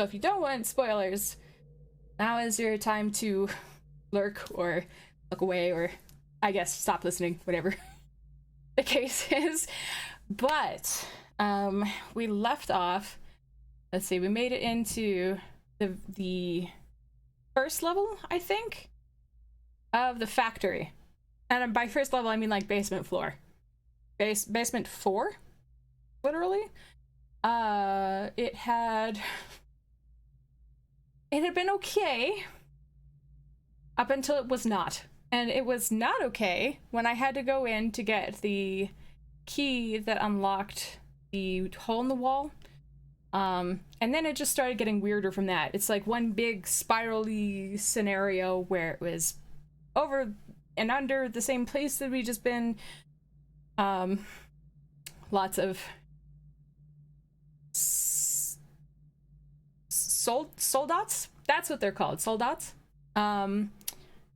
So if you don't want spoilers, now is your time to lurk or look away, or I guess stop listening, whatever the case is. But we left off, let's see, we made it into the first level, I think, of the factory. And by first level I mean like basement floor. Basement 4, literally. It had been okay up until it was not. And it was not okay when I had to go in to get the key that unlocked the hole in the wall. And then it just started getting weirder from that. It's like one big spirally scenario where it was over and under the same place that we just been. Lots of soldats? That's what they're called, soldats.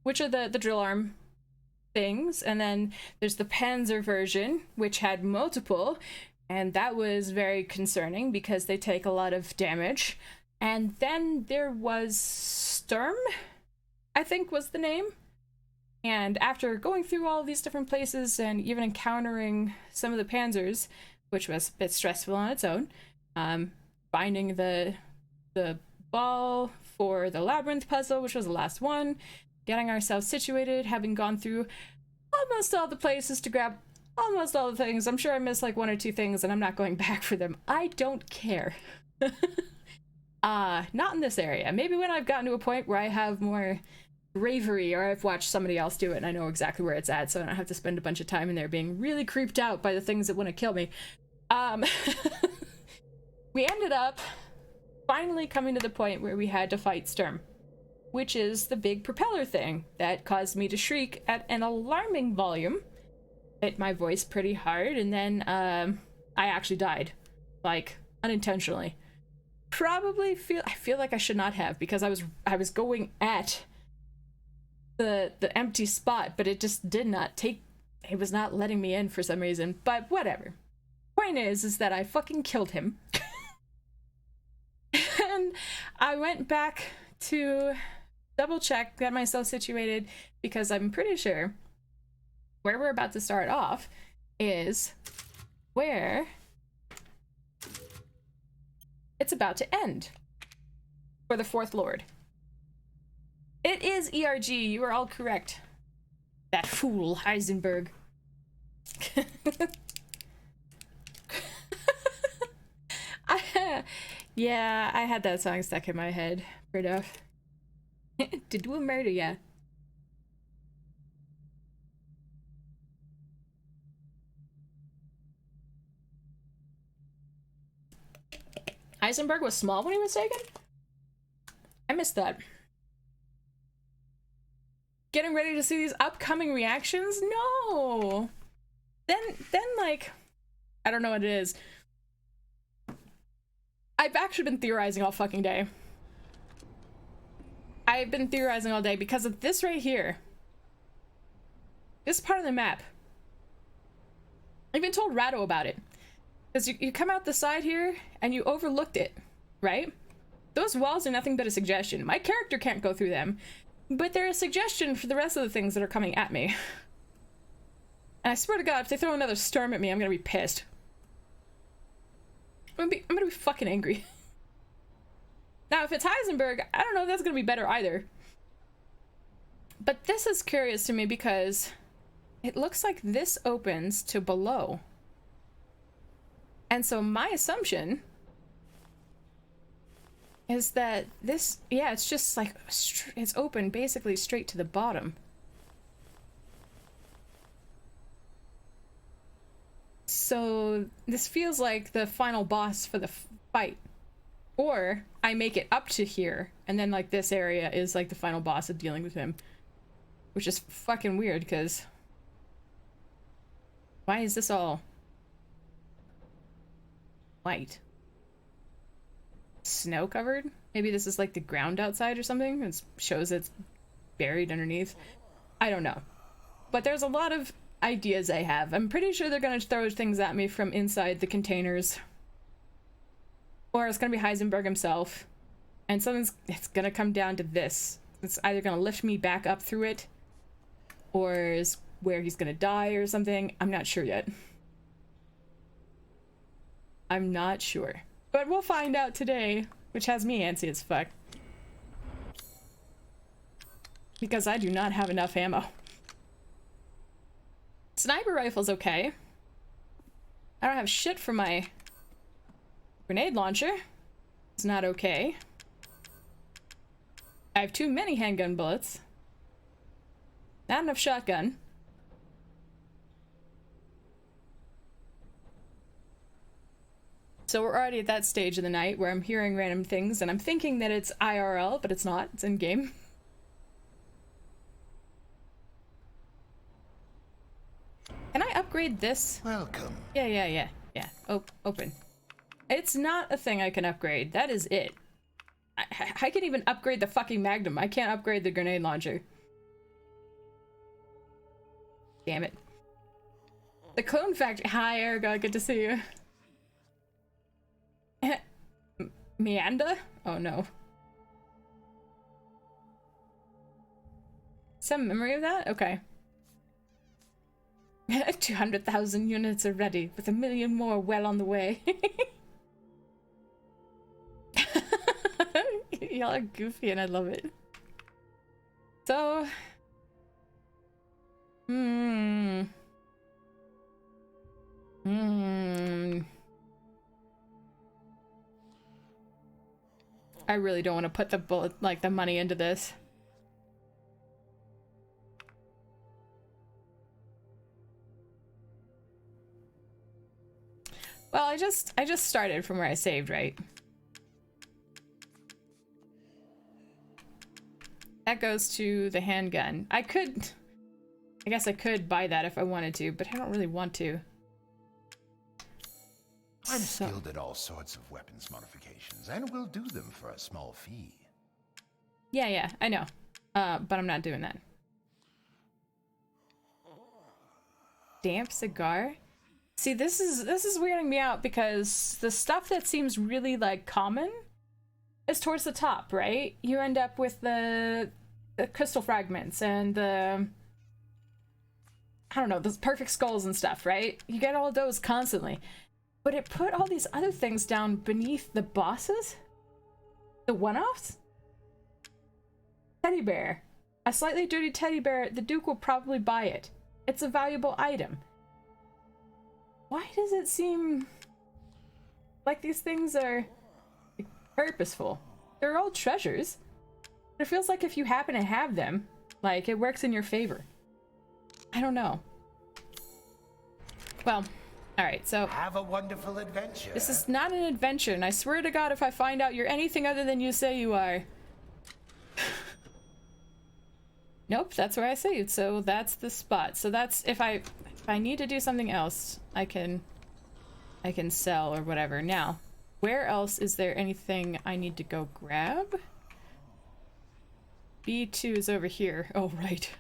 Which are the drill arm things. And then there's the Panzer version, which had multiple, and that was very concerning because they take a lot of damage. And then there was Sturm, I think was the name. And after going through all of these different places and even encountering some of the Panzers, which was a bit stressful on its own, finding the ball for the labyrinth puzzle, which was the last one, getting ourselves situated, having gone through almost all the places to grab almost all the things. I'm sure I missed like 1 or 2 things and I'm not going back for them. I don't care. Not in this area. Maybe when I've gotten to a point where I have more bravery, or I've watched somebody else do it and I know exactly where it's at, so I don't have to spend a bunch of time in there being really creeped out by the things that want to kill me. We ended up finally coming to the point where we had to fight Sturm, which is the big propeller thing that caused me to shriek at an alarming volume, hit my voice pretty hard, and then I actually died, like unintentionally. I feel like I should not have, because I was going at the empty spot, but it just did not take, it was not letting me in for some reason. But whatever. Point is that I fucking killed him. And I went back to double check, get myself situated, because I'm pretty sure where we're about to start off is where it's about to end for the Fourth Lord. It is ERG, you are all correct. That fool, Heisenberg. Yeah, I had that song stuck in my head for enough. To do a murder, yeah. Heisenberg was small when he was taken? I missed that. Getting ready to see these upcoming reactions? No! Then like, I don't know what it is. I've actually been theorizing all fucking day. I've been theorizing all day because of this right here. This part of the map. I even told Rado about it. Because you come out the side here and you overlooked it, right? Those walls are nothing but a suggestion. My character can't go through them, but they're a suggestion for the rest of the things that are coming at me. And I swear to God, if they throw another Sturm at me, I'm gonna be pissed. I'm gonna be fucking angry. Now, if it's Heisenberg, I don't know if that's gonna be better either. But this is curious to me because it looks like this opens to below. And so my assumption is that this, yeah, it's just like, it's open basically straight to the bottom. So this feels like the final boss for the fight. Or I make it up to here, and then like this area is like the final boss of dealing with him. Which is fucking weird, because why is this all white? Snow covered? Maybe this is like the ground outside or something. It shows it's buried underneath. I don't know. But there's a lot of ideas I have. I'm pretty sure they're gonna throw things at me from inside the containers. Or it's gonna be Heisenberg himself. And it's gonna come down to this. It's either gonna lift me back up through it, or is where he's gonna die or something. I'm not sure yet. I'm not sure. But we'll find out today, which has me antsy as fuck. Because I do not have enough ammo. Sniper rifle's okay. I don't have shit for my grenade launcher. It's not okay. I have too many handgun bullets. Not enough shotgun. So we're already at that stage of the night where I'm hearing random things and I'm thinking that it's IRL, but it's not. It's in-game. Can I upgrade this? Welcome. Yeah. Open. It's not a thing I can upgrade. That is it. I can even upgrade the fucking Magnum. I can't upgrade the grenade launcher. Damn it. The Clone Factory. Hi, Ergo. Good to see you. Meanda? Oh no. Some memory of that? Okay. 200,000 units are ready, with 1 million more well on the way. Y'all are goofy and I love it. So... I really don't want to put the money into this. Well, I just started from where I saved, right? That goes to the handgun. I guess I could buy that if I wanted to, but I don't really want to. I'm skilled at all sorts of weapons modifications, and will do them for a small fee. Yeah, I know. But I'm not doing that. Damp cigar? See, this is weirding me out because the stuff that seems really, like, common is towards the top, right? You end up with the crystal fragments and the... I don't know, those perfect skulls and stuff, right? You get all of those constantly. But it put all these other things down beneath the bosses? The one-offs? Teddy bear. A slightly dirty teddy bear, the Duke will probably buy it. It's a valuable item. Why does it seem like these things are purposeful? They're all treasures. But it feels like if you happen to have them, like, it works in your favor. I don't know. Well, alright, so... Have a wonderful adventure. This is not an adventure, and I swear to God if I find out you're anything other than you say you are. Nope, that's where I saved, so that's the spot. So that's... If I need to do something else, I can sell or whatever. Now, where else is there anything I need to go grab? B2 is over here. Oh, right.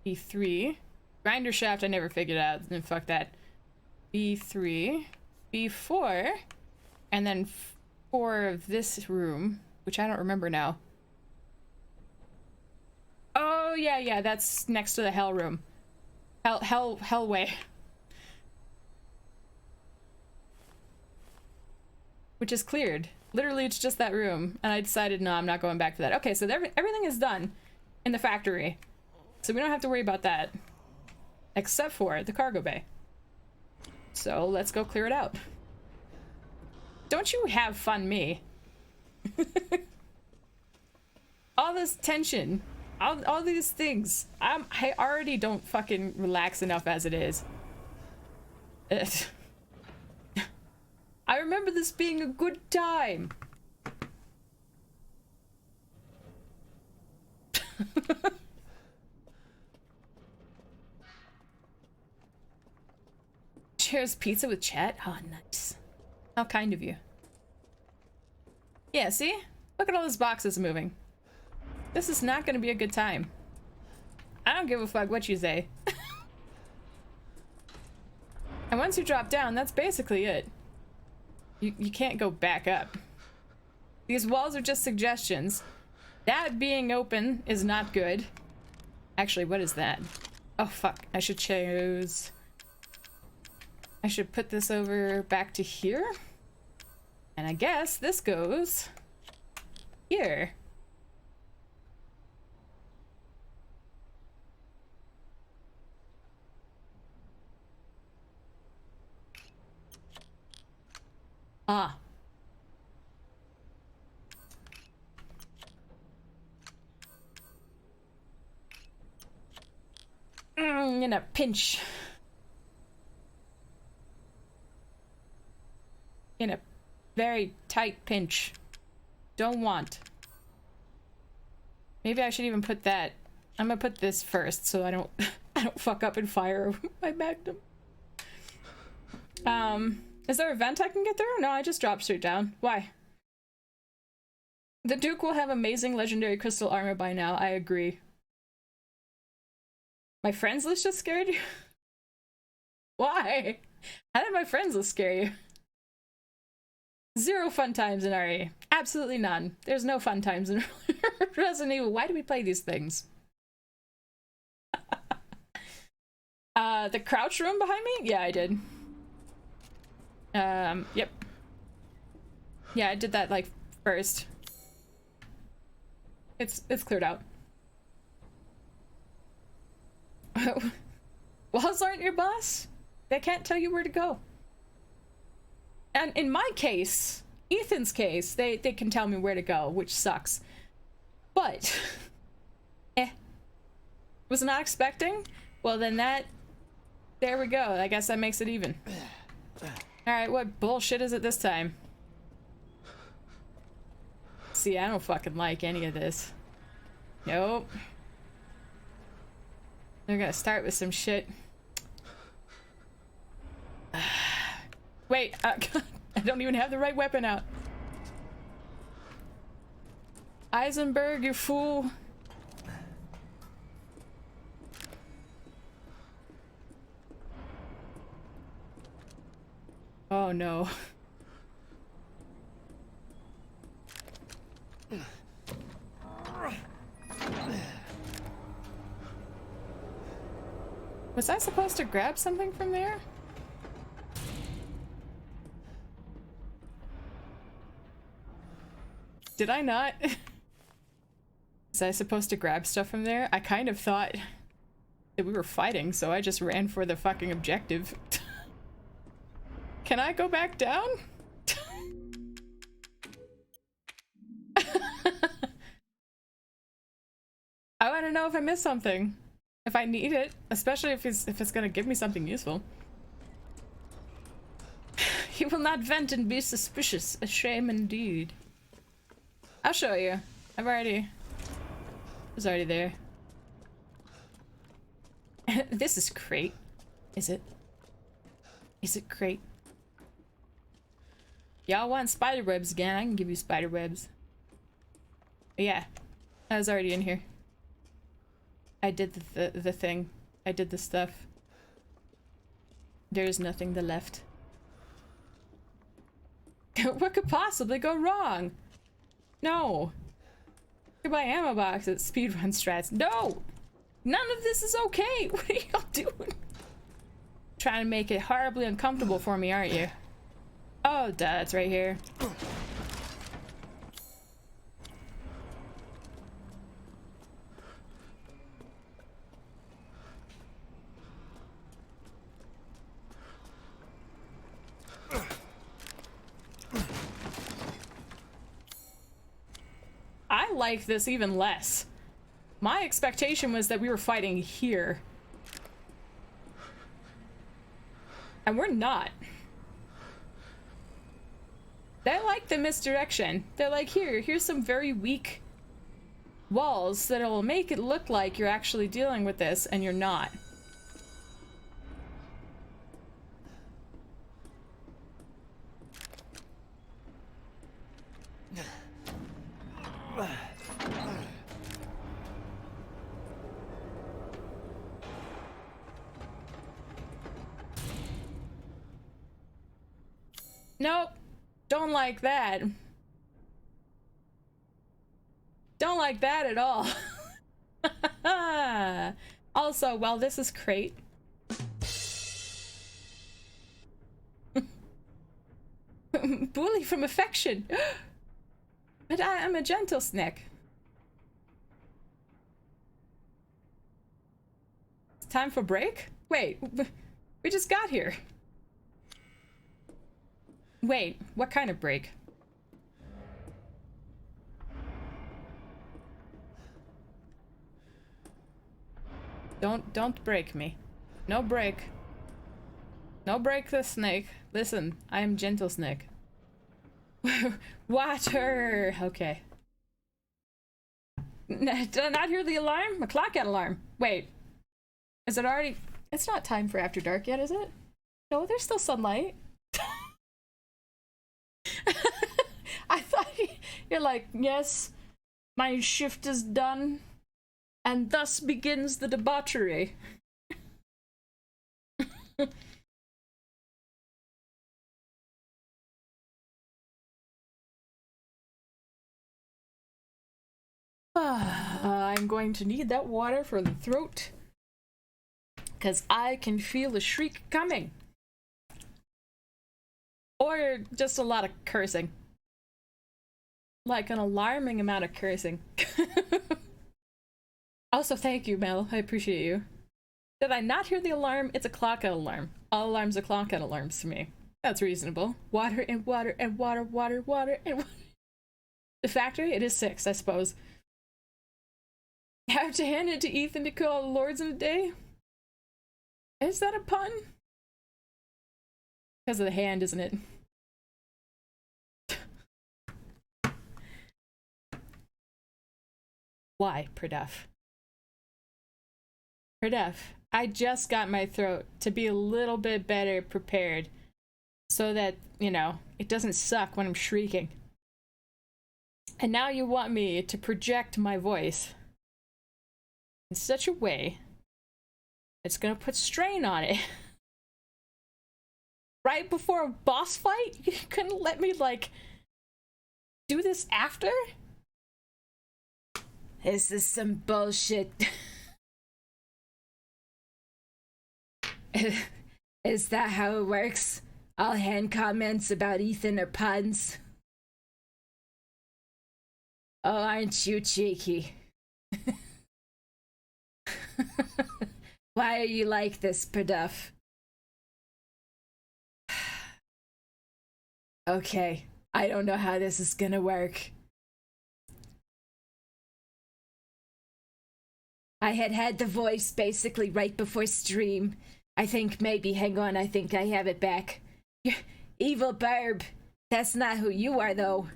B3. Grinder shaft, I never figured out. Fuck that. B3. B4. And then 4 of this room, which I don't remember now. Oh, yeah, that's next to the hell room. Hellway. Which is cleared. Literally, it's just that room. And I decided, no, I'm not going back for that. Okay, so everything is done in the factory. So we don't have to worry about that. Except for the cargo bay. So let's go clear it out. Don't you have fun, me. All this tension. All these things. I already don't fucking relax enough as it is. I remember this being a good time. Shares pizza with chat? Oh, nice. How kind of you. Yeah, see? Look at all those boxes moving. This is not gonna be a good time. I don't give a fuck what you say. And once you drop down, that's basically it. You can't go back up. These walls are just suggestions. That being open is not good. Actually, what is that? Oh, fuck. I should choose... I should put this over back to here. And I guess this goes... here. Ah. In a pinch. In a very tight pinch. Don't want. Maybe I should even put that. I'm gonna put this first so I don't I don't fuck up and fire my magnum. Is there a vent I can get through? No, I just dropped straight down. Why? The Duke will have amazing legendary crystal armor by now, I agree. My friends list just scared you? Why? How did my friends list scare you? Zero fun times in RE. Absolutely none. There's no fun times in Resident Evil. Why do we play these things? The crouch room behind me? Yeah, I did. Yep. Yeah, I did that, like, first. It's cleared out. Walls aren't your boss? They can't tell you where to go. And in my case, Ethan's case, they can tell me where to go, which sucks. But, was not expecting? Well then there we go. I guess that makes it even. Alright, what bullshit is it this time? See, I don't fucking like any of this. Nope. They're gonna start with some shit. Wait, God, I don't even have the right weapon out. Eisenberg, you fool. Oh no. Was I supposed to grab something from there? Did I not? Was I supposed to grab stuff from there? I kind of thought that we were fighting, so I just ran for the fucking objective. Can I go back down? I want to know if I missed something. If I need it, especially if it's gonna give me something useful. He will not vent and be suspicious. A shame indeed. I'll show you. I was already there. This is great. Is it? Is it great? Y'all want spider webs again? I can give you spider webs. But yeah, I was already in here. I did the thing. I did the stuff. There's nothing left. What could possibly go wrong? No. Goodbye ammo boxes, speedrun strats. No! None of this is okay! What are y'all doing? Trying to make it horribly uncomfortable for me, aren't you? Oh, duh, it's right here. I like this even less. My expectation was that we were fighting here. And we're not. They like the misdirection. They're like, here's some very weak walls that'll make it look like you're actually dealing with this, and you're not. Nope. Don't like that. Don't like that at all. Also, while this is Crate. Bully from affection. But I am a gentle snake. It's time for break? Wait, we just got here. Wait, what kind of break? Don't break me. No break. No break the snake. Listen, I am gentle snake. Water! Okay. Did I not hear the alarm? A clock out alarm. Wait. Is it already... It's not time for after dark yet, is it? No, there's still sunlight. I thought you're like, yes, my shift is done. And thus begins the debauchery. I'm going to need that water for the throat. Because I can feel a shriek coming. Or just a lot of cursing. Like an alarming amount of cursing. Also, thank you, Mel. I appreciate you. Did I not hear the alarm? It's a clock out alarm. All alarms are clock out alarms to me. That's reasonable. Water and water and water, water, water and water. The factory? It is 6, I suppose. Have to hand it to Ethan to kill all the lords in a day? Is that a pun? Because of the hand, isn't it? Why, Perdef? Perdef, I just got my throat to be a little bit better prepared so that, you know, it doesn't suck when I'm shrieking. And now you want me to project my voice in such a way it's gonna put strain on it. Right before a boss fight? You couldn't let me, like, do this after? This is some bullshit. Is that how it works? All hand comments about Ethan are puns? Oh, aren't you cheeky? Why are you like this, Perdef? Okay, I don't know how this is gonna work. I had the voice basically right before stream. I think maybe, hang on, I think I have it back. Evil Burb, that's not who you are though.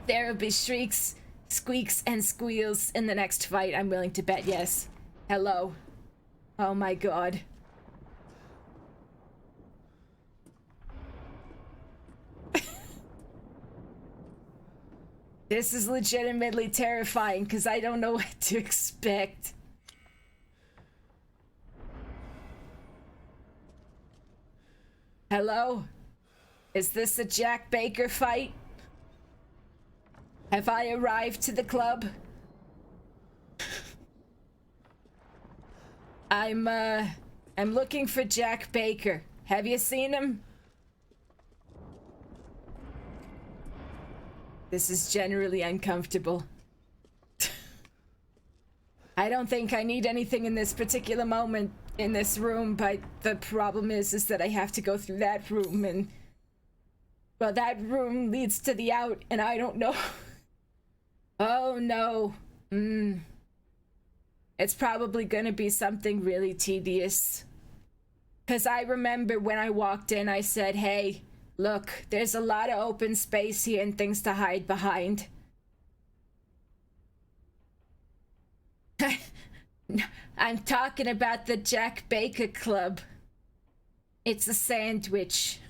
There will be shrieks, squeaks, and squeals in the next fight, I'm willing to bet, yes. Hello. Oh my god. This is legitimately terrifying because I don't know what to expect. Hello? Is this a Jack Baker fight? Have I arrived to the club? I'm looking for Jack Baker. Have you seen him? This is generally uncomfortable. I don't think I need anything in this particular moment in this room, but the problem is that I have to go through that room and... Well, that room leads to the out, and I don't know. Oh no. It's probably gonna be something really tedious. 'Cause I remember when I walked in, I said, hey, look, there's a lot of open space here and things to hide behind. I'm talking about the Jack Baker Club. It's a sandwich.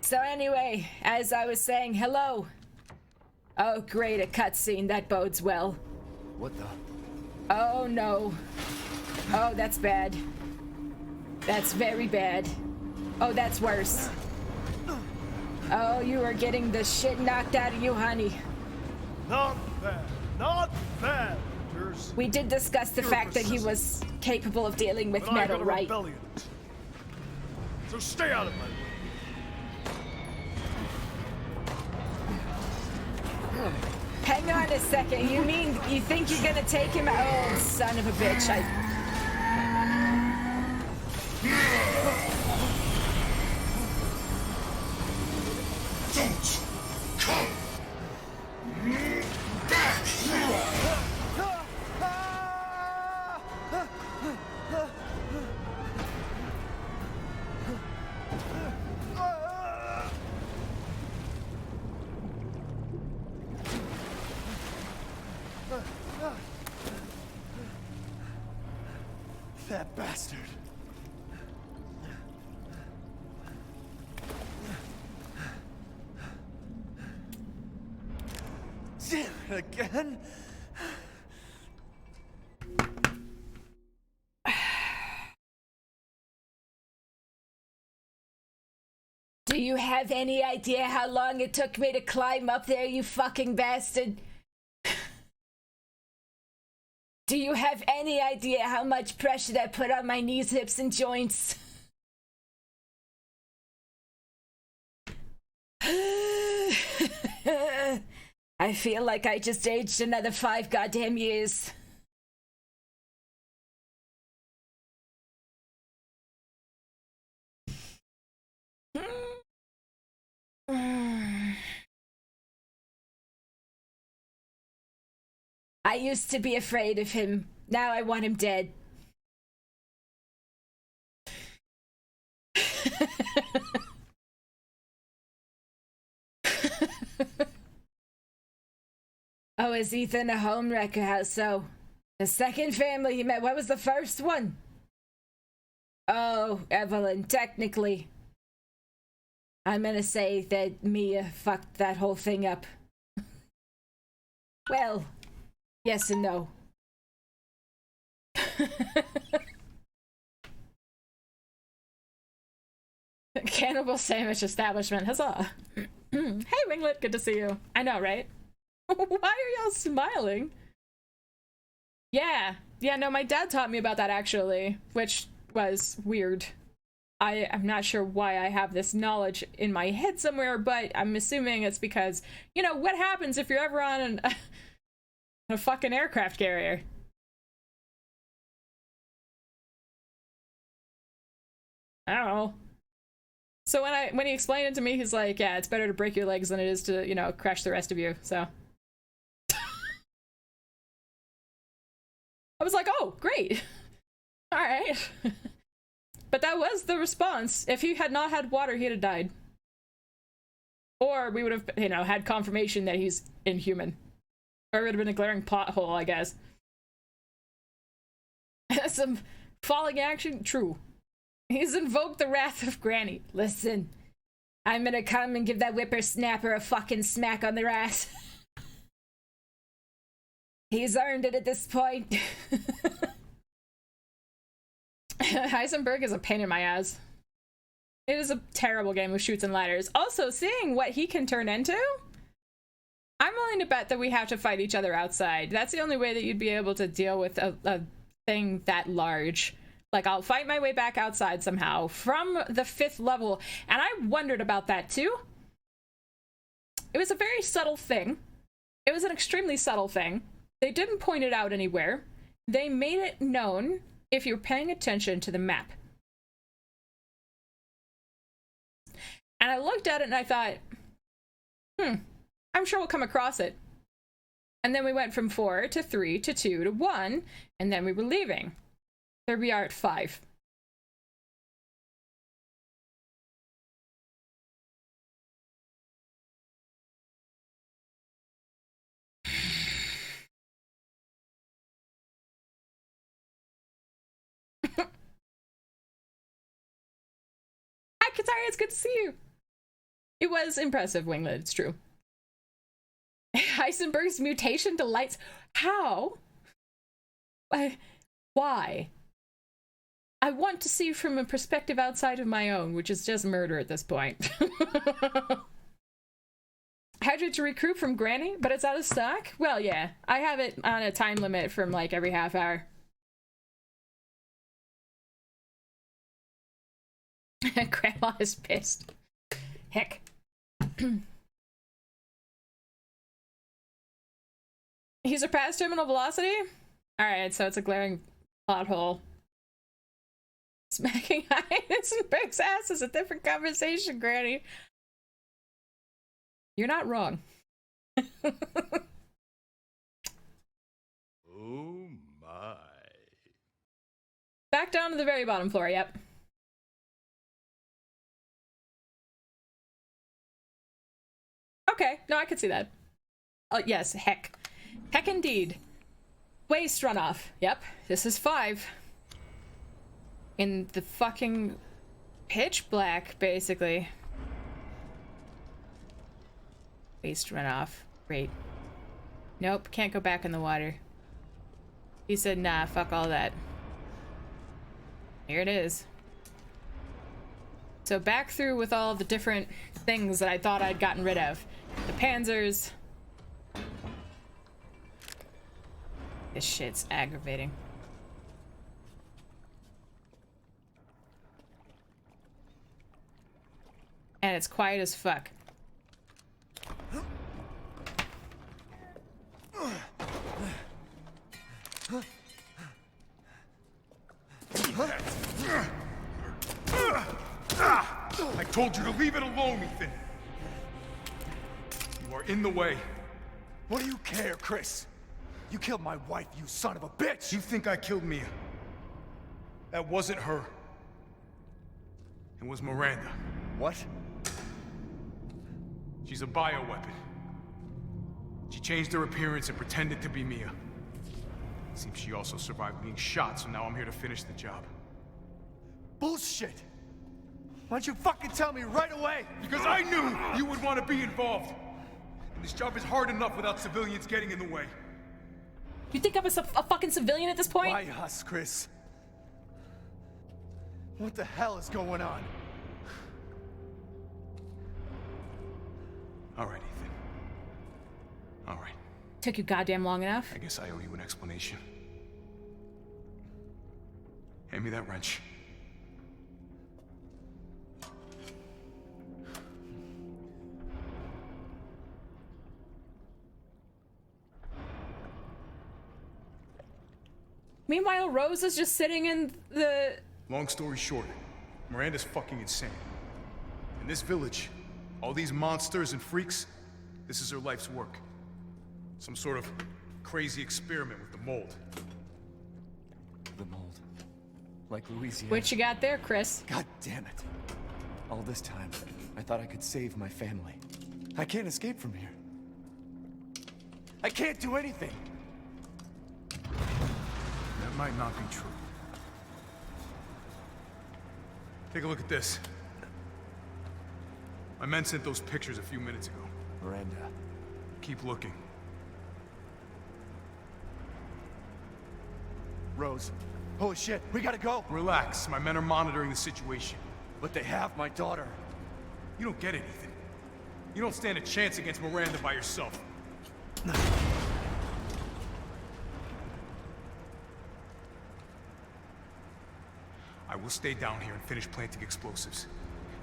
So anyway, as I was saying, hello. Oh, great, a cutscene. That bodes well. What the? Oh, no. Oh, that's bad. That's very bad. Oh, that's worse. Oh, you are getting the shit knocked out of you, honey. Not bad. Not bad, Rangers. We did discuss the fact that he was capable of dealing with But I metal, got a right? rebellion. So stay out of my way. Hang on a second. You mean you think you're gonna take him? Oh, son of a bitch. Don't come back! That bastard. Damn it again. Do you have any idea how long it took me to climb up there, you fucking bastard? Do you have any idea how much pressure that put on my knees, hips, and joints? I feel like I just aged another 5 goddamn years. I used to be afraid of him. Now I want him dead. Oh, is Ethan a homewrecker? How so? The second family he met. What was the first one? Oh, Evelyn. Technically, I'm gonna say that Mia fucked that whole thing up. Well, yes and no. Cannibal sandwich establishment. Huzzah. Hey, Winglet. Good to see you. I know, right? Why are y'all smiling? Yeah. Yeah, no, my dad taught me about that, actually, which was weird. I'm not sure why I have this knowledge in my head somewhere, but I'm assuming it's because, you know, what happens if you're ever on a fucking aircraft carrier? I don't know. So when he explained it to me, he's like, yeah, it's better to break your legs than it is to, you know, crash the rest of you, so. I was like, oh, great. All right. But that was the response. If he had not had water, he'd have died. Or we would have, you know, had confirmation that he's inhuman. Or it would have been a glaring plot hole, I guess. Some falling action? True. He's invoked the wrath of Granny. Listen, I'm gonna come and give that whippersnapper a fucking smack on their ass. He's earned it at this point. Heisenberg is a pain in my ass. It is a terrible game with shoots and ladders. Also, seeing what he can turn into, I'm willing to bet that we have to fight each other outside. That's the only way that you'd be able to deal with a thing that large. Like, I'll fight my way back outside somehow from the 5th level. And I wondered about that too. It was a very subtle thing. It was an extremely subtle thing. They didn't point it out anywhere. They made it known if you're paying attention to the map. And I looked at it and I thought, I'm sure we'll come across it. And then we went from 4 to 3 to 2 to 1, and then we were leaving. There we are at 5. Hi, Katari, it's good to see you. It was impressive, Winglet, it's true. Heisenberg's mutation to lights. How? Why? I want to see from a perspective outside of my own, which is just murder at this point. Hydra to recruit from Granny, but it's out of stock? Well, yeah. I have it on a time limit from like every half hour. Grandma is pissed. Heck. He surpassed terminal velocity? Alright, so it's a glaring plot hole. Smacking Heisenberg's ass is a different conversation, Granny. You're not wrong. Oh my. Back down to the very bottom floor, yep. Okay, no, I could see that. Oh, yes, heck. Heck indeed. Waste runoff. Yep, this is 5. In the fucking pitch black, basically. Waste runoff. Great. Nope, can't go back in the water. He said, nah, fuck all that. Here it is. So back through with all the different things that I thought I'd gotten rid of. The Panzers. This shit's aggravating. And it's quiet as fuck. I told you to leave it alone, Ethan. You are in the way. What do you care, Chris? You killed my wife, you son of a bitch! You think I killed Mia? That wasn't her. It was Miranda. What? She's a bioweapon. She changed her appearance and pretended to be Mia. Seems she also survived being shot, so now I'm here to finish the job. Bullshit! Why'd you fucking tell me right away? Because I knew you would want to be involved. And this job is hard enough without civilians getting in the way. You think I'm a fucking civilian at this point? Why us, Chris? What the hell is going on? All right, Ethan. All right. Took you goddamn long enough. I guess I owe you an explanation. Hand me that wrench. Meanwhile, Rose is just sitting in the... Long story short, Miranda's fucking insane. In this village, all these monsters and freaks, this is her life's work. Some sort of crazy experiment with the mold. The mold. Like Louisiana. What you got there, Chris? God damn it. All this time, I thought I could save my family. I can't escape from here. I can't do anything. That might not be true. Take a look at this. My men sent those pictures a few minutes ago. Miranda. Keep looking. Rose. Holy shit, we gotta go! Relax, my men are monitoring the situation. But they have my daughter. You don't get it, Ethan. You don't stand a chance against Miranda by yourself. I will stay down here and finish planting explosives.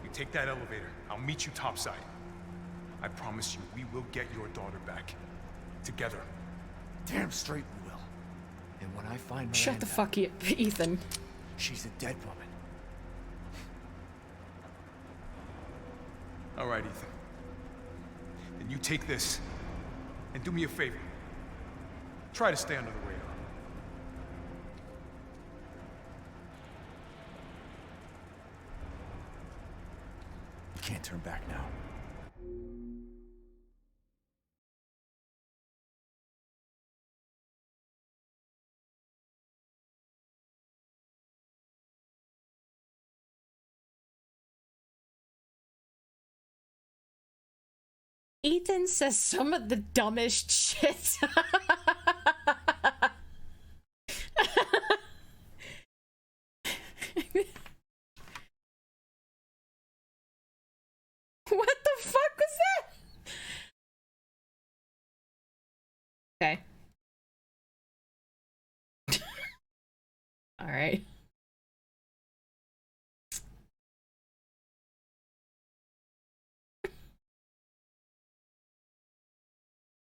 You take that elevator, I'll meet you topside. I promise you, we will get your daughter back. Together. Damn straight we will. And when I find Miranda, Shut the fuck up, Ethan. she's a dead woman. All right, Ethan. Then you take this, and do me a favor. Try to stay under the radar. You can't turn back now. Ethan says some of the dumbest shit. What the fuck was that? Okay. All right.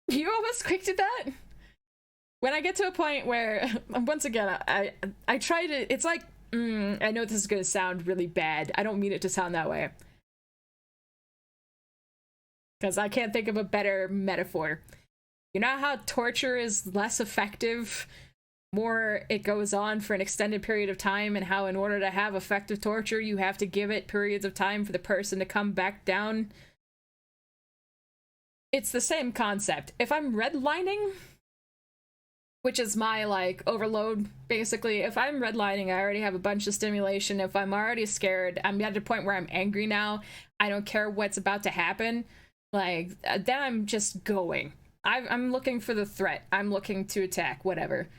You almost quick did that? When I get to a point where, once again, I try to, it's like, I know this is gonna sound really bad. I don't mean it to sound that way. Because I can't think of a better metaphor. You know how torture is less effective more it goes on for an extended period of time, and how in order to have effective torture you have to give it periods of time for the person to come back down? It's the same concept. If I'm redlining, which is my like overload, basically, if I'm redlining, I already have a bunch of stimulation. If I'm already scared, I'm at a point where I'm angry now, I don't care what's about to happen, like then I'm just going. I'm looking for the threat, I'm looking to attack, whatever.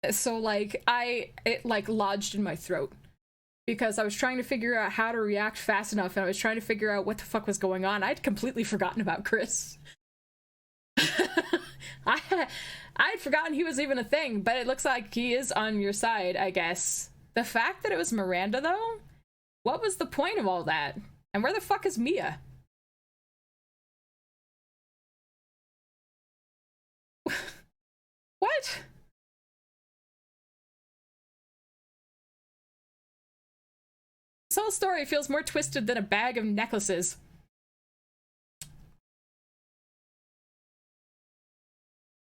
So like it like lodged in my throat because I was trying to figure out how to react fast enough, and I was trying to figure out what the fuck was going on. I'd completely forgotten about Chris. I'd forgotten he was even a thing, but it looks like he is on your side, I guess. The fact that it was Miranda, though? What was the point of all that? And where the fuck is Mia? What? This whole story feels more twisted than a bag of necklaces.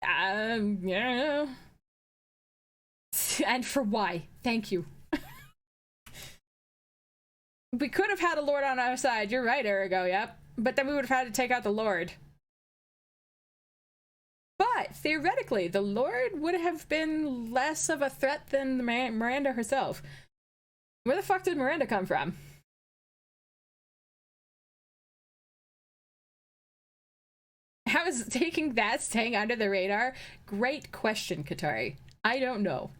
Yeah. And for why? Thank you. We could have had a lord on our side. You're right, Erigo, yep. But then we would have had to take out the lord. But theoretically, the lord would have been less of a threat than Miranda herself. Where the fuck did Miranda come from? How is taking that staying under the radar? Great question, Katari. I don't know.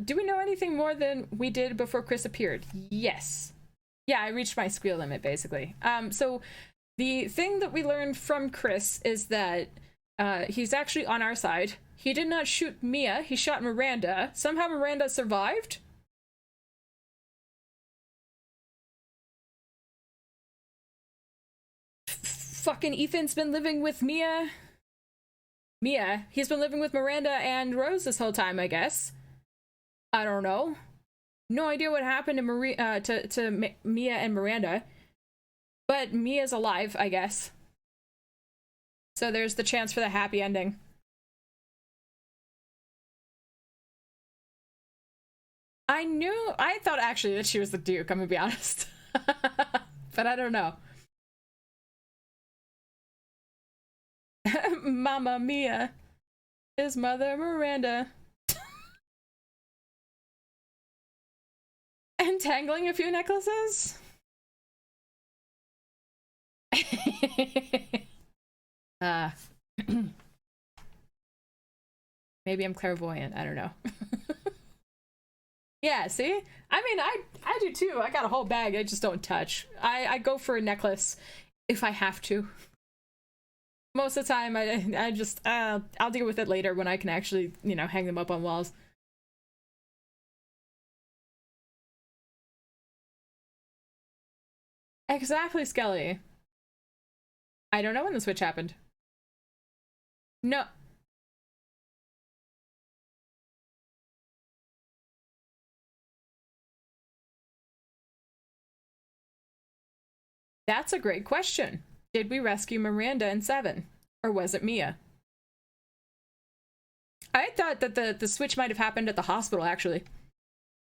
Do we know anything more than we did before Chris appeared? Yes. Yeah, I reached my squeal limit, basically. So the thing that we learned from Chris is that he's actually on our side. He did not shoot Mia, he shot Miranda. Somehow Miranda survived. Fucking Ethan's been living with Mia. He's been living with Miranda and Rose this whole time, I guess. I don't know. No idea what happened to Mia and Miranda. But Mia's alive, I guess. So there's the chance for the happy ending. I thought actually that she was the Duke, I'm gonna be honest. But I don't know. Mama Mia is Mother Miranda. Entangling a few necklaces? Maybe I'm clairvoyant, I don't know. Yeah, see? I mean, I do too. I got a whole bag I just don't touch. I go for a necklace if I have to. Most of the time, I just, I'll deal with it later when I can actually, you know, hang them up on walls. Exactly, Skelly. I don't know when the switch happened. No. That's a great question. Did we rescue Miranda in 7? Or was it Mia? I thought that the switch might have happened at the hospital, actually.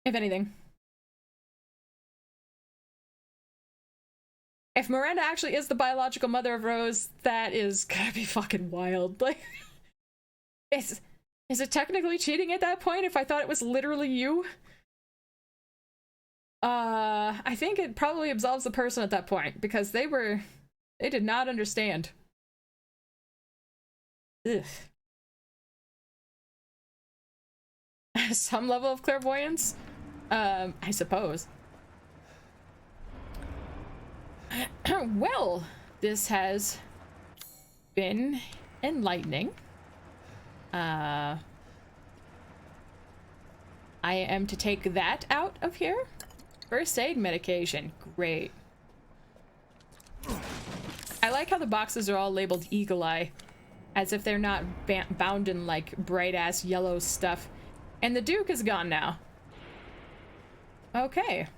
If anything. If Miranda actually is the biological mother of Rose, that is gonna be fucking wild. Like, is it technically cheating at that point if I thought it was literally you? I think it probably absolves the person at that point, because they did not understand. Ugh. Some level of clairvoyance? I suppose. Well, this has been enlightening. I am to take that out of here. First aid medication. Great. I like how the boxes are all labeled Eagle Eye, as if they're not bound in like bright-ass yellow stuff. And the Duke is gone now. Okay.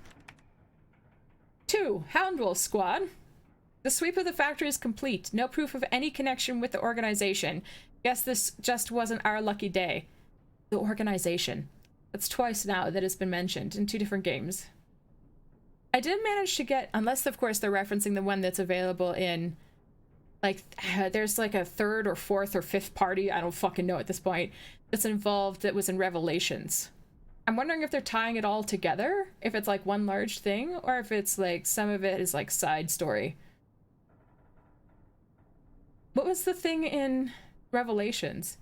2. Houndwolf Squad. The sweep of the factory is complete. No proof of any connection with the organization. Guess this just wasn't our lucky day. The organization. That's twice now that it's been mentioned in 2 different games. I did manage to get, unless of course they're referencing the one that's available in, like, there's like a 3rd or 4th or 5th party, I don't fucking know at this point, that's involved that was in Revelations. I'm wondering if they're tying it all together, if it's like one large thing, or if it's like some of it is like side story. What was the thing in Revelations?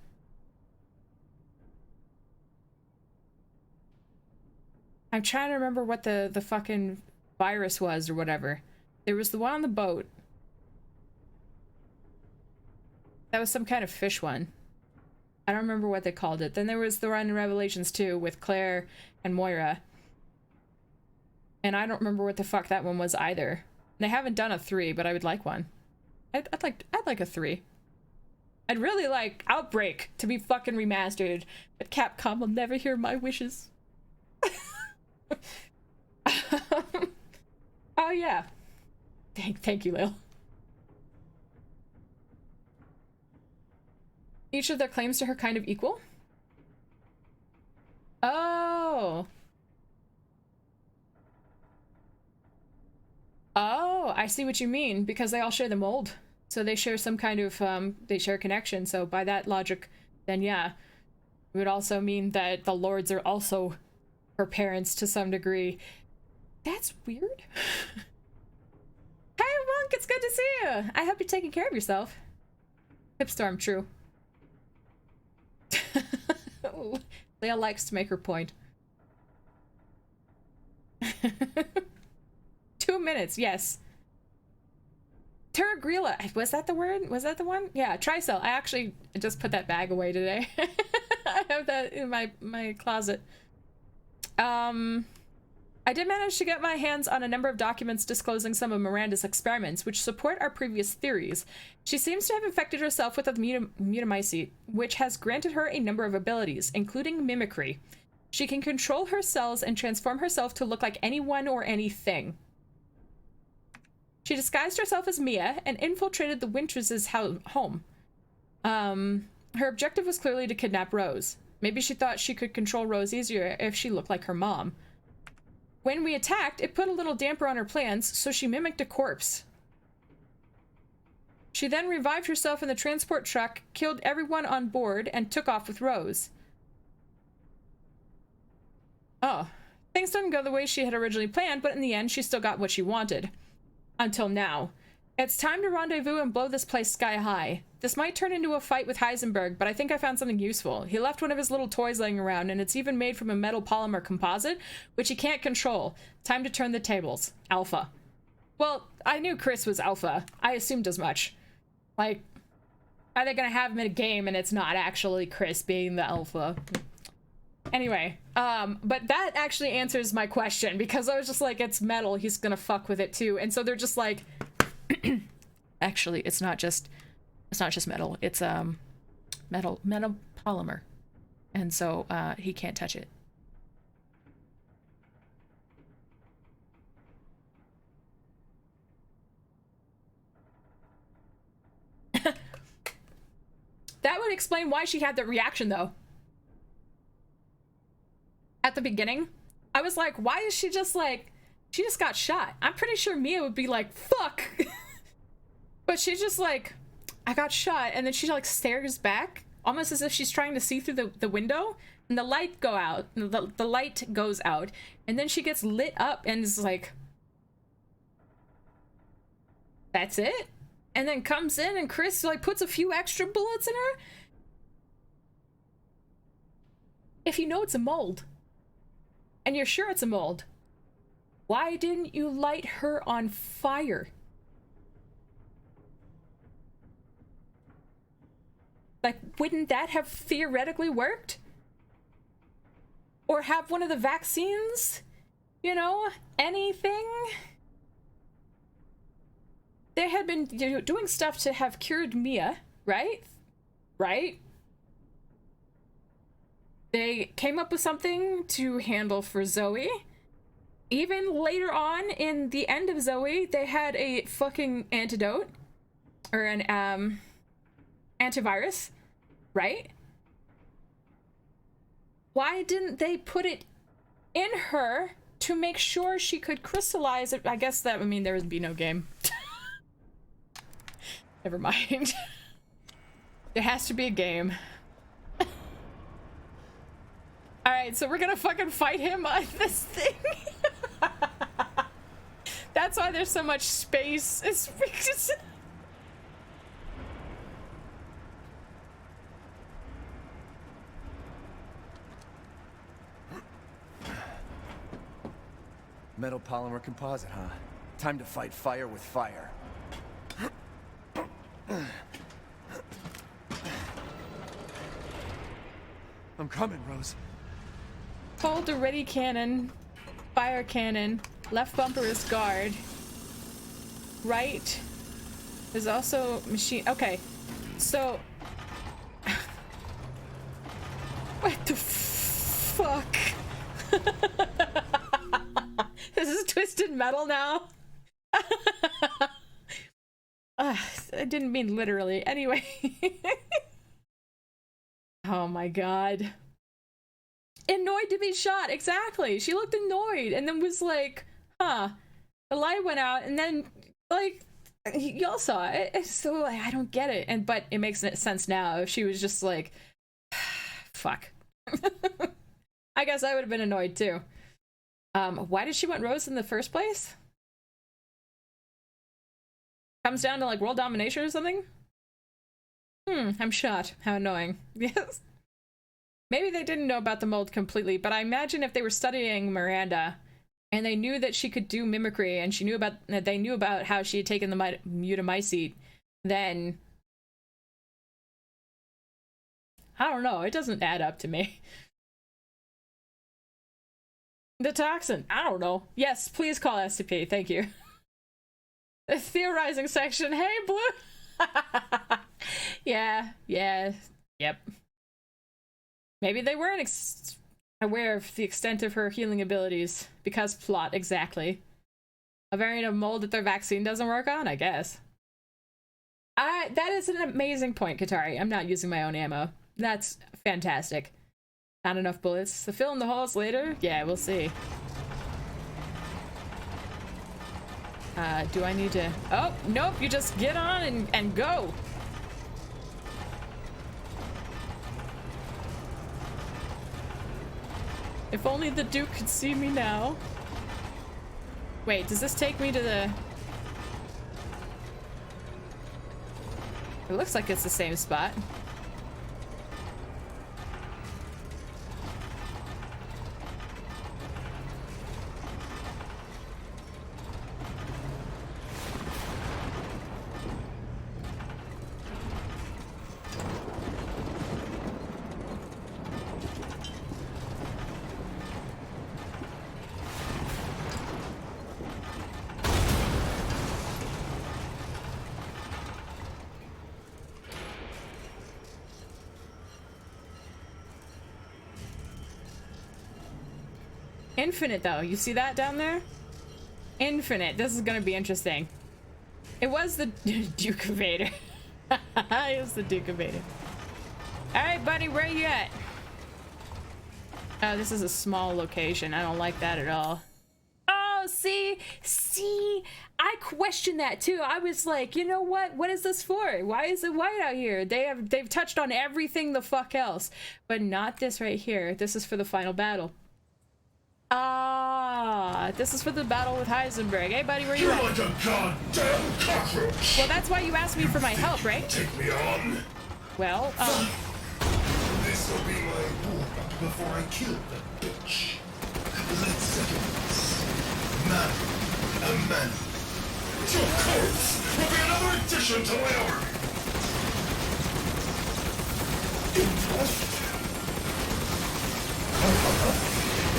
I'm trying to remember what the fucking virus was or whatever. There was the one on the boat. That was some kind of fish one. I don't remember what they called it. Then there was the one in Revelations 2 with Claire and Moira. And I don't remember what the fuck that one was either. They haven't done a 3, but I would like one. I'd like a 3. I'd really like Outbreak to be fucking remastered, but Capcom will never hear my wishes. Oh yeah. Thank you, Lil. Each of their claims to her kind of equal? Oh. Oh, I see what you mean, because they all share the mold. So they share some kind of, they share a connection, so by that logic, then yeah. It would also mean that the lords are also her parents to some degree. That's weird. Hey, Monk, it's good to see you. I hope you're taking care of yourself. Hipstorm, true. Leia likes to make her point. 2 minutes, yes. Terragrilla, was that the word? Was that the one? Yeah, Tricell. I actually just put that bag away today. I have that in my closet. I did manage to get my hands on a number of documents disclosing some of Miranda's experiments, which support our previous theories. She seems to have infected herself with a mutamycete, which has granted her a number of abilities, including mimicry. She can control her cells and transform herself to look like anyone or anything. She disguised herself as Mia and infiltrated the Winters' home. Her objective was clearly to kidnap Rose. Maybe she thought she could control Rose easier if she looked like her mom. When we attacked, it put a little damper on her plans, so she mimicked a corpse. She then revived herself in the transport truck, killed everyone on board, and took off with Rose. Oh. Things didn't go the way she had originally planned, but in the end, she still got what she wanted. Until now. It's time to rendezvous and blow this place sky high. This might turn into a fight with Heisenberg, but I think I found something useful. He left one of his little toys laying around, and it's even made from a metal polymer composite, which he can't control. Time to turn the tables. Alpha. Well, I knew Chris was Alpha. I assumed as much. Like, are they gonna have him in a game and it's not actually Chris being the Alpha? Anyway, but that actually answers my question, because I was just like, it's metal, he's gonna fuck with it too. And so they're just like, actually, it's not just metal, it's metal polymer. And so he can't touch it. That would explain why she had that reaction though. At the beginning, I was like, why is she just like, she just got shot. I'm pretty sure Mia would be like, fuck. But she's just like, I got shot. And then she like stares back, almost as if she's trying to see through the window. and the light goes out, and then she gets lit up and is like, that's it? And then comes in and Chris like puts a few extra bullets in her? If you know it's a mold, and you're sure it's a mold, why didn't you light her on fire? Like, wouldn't that have theoretically worked? Or have one of the vaccines? You know, anything? They had been doing stuff to have cured Mia, right? Right? They came up with something to handle for Zoe. Even later on, in the end of Zoe, they had a fucking antidote. Or an, antivirus, right? Why didn't they put it in her to make sure she could crystallize it? I guess that would mean there would be no game. Never mind. There has to be a game. Alright, so we're gonna fucking fight him on this thing. That's why there's so much space. It's because... Metal polymer composite, huh? Time to fight fire with fire. I'm coming, Rose. Hold the ready cannon, fire cannon, left bumper is guard. Right. There's also machine. Okay, so. What the fuck? This is Twisted Metal now? I didn't mean literally. Anyway. Oh my god. Annoyed to be shot. Exactly. She looked annoyed and then was like, huh. The light went out and then, like, y'all saw it. So, like, I don't get it. But it makes sense now. If she was just like, fuck. I guess I would have been annoyed too. Why did she want Rose in the first place? Comes down to like world domination or something? I'm shot. How annoying. Yes. Maybe they didn't know about the mold completely, but I imagine if they were studying Miranda and they knew that she could do mimicry and they knew about how she had taken the mutamycete, then I don't know, it doesn't add up to me. The toxin. I don't know. Yes, please call SCP. Thank you. The theorizing section. Hey, Blue. Yeah. Yep. Maybe they weren't aware of the extent of her healing abilities. Because plot, exactly. A variant of mold that their vaccine doesn't work on, I guess. That is an amazing point, Katari. I'm not using my own ammo. That's fantastic. Not enough bullets. To fill in the holes later? Yeah, we'll see. Do I need to... Oh, nope, you just get on and go! If only the Duke could see me now. Wait, does this take me to the... It looks like it's the same spot. Infinite, though. You see that down there? Infinite. This is gonna be interesting. It was the Duke of Vader. It was the Duke of Vader. Alright, buddy, where you at? Oh, this is a small location. I don't like that at all. Oh, Oh, see, I questioned that too. I was like, you know what? What is this for? Why is it white out here? They've touched on everything the fuck else, but not this right here. This is for the final battle. Ah, this is for the battle with Heisenberg. Hey, buddy, where you at? Like a goddamn cockroach. Well, that's why you asked me for my help, right? Take me on. Well, This will be my reward before I kill that bitch. Let's settle this. Man, a man. Your corpse will be another addition to my army. Interest?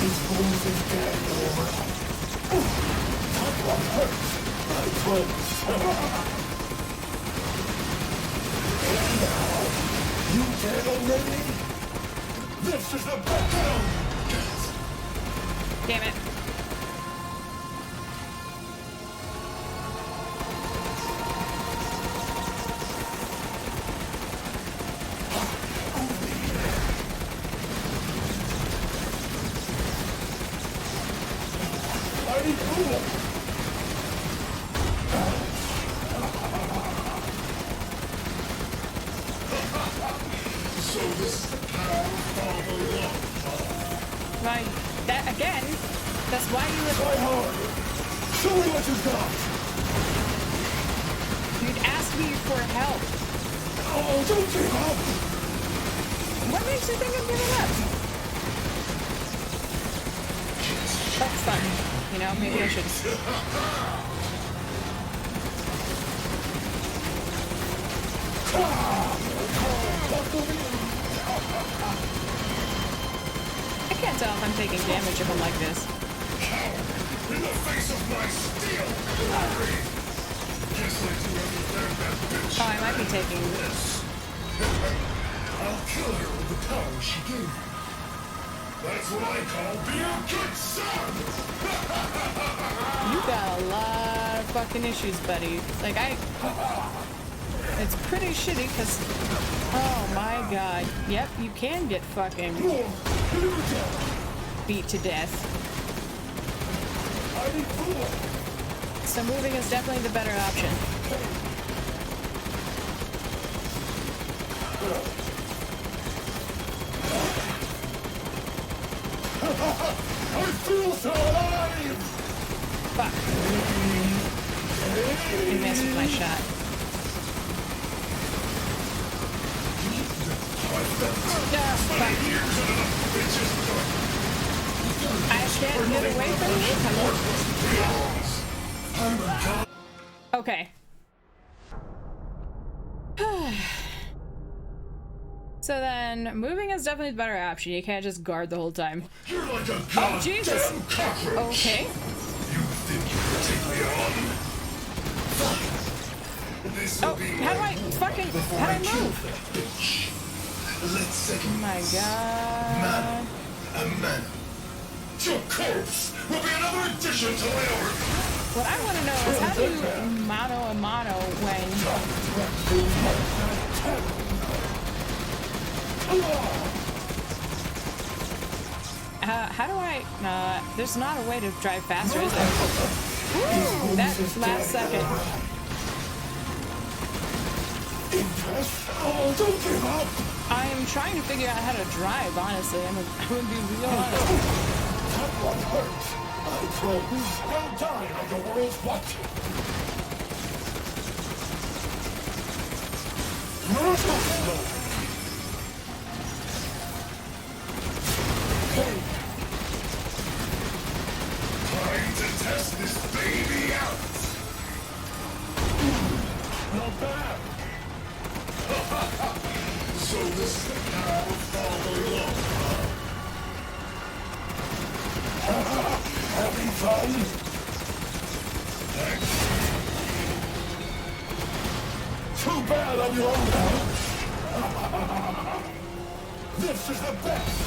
He's more than dead, Lord. That one hurts. I promise. And now, you dead already? This is the background! damn it. Mighty cool! So this is the power of the law. Like, that again, that's why you live. Try hard. Show me what you got. You'd ask me for help. Oh, don't give up. What makes you think I'm giving up? That's fun. You know, maybe I should. I can't tell if I'm taking damage if I'm like this. In the face of my steel glory. Guess I do understand that bitch. Oh, I might be taking. I'll kill her with the power she gave me. That's what I call being a good son. You got a lot of fucking issues, buddy. Like, it's pretty shitty because, oh my god. Yep, you can get fucking beat to death. So moving is definitely the better option. I feel so alive. Fuck. I messed with my shot. Yeah, fuck. I can't get away from you? Okay. So then, moving is definitely the better option. You can't just guard the whole time. You're like a Oh, Jesus! goddamn cockroach. Okay. You think you can take me on? This will Oh, be how do I fucking... How do I move? bitch. Let's second Oh my god. man. A man. Your corpse will be another addition to my army. What I want to know is how do you mano a mano when... How do I... there's not a way to drive faster, is there? Woo, that last second. Oh, don't give up. I am trying to figure out how to drive, honestly. I'm gonna be real honest. That one hurts. I promise. I'll die like the world's watching. Time to test this baby out. Not bad. So this is the power of Father Love. Having fun? Thanks. Too bad I'm your own now. This is the best.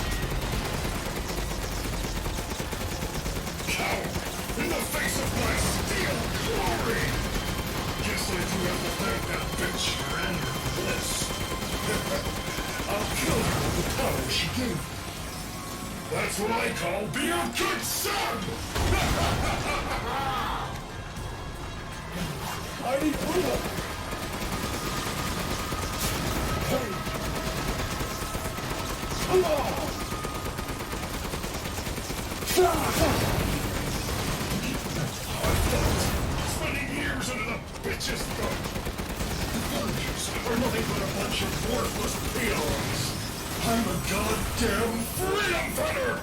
Coward, in the face of my steel glory. Guess I do have to thank that bitch for her bliss. I'll kill her with the power she gave me. That's what I call being a good son! I need freedom! Hey! Come on! Spending years under the bitch's throat! The villagers are nothing but a bunch of worthless peons! I'm a goddamn freedom fighter!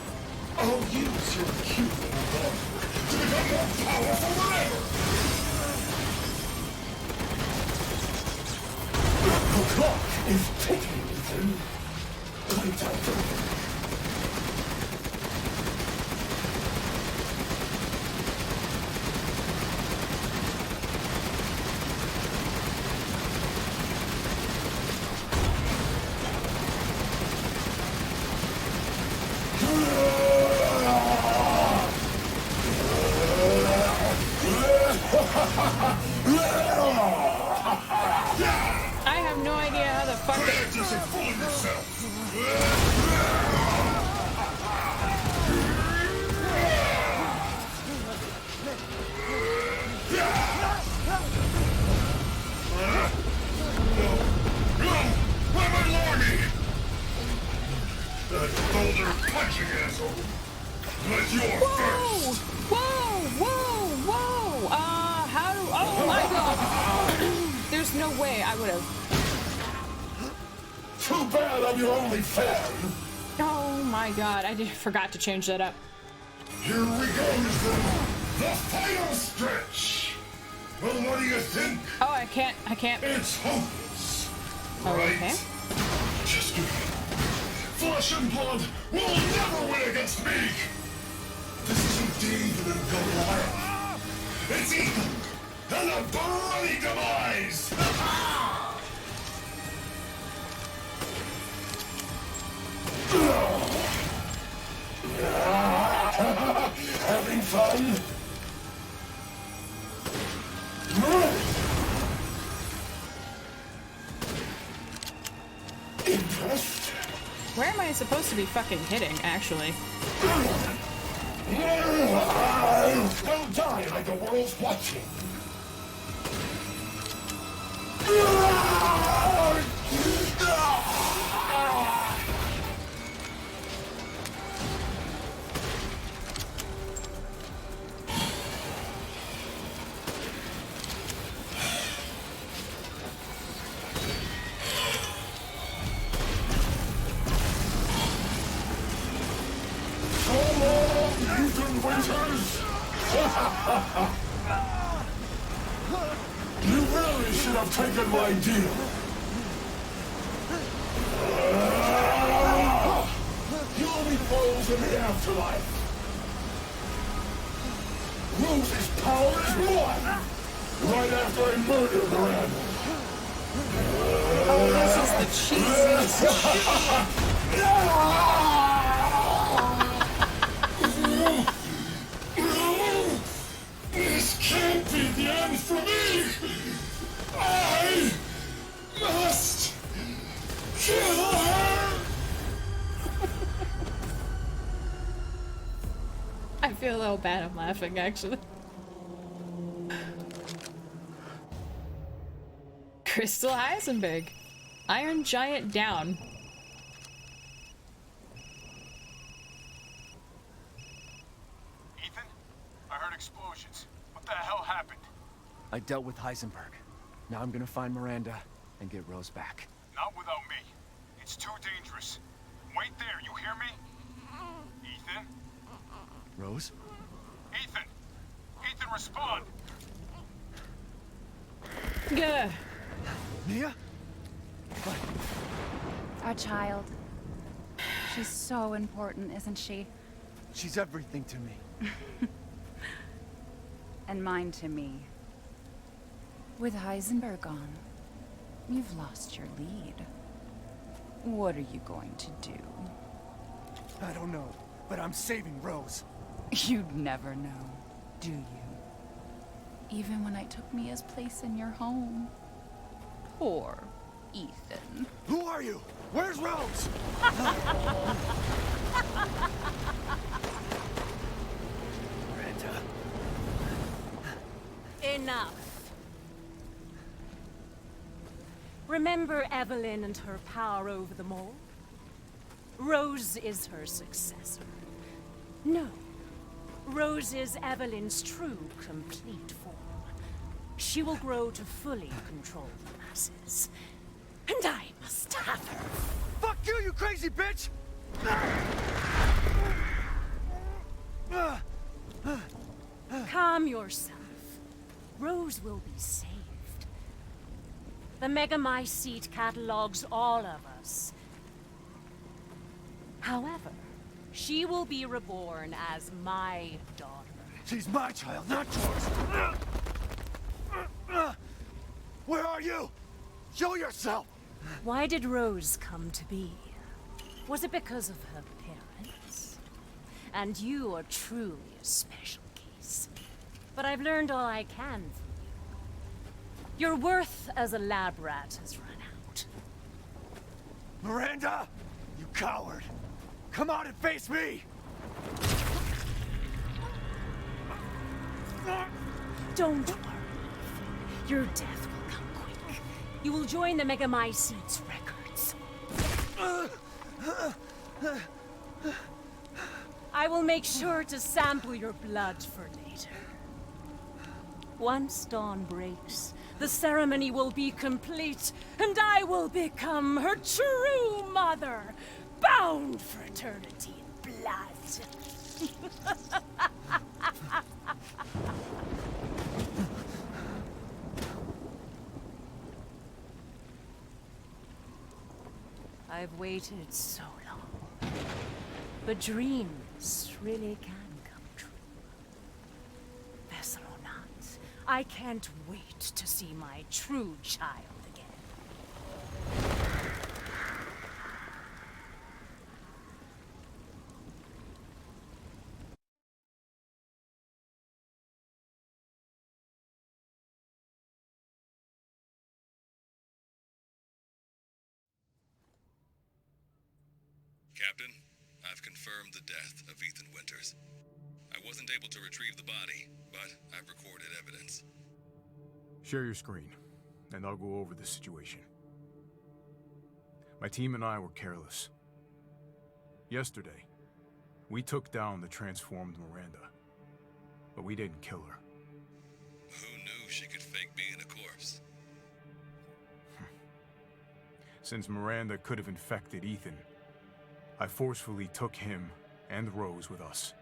I'll use your cute little dog to become more powerful than ever! The clock is ticking, Ethan. Light out the I have no idea how the fuck it... Just fooling yourself! Where my Lordy? That boulder punching asshole! But you're first! Whoa! How do... Oh my god! There's no way I would have... Too bad I'm your only fan! Oh my god, I forgot to change that up. Here we go, then! The final stretch! Well, what do you think? Oh, I can't... It's hopeless! Oh, Right? okay. Just do it. Flesh and blood will never win against me! This isn't David and Goliath. It's Ethan and a bloody demise! Having fun? Impressed? Where am I supposed to be fucking hitting, actually? Don't die like the world's watching. You really should have taken my deal. You'll be foes in the afterlife. Rose's power is one. Right after I murdered Miranda. Oh, this is the cheesiest This can't be the end for me! I must kill her! I feel a little bad I'm laughing, actually. Crystal Heisenberg. Iron Giant down. Ethan? I heard explosions. What the hell happened? I dealt with Heisenberg. Now I'm gonna find Miranda and get Rose back. Not without me. It's too dangerous. Wait there, you hear me? Ethan? Rose? Ethan! Ethan, respond! Gah. Mia? Our child. She's so important, isn't she? She's everything to me. And mine to me. With Heisenberg gone, you've lost your lead. What are you going to do? I don't know, but I'm saving Rose. You'd never know, do you? Even when I took Mia's place in your home. Poor Ethan. Who are you? Where's Rose? Enough. Remember Evelyn and her power over them all? Rose is her successor. No. Rose is Evelyn's true, complete form. She will grow to fully control the masses. And I must have her. Fuck you, you crazy bitch! Calm yourself. Rose will be saved. The Megamycete catalogs all of us. However, she will be reborn as my daughter. She's my child, not yours! Where are you? Show yourself! Why did Rose come to be? Was it because of her parents? And you are truly a special case. But I've learned all I can from you. Your worth as a lab rat has run out. Miranda! You coward! Come out and face me! Don't worry. Your death will come quick. You will join the Megamycete's records. I will make sure to sample your blood for later. Once dawn breaks, the ceremony will be complete, and I will become her true mother, bound for eternity in blood. I've waited so long. But dreams really can come true. Vessel or not, I can't wait to see my true child again. Captain, I've confirmed the death of Ethan Winters. I wasn't able to retrieve the body, but I've recorded evidence. Share your screen, and I'll go over the situation. My team and I were careless. Yesterday, we took down the transformed Miranda, but we didn't kill her. Who knew she could fake being a corpse? Since Miranda could have infected Ethan, I forcefully took him and Rose with us.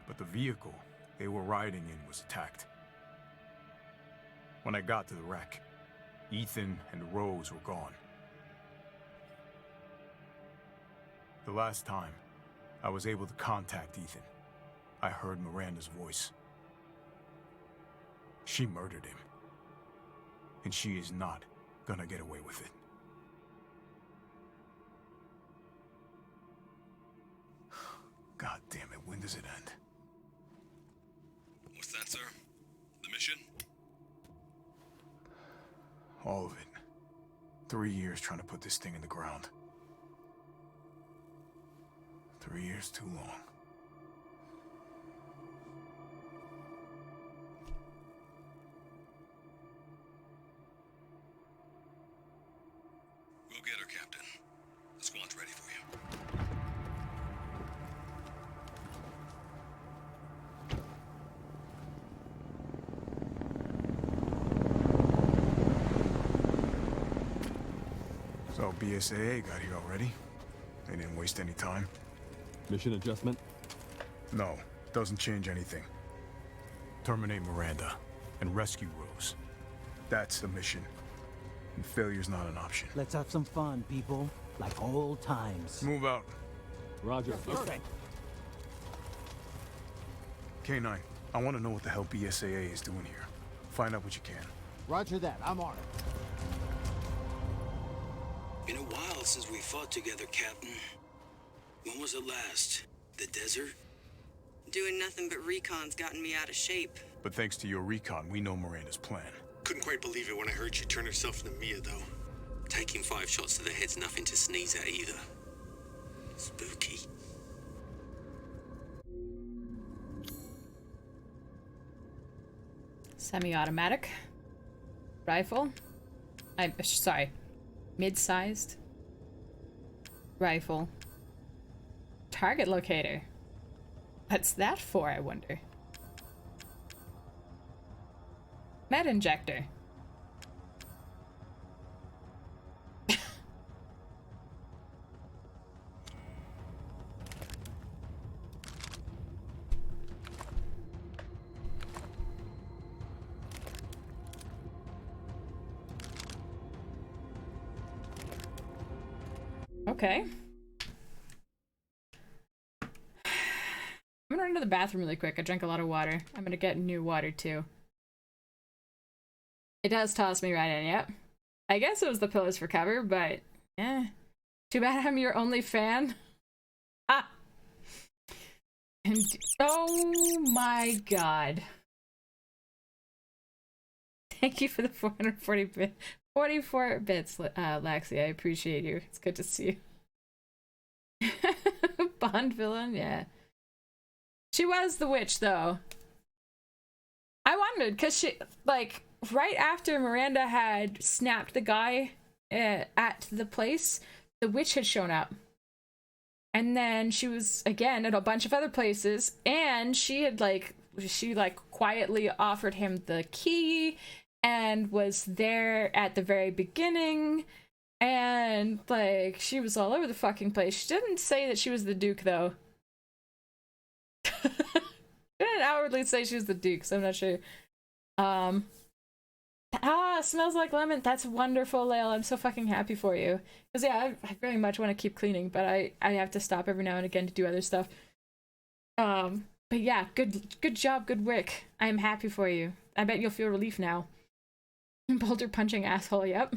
But the vehicle they were riding in was attacked. When I got to the wreck, Ethan and Rose were gone. The last time I was able to contact Ethan, I heard Miranda's voice. She murdered him, and she is not gonna get away with it. God damn it, when does it end? What's that, sir? The mission? All of it. 3 years trying to put this thing in the ground. 3 years too long. We'll get her, Captain. The squad's ready for you. So BSAA got here already? They didn't waste any time? Mission adjustment? No, doesn't change anything. Terminate Miranda and rescue Rose. That's the mission. And failure's not an option. Let's have some fun, people. Like old times. Move out. Roger. Okay. K9, I want to know what the hell BSAA is doing here. Find out what you can. Roger that. I'm on it. Been a while since we fought together, Captain. When was it last? The desert? Doing nothing but recon's gotten me out of shape. But thanks to your recon, we know Miranda's plan. Couldn't quite believe it when I heard she turned herself into Mia, though. Taking 5 shots to the head's nothing to sneeze at either. Spooky. Semi-automatic. Rifle. I'm sorry. Mid-sized. Rifle. Target locator. What's that for, I wonder? Med injector. Okay. I'm gonna run to the bathroom really quick. I drank a lot of water. I'm gonna get new water too. It does toss me right in, yep. I guess it was the pillows for cover, but eh. Too bad I'm your only fan. Ah! And oh my god. Thank you for the 44 bits, Laxi. I appreciate you. It's good to see you. Bond villain, yeah. She was the witch, though. I wondered, because she, like, right after Miranda had snapped the guy at the place, the witch had shown up. And then she was, again, at a bunch of other places, and she had, like, quietly offered him the key, and was there at the very beginning, and, like, she was all over the fucking place. She didn't say that she was the Duke, though. She didn't outwardly say she was the Duke, so I'm not sure. Smells like lemon. That's wonderful, Lael. I'm so fucking happy for you. Because, yeah, I very much want to keep cleaning, but I have to stop every now and again to do other stuff. But yeah, good job, good work. I am happy for you. I bet you'll feel relief now. Boulder punching asshole, yep.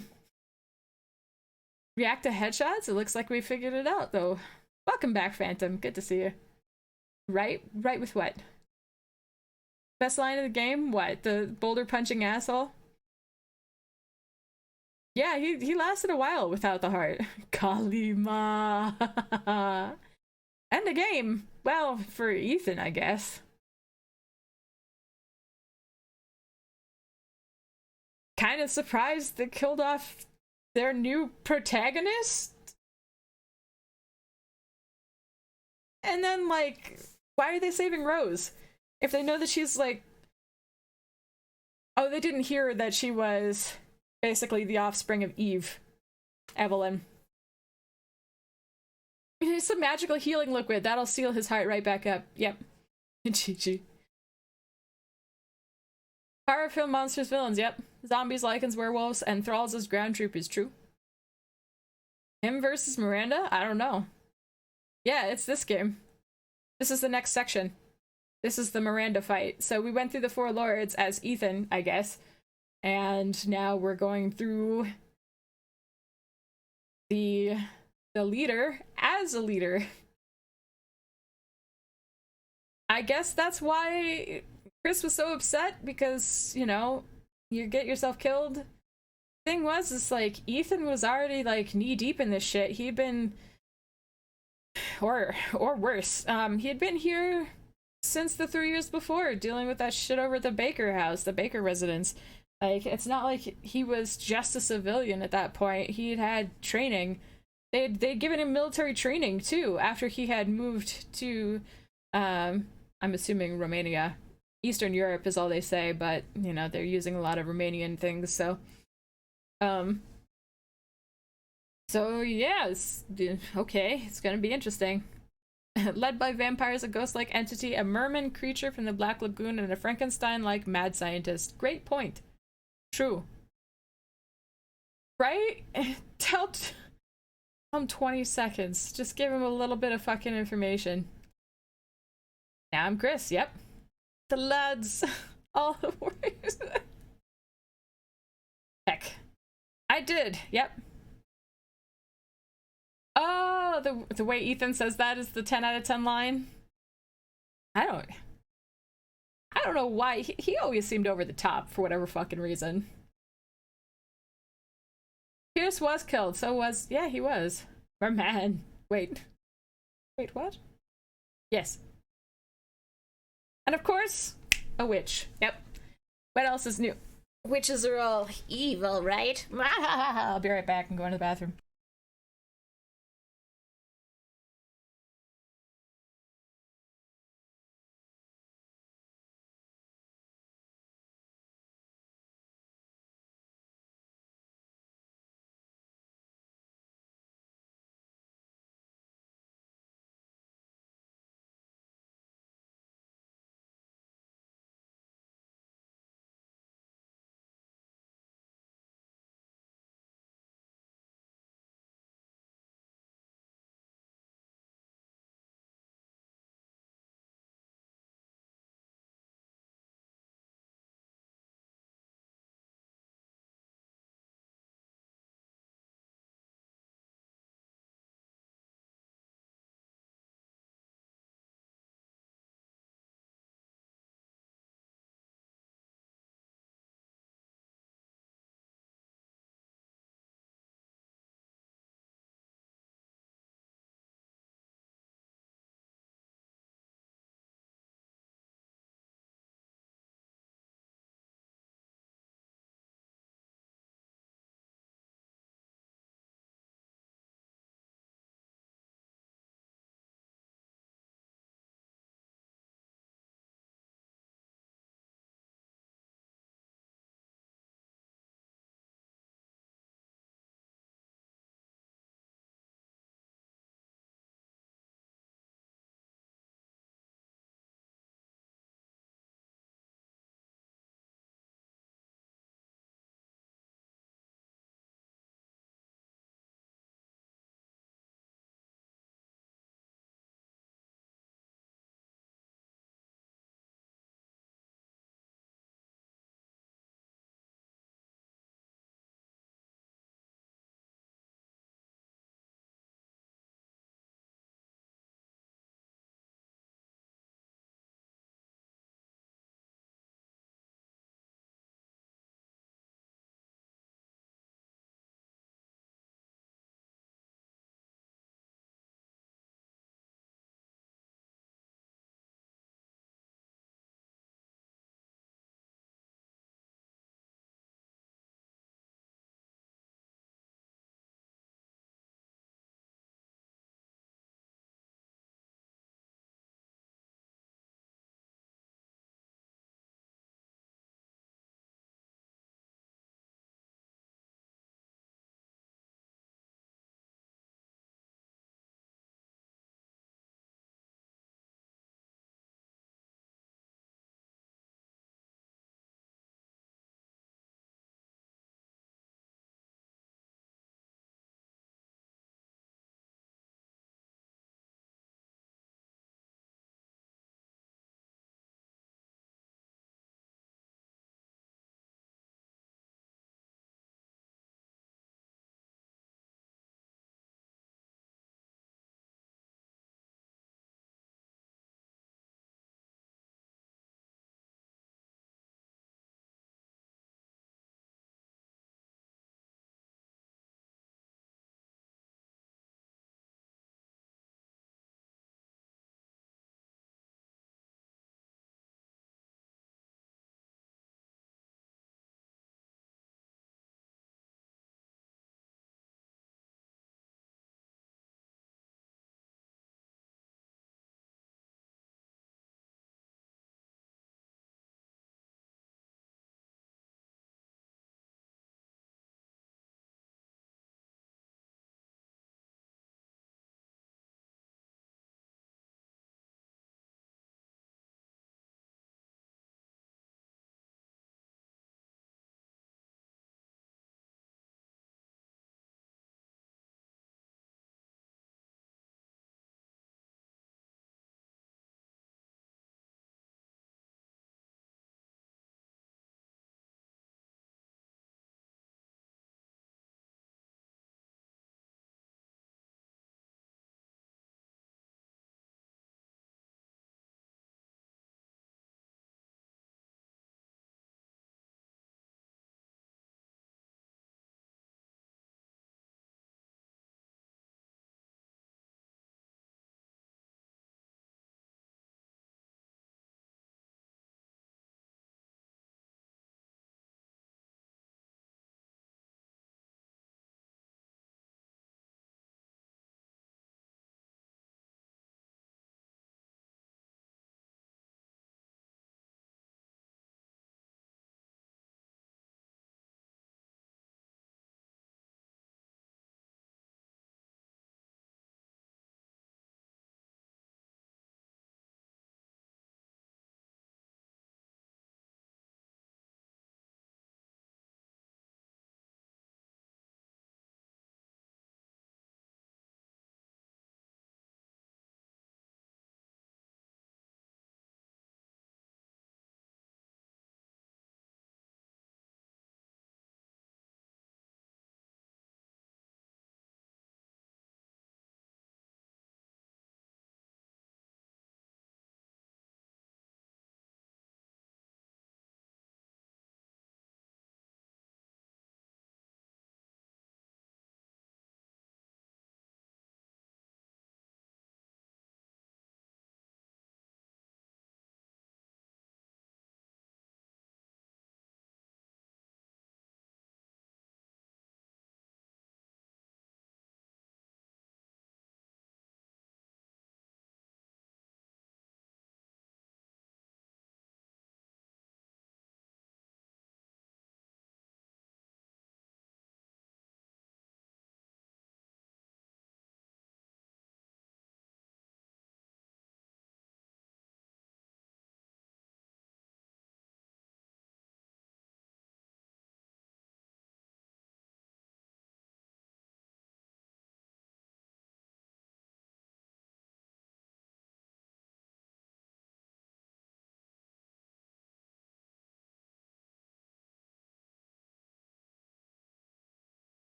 React to headshots? It looks like we figured it out, though. Welcome back, Phantom. Good to see you. Right? Right with what? Best line of the game? What? The boulder punching asshole? Yeah, he lasted a while without the heart. Kalima! End the game. Well, for Ethan, I guess. Kind of surprised they killed off their new protagonist? And then, like, why are they saving Rose? If they know that she's, like... Oh, they didn't hear that she was basically the offspring of Eve. Evelyn. It's a magical healing liquid. That'll seal his heart right back up. Yep. GG. Horror film monsters, villains, yep. Zombies, Lycans, werewolves, and thralls as ground troopers, true. Him versus Miranda? I don't know. Yeah, it's this game. This is the next section. This is the Miranda fight. So we went through the Four Lords as Ethan, I guess. And now we're going through the leader as a leader. I guess that's why Chris was so upset, because, you know, you get yourself killed. Thing was, it's like Ethan was already like knee deep in this shit. He'd been, or worse, he had been here since the 3 years before, dealing with that shit over at the Baker house, the Baker residence. Like, it's not like he was just a civilian at that point. He had had training. They'd given him military training too after he had moved to, I'm assuming Romania. Eastern Europe is all they say, but, you know, they're using a lot of Romanian things, so. So, yeah, okay, it's gonna be interesting. Led by vampires, a ghost-like entity, a merman creature from the Black Lagoon, and a Frankenstein-like mad scientist. Great point. True. Right? Tell him 20 seconds. Just give him a little bit of fucking information. Now I'm Chris, yep. The lads. All the words. Heck. I did, yep. Oh, the way Ethan says that is the 10 out of 10 line. I don't know why. He always seemed over the top for whatever fucking reason. Pierce was killed, so was... Yeah, he was. Or man. Wait, what? Yes. And of course, a witch. Yep. What else is new? Witches are all evil, right? I'll be right back. I'm going to the bathroom.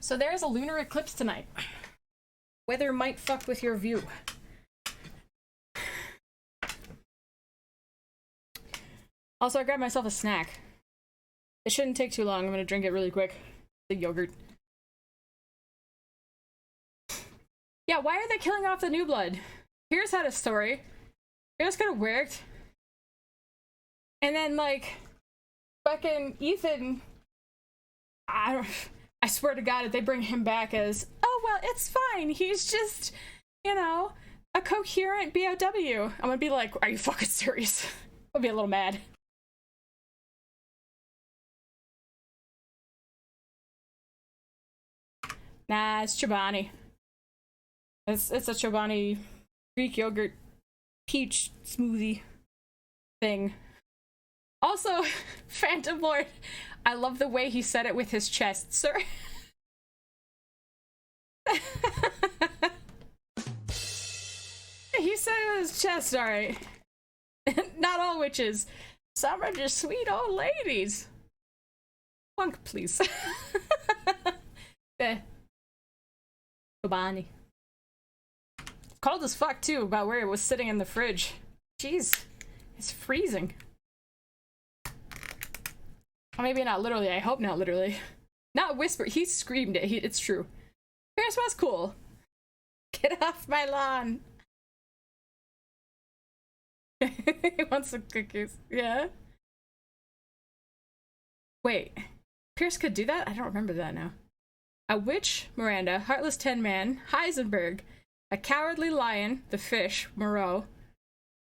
So there's a lunar eclipse tonight. Weather might fuck with your view. Also, I grabbed myself a snack. It shouldn't take too long. I'm gonna drink it really quick. The yogurt. Yeah, why are they killing off the New Blood? Here's had a story. Here's could have worked. And then, like, fucking Ethan... I swear to God, if they bring him back as, oh, well, it's fine. He's just, you know, a coherent BOW. I'm gonna be like, are you fucking serious? I'll be a little mad. Nah, it's Chobani. It's a Chobani Greek yogurt peach smoothie thing. Also, Phantom Lord, I love the way he said it with his chest, sir. He said it with his chest, alright. Not all witches. Some are just sweet old ladies. Funk, please. Chobani. Cold as fuck too about where it was sitting in the fridge. Jeez, it's freezing. Or maybe not literally, I hope not literally. Not whisper, he screamed it, it's true. Pierce was cool. Get off my lawn. He wants some cookies, yeah. Wait, Pierce could do that? I don't remember that now. A witch, Miranda, Heartless Tin Man, Heisenberg, a cowardly lion, the fish, Moreau,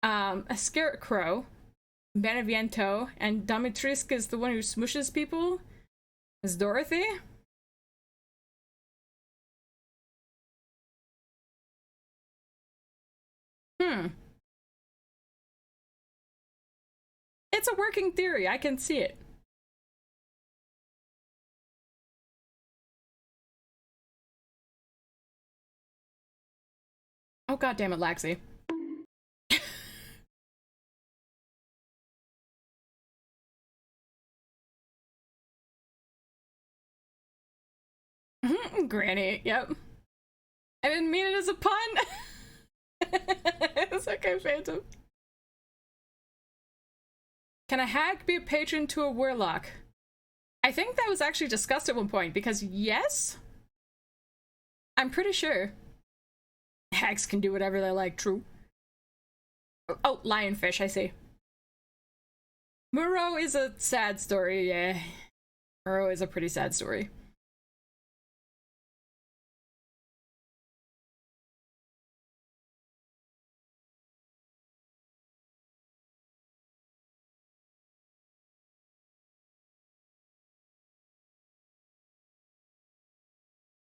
a scarecrow, Beneviento, and Domitrisk is the one who smushes people, is Dorothy? It's a working theory, I can see it. Oh god damn it, Laxi. Granny, yep. I didn't mean it as a pun. It's okay, Phantom. Can a hag be a patron to a warlock? I think that was actually discussed at one point, because yes? I'm pretty sure. Hags can do whatever they like, true. Oh, lionfish, I see. Moreau is a sad story, yeah. Moreau is a pretty sad story.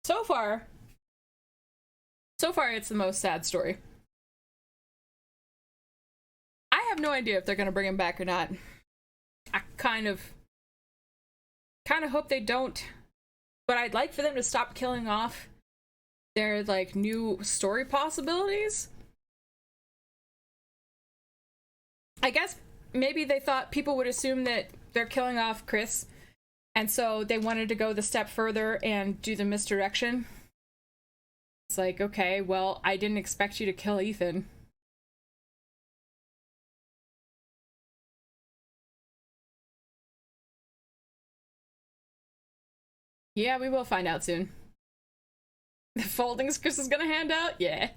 So far it's the most sad story. I have no idea if they're gonna bring him back or not. I kind of hope they don't, but I'd like for them to stop killing off their like new story possibilities. I guess maybe they thought people would assume that they're killing off Chris, and so they wanted to go the step further and do the misdirection. It's like, okay, well, I didn't expect you to kill Ethan. Yeah, we will find out soon. The foldings Chris is gonna hand out? Yeah.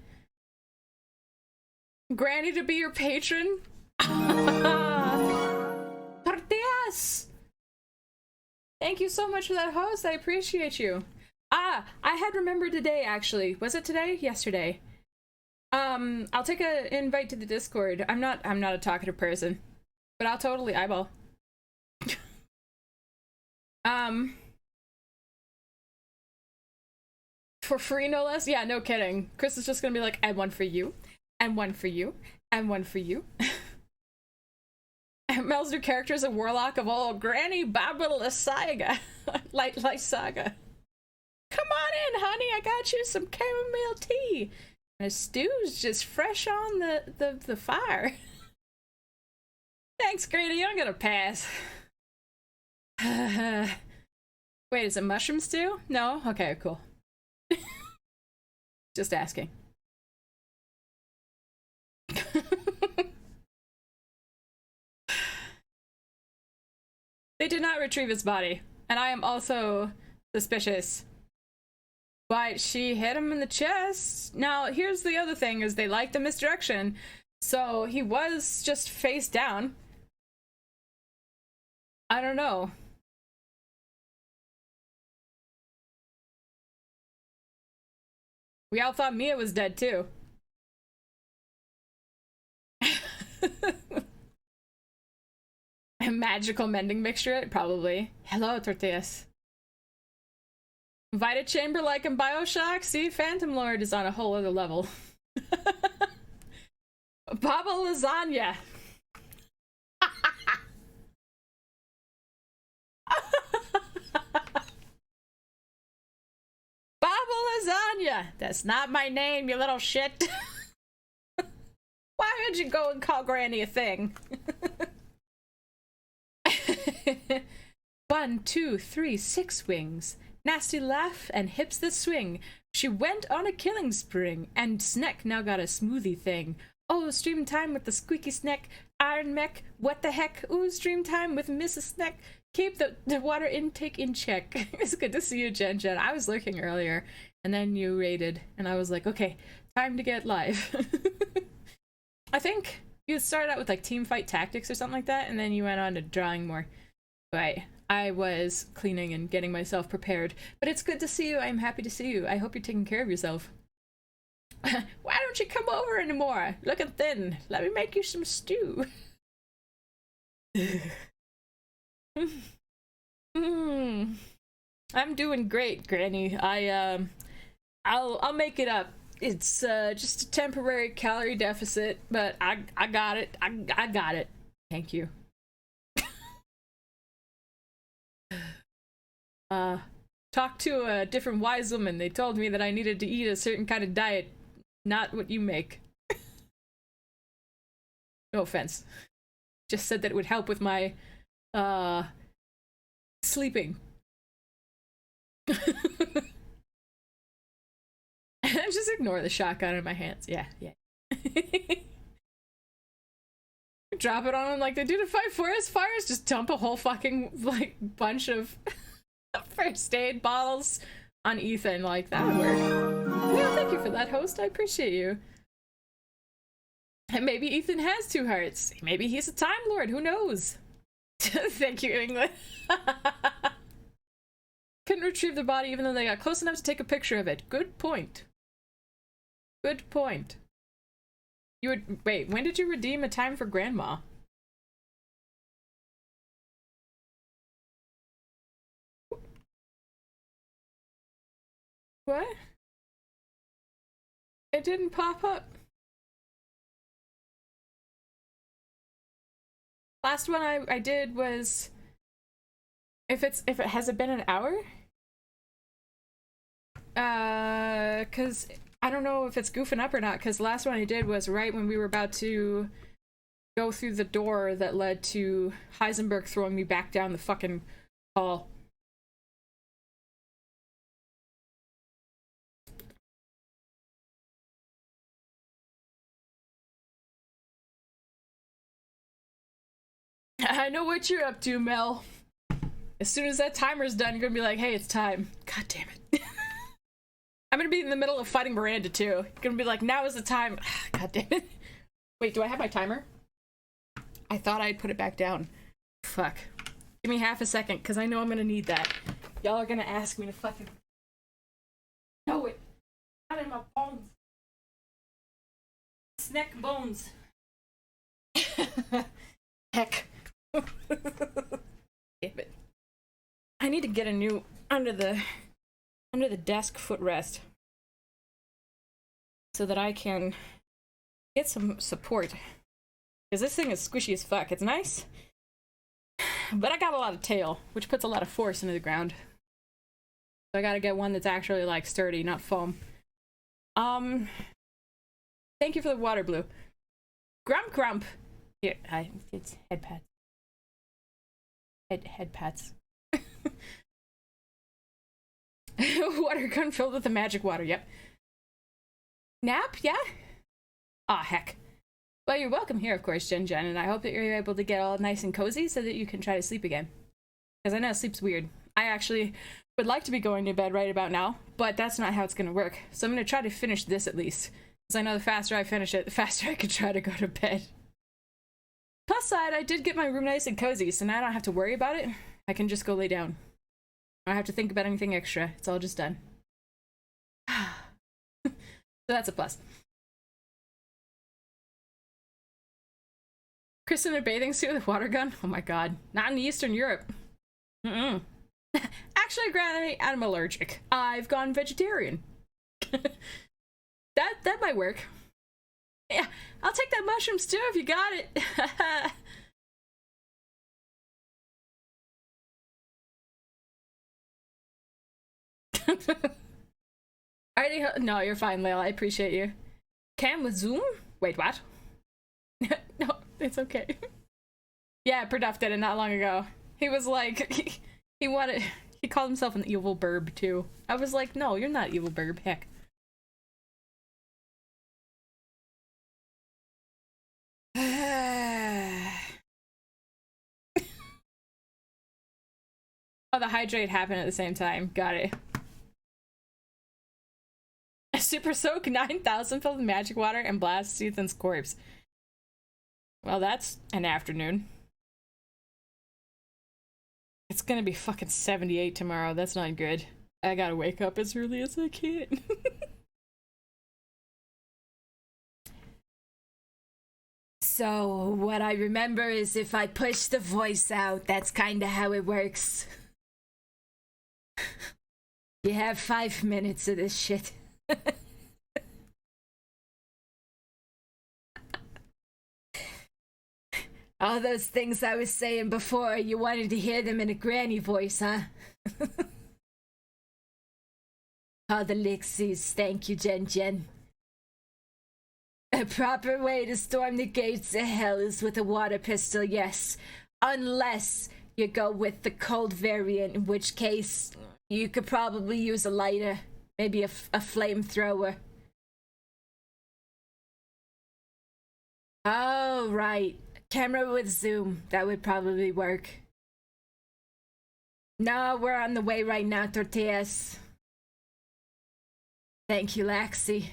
Granny to be your patron? Tortillas! Thank you so much for that host, I appreciate you. Ah, I had remembered today, actually. Was it today? Yesterday. I'll take an invite to the Discord. I'm not a talkative person, but I'll totally eyeball. For free, no less? Yeah, no kidding. Chris is just gonna be like, and one for you, and one for you, and one for you. Mel's new character is a warlock of old Granny Babylon Saga. Light Saga. Come on in, honey, I got you some chamomile tea. And the stew's just fresh on the fire. Thanks, Grady, I'm gonna pass. Wait, is it mushroom stew? No? Okay, cool. Just asking. They did not retrieve his body, and I am also suspicious. But she hit him in the chest. Now, here's the other thing, is they like the misdirection. So he was just face down. I don't know. We all thought Mia was dead too. A magical mending mixture? Probably. Hello, Tortillas. Vita Chamber like in Bioshock? See, Phantom Lord is on a whole other level. Baba Lasagna. Baba Lasagna. That's not my name, you little shit. Why would you go and call Granny a thing? 1, 2, 3, 6 wings. Nasty laugh and hips that swing. She went on a killing spring, and Sneck now got a smoothie thing. Oh, stream time with the squeaky Sneck. Iron Mech, what the heck? Ooh, stream time with Mrs. Sneck. Keep the water intake in check. It's good to see you, Jen Jen. I was lurking earlier, and then you raided, and I was like, okay, time to get live. I think you started out with like team fight tactics or something like that, and then you went on to drawing more. But I was cleaning and getting myself prepared. But it's good to see you. I'm happy to see you. I hope you're taking care of yourself. Why don't you come over anymore? Looking thin. Let me make you some stew. I'm doing great, Granny. I'll make it up. It's just a temporary calorie deficit, but I got it. I got it. Thank you. Talked to a different wise woman. They told me that I needed to eat a certain kind of diet, not what you make. No offense. Just said that it would help with my sleeping. Just ignore the shotgun in my hands. Yeah. Drop it on them like they do to fight forest fires. Just dump a whole fucking like bunch of first aid bottles on Ethan. Like that would work. Yeah, thank you for that, host. I appreciate you. And maybe Ethan has 2 hearts. Maybe he's a Time Lord. Who knows? Thank you, England. Couldn't retrieve the body even though they got close enough to take a picture of it. Good point. Good point. You would wait. When did you redeem a time for Grandma? What? It didn't pop up. Last one I did was if it hasn't been an hour. Cause I don't know if it's goofing up or not, because the last one I did was right when we were about to go through the door that led to Heisenberg throwing me back down the fucking hall. I know what you're up to, Mel. As soon as that timer's done, you're gonna be like, hey, it's time. God damn it. I'm gonna be in the middle of fighting Miranda too. Gonna be like, now is the time. God damn it. Wait, do I have my timer? I thought I'd put it back down. Fuck. Give me half a second, because I know I'm gonna need that. Y'all are gonna ask me to fucking... No, it. Not in my bones. Snack bones. Heck. Damn it. I need to get a new under the desk footrest so that I can get some support, because this thing is squishy as fuck. It's nice, but I got a lot of tail, which puts a lot of force into the ground, so I gotta get one that's actually like sturdy, not foam. Thank you for the water blue. Grump. Here, it's head pats. Head pats. Water gun filled with the magic water, yep. Nap, yeah? Aw, heck. Well, you're welcome here, of course, Jen, and I hope that you're able to get all nice and cozy so that you can try to sleep again. Because I know sleep's weird. I actually would like to be going to bed right about now, but that's not how it's going to work. So I'm going to try to finish this at least. Because I know the faster I finish it, the faster I can try to go to bed. Plus side, I did get my room nice and cozy, so now I don't have to worry about it. I can just go lay down. I don't have to think about anything extra. It's all just done. So that's a plus. Chris in a bathing suit with a water gun? Oh my god. Not in Eastern Europe. Mm-mm. Actually, Granny, I'm allergic. I've gone vegetarian. That might work. Yeah, I'll take that mushroom stew if you got it. Alrighty, no, you're fine, Layla. I appreciate you. Cam with Zoom? Wait, what? No, it's okay. Yeah, Perduf did it not long ago. He was like, he called himself an evil burb too. I was like, no, you're not evil burb, heck. Oh, the hydrate happened at the same time. Got it. Super Soak 9,000 filled with magic water and blast Ethan's corpse. Well, that's an afternoon. It's gonna be fucking 78 tomorrow. That's not good. I gotta wake up as early as I can. So, what I remember is if I push the voice out, that's kinda how it works. You have 5 minutes of this shit. All those things I was saying before, you wanted to hear them in a granny voice, huh? All the lixies, thank you, Jen. A proper way to storm the gates of hell is with a water pistol, yes. Unless you go with the cold variant, in which case you could probably use a lighter, maybe a flamethrower. Oh, right. Camera with zoom. That would probably work. No, we're on the way right now, Tortillas. Thank you, Laxi.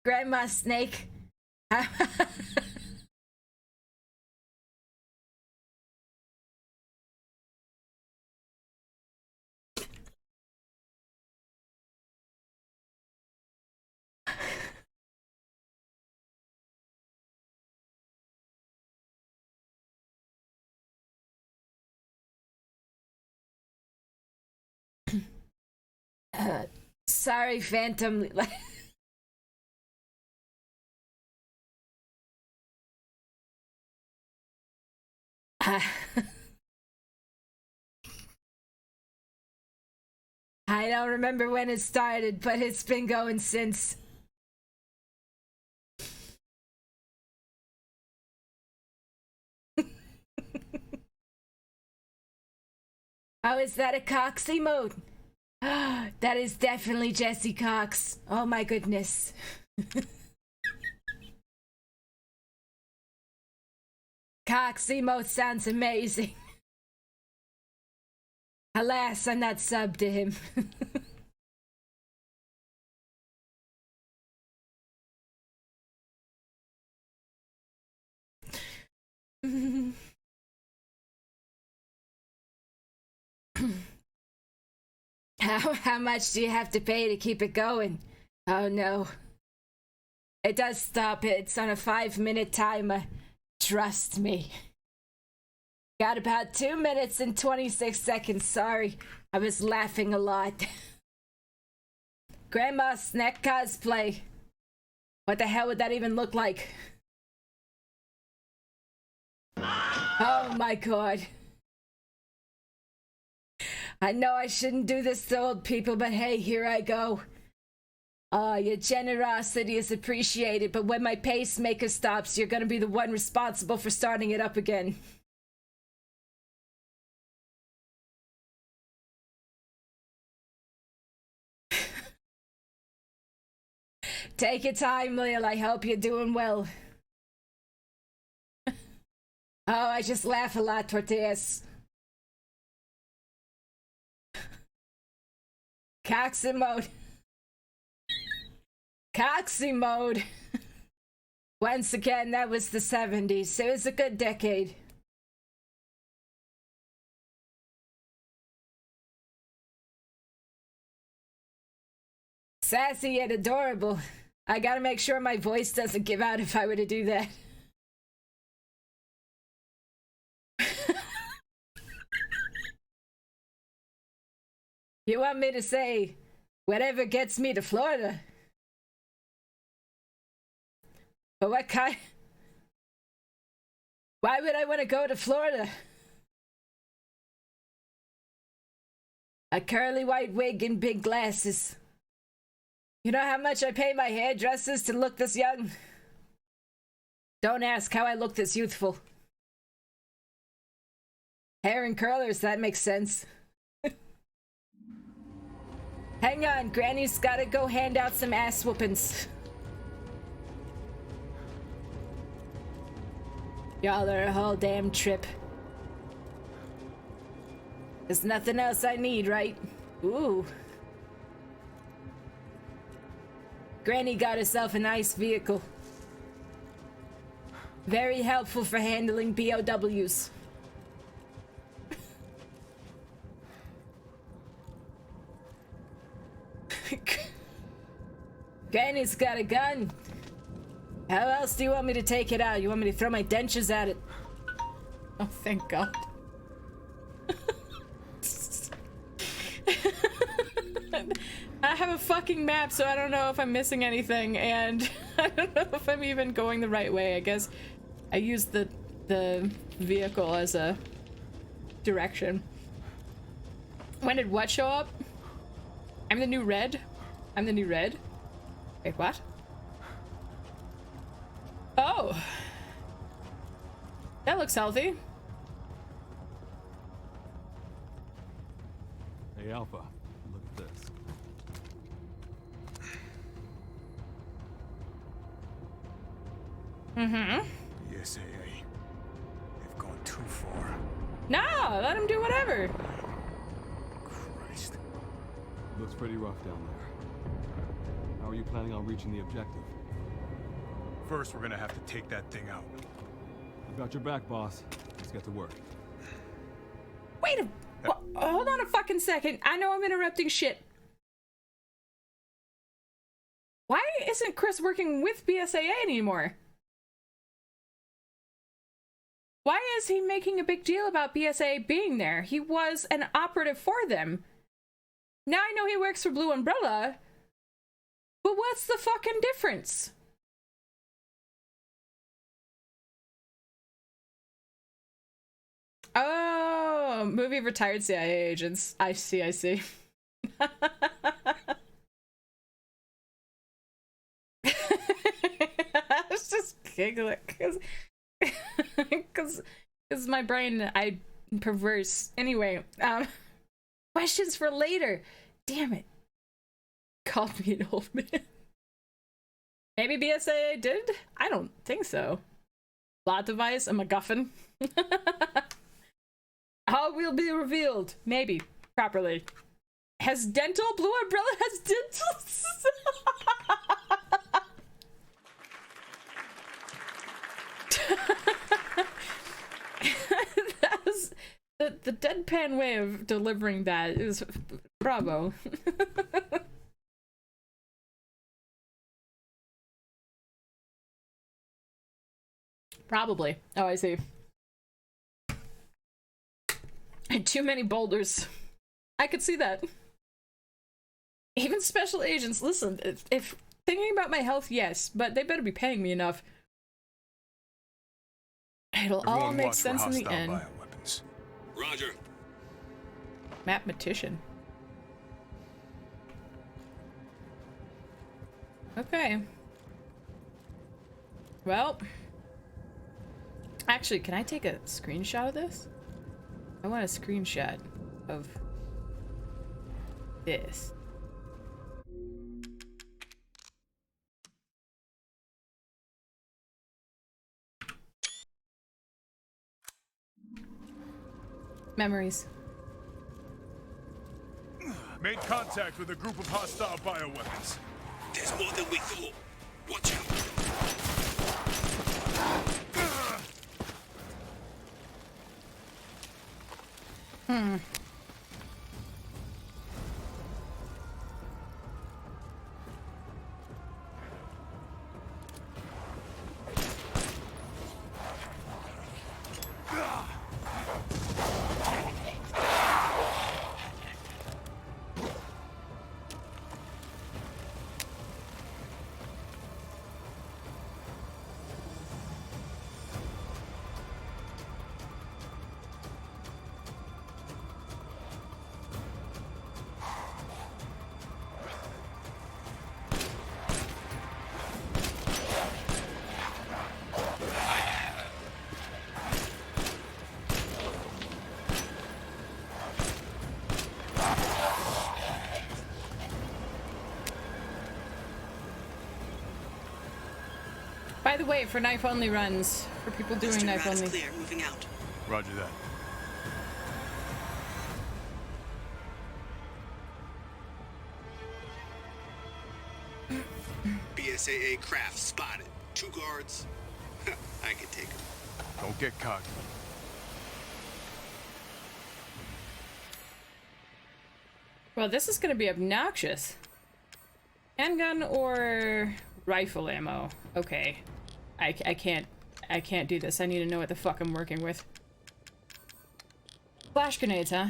Grandma Snake. Sorry, Phantom. I don't remember when it started, but it's been going since. Oh, is that a Cox emote? That is definitely Jesse Cox. Oh my goodness. Cox emote sounds amazing. Alas, I'm not subbed to him. How much do you have to pay to keep it going? Oh no. It does stop. It's on a 5-minute timer. Trust me. Got about 2 minutes and 26 seconds. Sorry, I was laughing a lot. Grandma Snack cosplay. What the hell would that even look like? Oh my god. I know I shouldn't do this to old people, but hey, here I go. Your generosity is appreciated, but when my pacemaker stops, you're gonna be the one responsible for starting it up again. Take your time, Lil. I hope you're doing well. Oh, I just laugh a lot, Tortillas. Coxy mode. Coxy mode. Once again, that was the 70s. It was a good decade. Sassy yet adorable. I gotta make sure my voice doesn't give out if I were to do that. You want me to say, whatever gets me to Florida? But what kind? Why would I want to go to Florida? A curly white wig and big glasses. You know how much I pay my hairdressers to look this young? Don't ask how I look this youthful. Hair and curlers, that makes sense. Hang on, Granny's gotta go hand out some ass whoopings. Y'all are a whole damn trip. There's nothing else I need, right? Ooh. Granny got herself a nice vehicle. Very helpful for handling BOWs. Granny's got a gun. How else do you want me to take it out? You want me to throw my dentures at it? Oh, thank God. I have a fucking map, so I don't know if I'm missing anything, and I don't know if I'm even going the right way. I guess I used the vehicle as a direction. When did what show up? I'm the new red? I'm the new red? Wait, what? Oh! That looks healthy. Hey, Alpha, look at this. Mm-hmm. BSAA. They've gone too far. No, let him do whatever. Christ. Looks pretty rough down there. How are you planning on reaching the objective? First, we're gonna have to take that thing out. I've got your back, boss. Let's get to work. Wait a... hold on a fucking second. I know I'm interrupting shit. Why isn't Chris working with BSAA anymore? Why is he making a big deal about BSAA being there? He was an operative for them. Now I know he works for Blue Umbrella. But what's the fucking difference? Oh, movie of retired CIA agents. I see, I see. I was just giggling because my brain, I perverse. Anyway, questions for later. Damn it. Called me an old man. Maybe BSAA did? I don't think so. Plot device, a MacGuffin. How will be revealed? Maybe. Properly. Has dental? Blue Umbrella has dental? That was the deadpan way of delivering that is bravo. Probably. Oh, I see. Too many boulders. I could see that. Even special agents, listen, if thinking about my health, yes, but they better be paying me enough. It'll all make sense in the end. Bioweapons. Roger. Mathematician. Okay. Well. Actually, can I take a screenshot of this? I want a screenshot of this. Memories. Made contact with a group of hostile bioweapons. There's more than we thought. Watch out. Hmm. By the way, for knife-only runs, for people doing knife-only. Clear, moving out. Roger that. BSAA craft spotted. 2 guards. I can take them. Don't get cocky. Well, this is gonna be obnoxious. Handgun or rifle ammo? Okay. I can't do this. I need to know what the fuck I'm working with. Flash grenades, huh?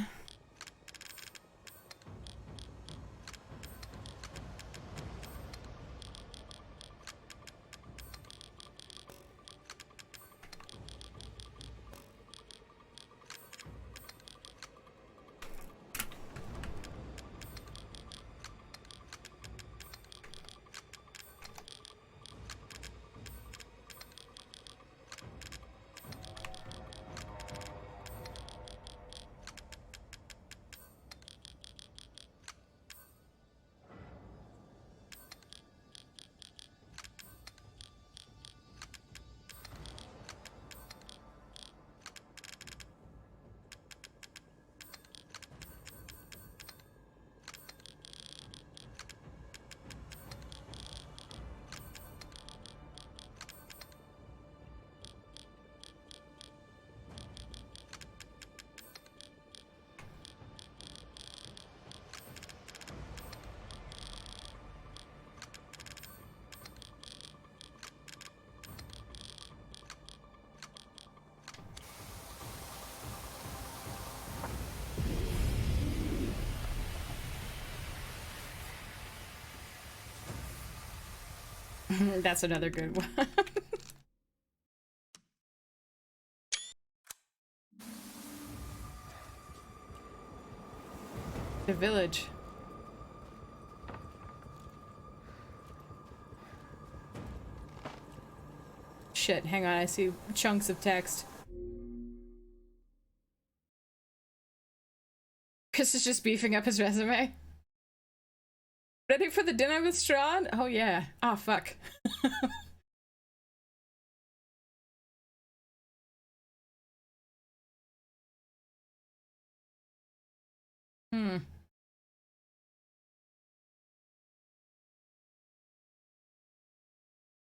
That's another good one. The village. Shit, hang on, I see chunks of text. Chris is just beefing up his resume. Ready for the dinner with Strahd? Oh yeah. Oh fuck.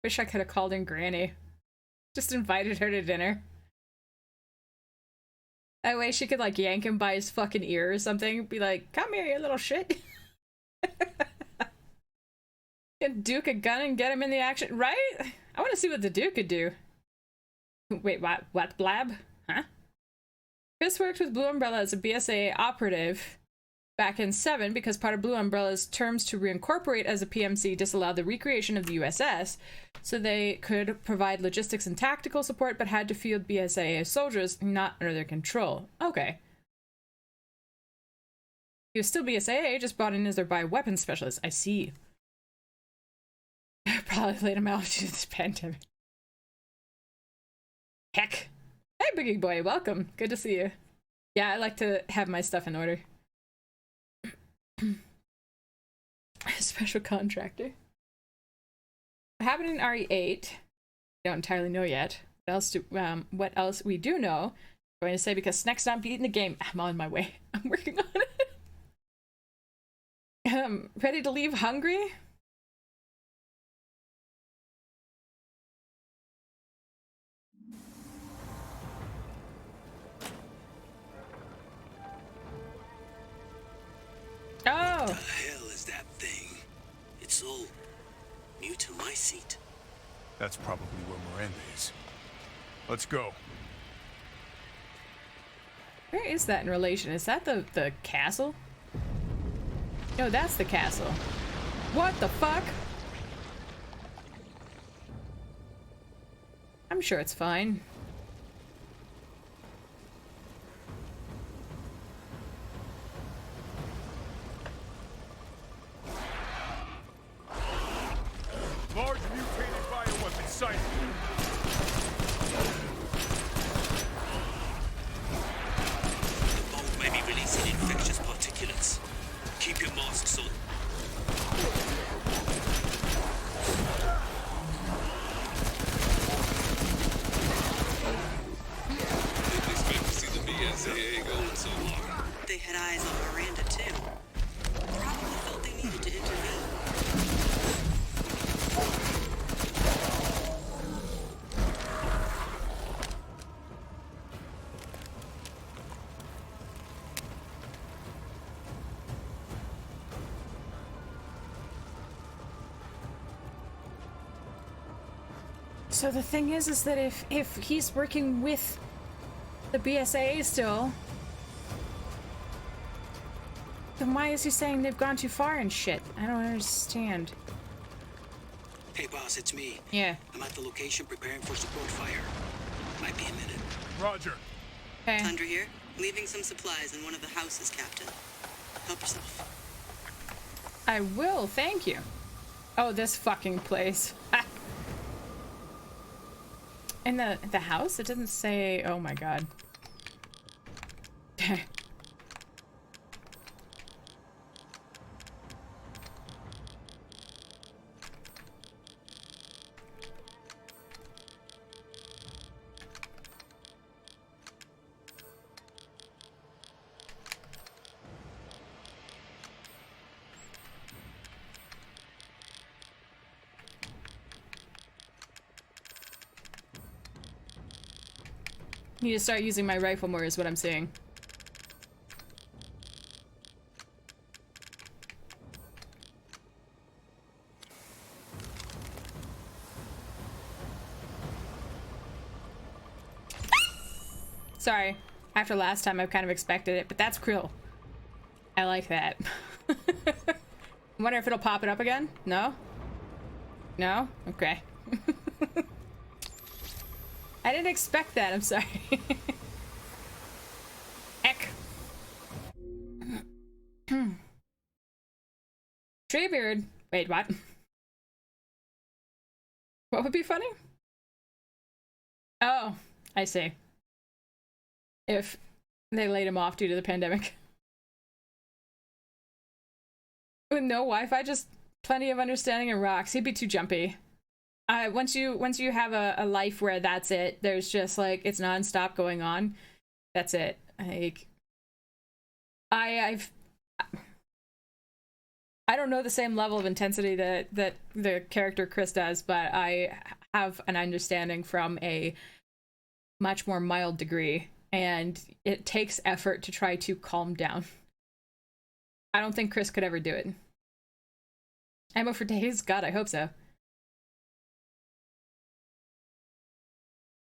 Wish I could have called in Granny. Just invited her to dinner. That way she could like yank him by his fucking ear or something. Be like, come here, you little shit. Get Duke a gun and get him in the action, right? I want to see what the Duke could do. Wait, what, Blab? Huh? Chris worked with Blue Umbrella as a BSAA operative back in 7 because part of Blue Umbrella's terms to reincorporate as a PMC disallowed the recreation of the USS, so they could provide logistics and tactical support but had to field BSAA soldiers not under their control. Okay. He was still BSAA, just brought in as their bioweapons specialist. I see. Probably laid him out due to this pandemic. Heck. Hey, Biggie Boy, welcome. Good to see you. Yeah, I like to have my stuff in order. Special contractor. What happened in RE8? Don't entirely know yet. What else we do know going to say because Snack's not beating the game. I'm on my way. I'm working on it. Ready to leave hungry? Oh! What the hell is that thing? It's all new to my seat. That's probably where Miranda is. Let's go. Where is that in relation? Is that the castle? No, that's the castle. What the fuck? I'm sure it's fine. Large mutated bioweapon sighted. The bomb may be releasing infectious particulates. Keep your masks on. Didn't expect to see the BSAA going so long. They had eyes on Miranda, too. Probably felt they needed to intervene. So the thing is that if he's working with the BSAA still, then why is he saying they've gone too far and shit? I don't understand. Hey boss, it's me. Yeah. I'm at the location preparing for support fire. Might be a minute. Roger. Okay. Tundra here, leaving some supplies in one of the houses, Captain. Help yourself. I will, thank you. Oh, this fucking place. In the house? It doesn't say. Oh my god. Need to start using my rifle more is what I'm saying. Sorry. After last time, I've kind of expected it, but that's Krill. I like that. Wonder if it'll pop it up again? No? No? Okay. I didn't expect that, I'm sorry. Eck. Treebeard. Wait, what? What would be funny? Oh, I see. If they laid him off due to the pandemic. With no Wi-Fi, just plenty of understanding and rocks. He'd be too jumpy. Once you have a life where that's it, there's just like it's nonstop going on. That's it. Like I don't know the same level of intensity that the character Chris does, but I have an understanding from a much more mild degree, and it takes effort to try to calm down. I don't think Chris could ever do it. Ammo for days? God, I hope so.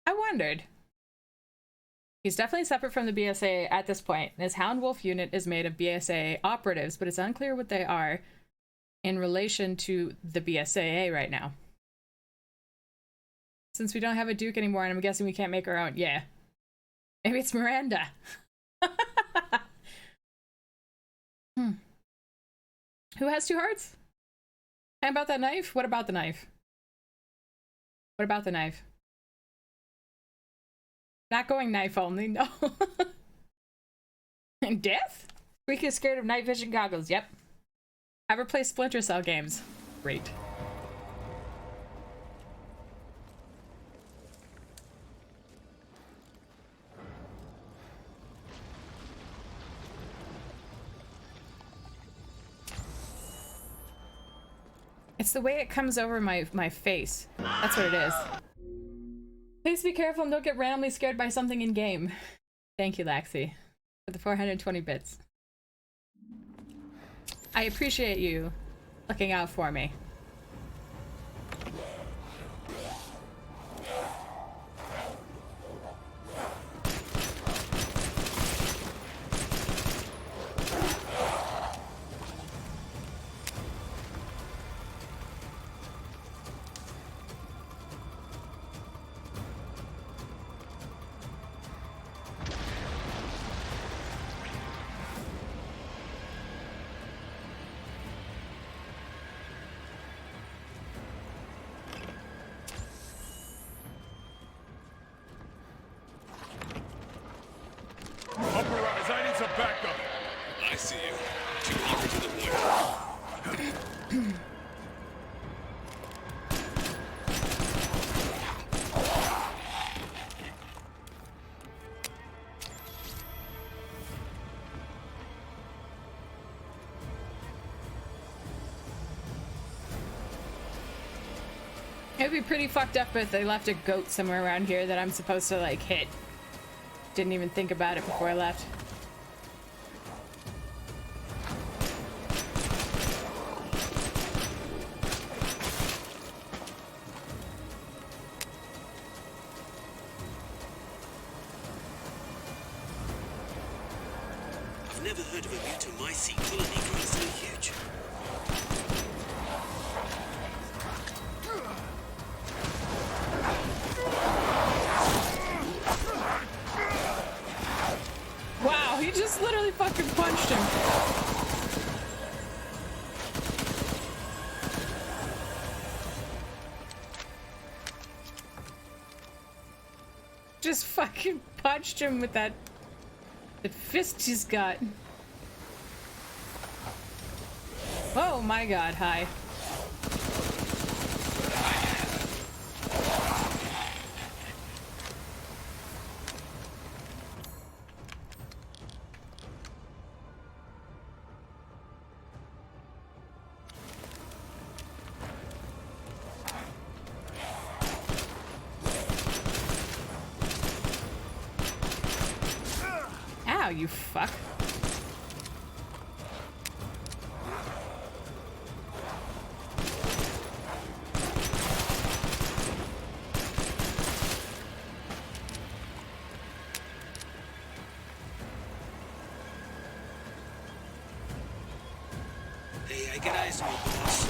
I wondered. He's definitely separate from the BSA at this point. His Hound Wolf unit is made of BSA operatives, but it's unclear what they are in relation to the BSAA right now. Since we don't have a Duke anymore, and I'm guessing we can't make our own. Yeah. Maybe it's Miranda. Who has 2 hearts? How about that knife? What about the knife? What about the knife? Not going knife only, no. And death? Squeaky is scared of night vision goggles, yep. Ever play Splinter Cell games? Great. It's the way it comes over my face. That's what it is. Please be careful and don't get randomly scared by something in game. Thank you, Laxi, for the 420 bits. I appreciate you looking out for me. Upperrise, I need some backup. I see you. 200 to the point. It would be pretty fucked up if they left a goat somewhere around here that I'm supposed to, like, hit. Didn't even think about it before I left. I've never heard of a Mutomycete colony growing so huge. Wow, he just literally fucking punched him. Just fucking punched him with that fist he's got. Oh my god, hi. Ow, you fuck. Hey, I got eyes on you, boss.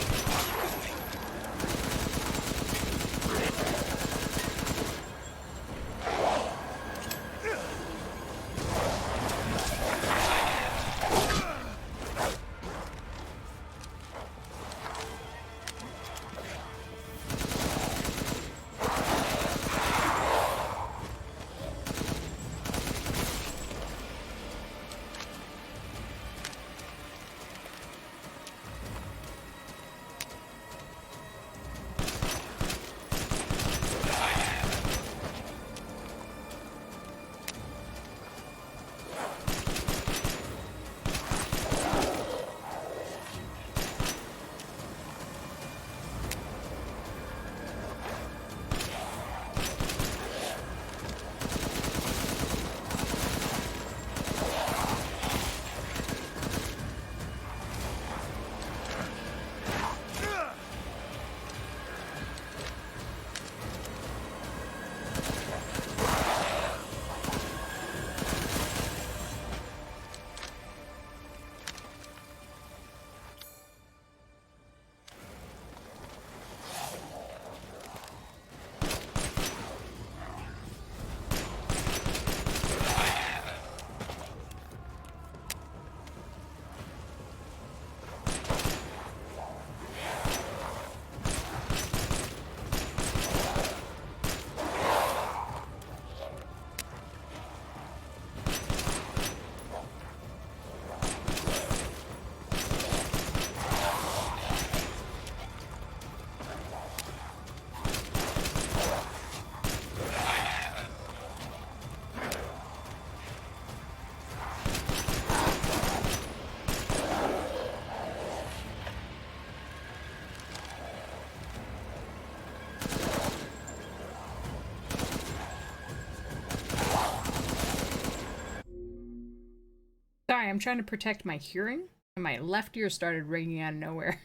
why. I'm trying to protect my hearing, and my left ear started ringing out of nowhere.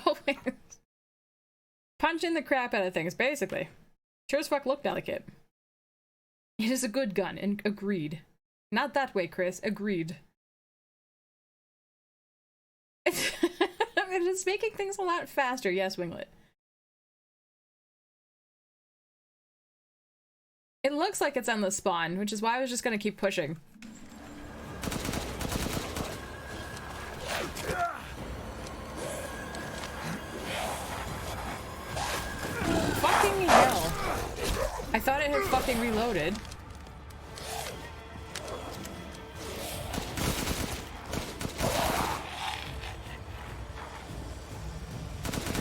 Always. Punching the crap out of things, basically. Sure as fuck looked like it. It is a good gun, and agreed. Not that way, Chris. Agreed. It is making things a lot faster. Yes, Winglet. It looks like it's on the spawn, which is why I was just gonna keep pushing. Fucking hell. I thought it had fucking reloaded.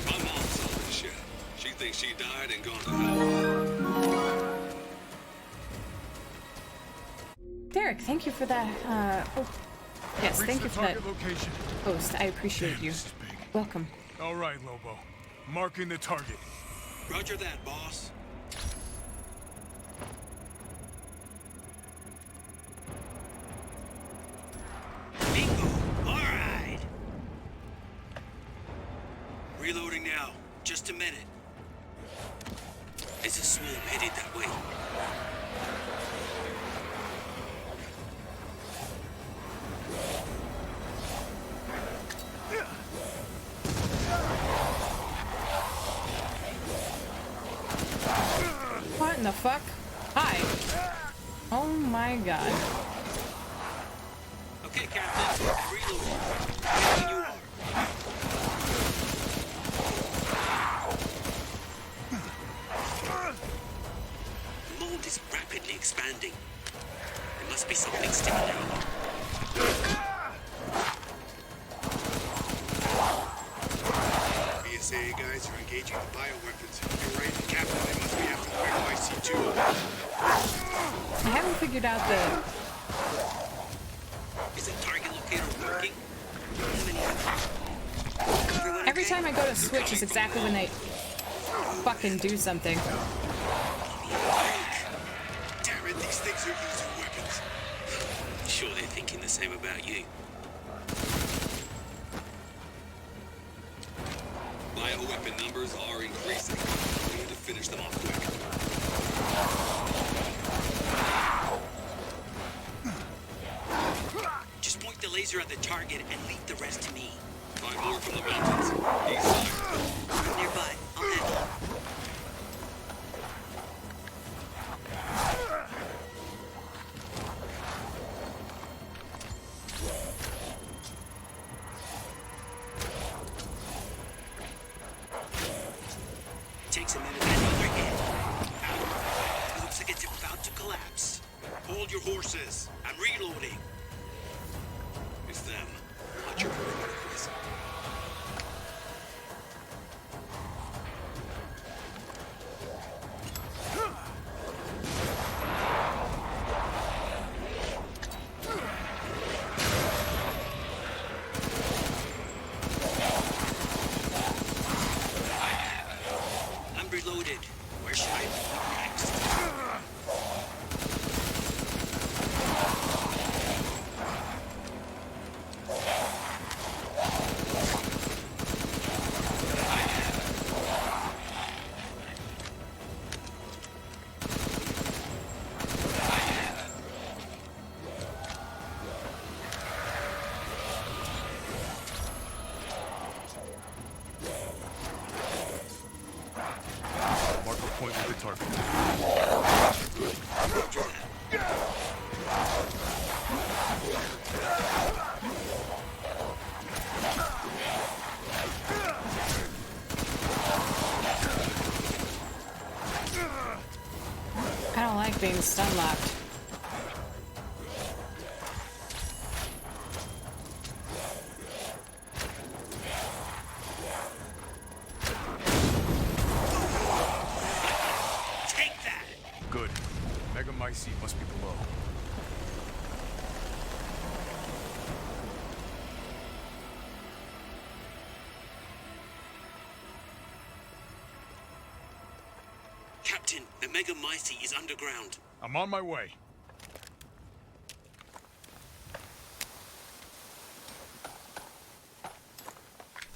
My mom saw this shit. She thinks she died and gone to hell. Derek, thank you for that. Oh, yes, thank you for that location. post. I appreciate you. Welcome. All right, Lobo. Marking the target. Roger that, boss. Bingo! All right. Reloading now. Just a minute. There's a swarm headed that way. What in the fuck? Hi. Oh my god. Okay, Captain. Reloading. There you are. The mold is rapidly expanding. There must be something stimulating. BSAA guys are engaging the bioweapons. You're right, Captain. They must be after the Mega Mice too. I haven't figured out the... Is the target locator working? Every time I go to switch is exactly when they fucking do something. Damn it, these things are using weapons. Sure they're thinking the same about you. Bioweapon numbers are increasing. We need to finish them off quick. Just point the laser at the target and leave the rest to me. 5 more from the mountains. East side. Nearby. I'll handle it. Takes a minute and another hit. It looks like it's about to collapse. Hold your horses. I'm reloading. It's them. Watch your perimeter, Chris. I'm reloaded. Where should I look next? Mark a point with the target. I don't like being stun locked. Take that! Good. Mega Mycete must be below. Captain, the Mega Mycete is underground. I'm on my way.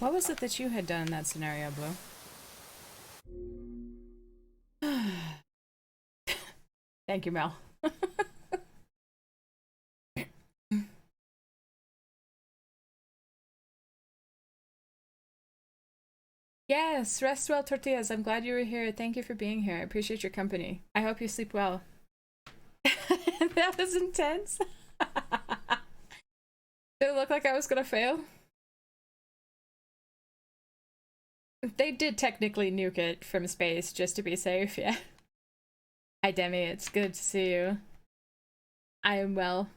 What was it that you had done in that scenario, Blue? Thank you, Mel. Yes, rest well, Tortillas. I'm glad you were here. Thank you for being here. I appreciate your company. I hope you sleep well. That was intense. Did it look like I was gonna fail? They did technically nuke it from space just to be safe, yeah. Hi Demi, it's good to see you. I am well.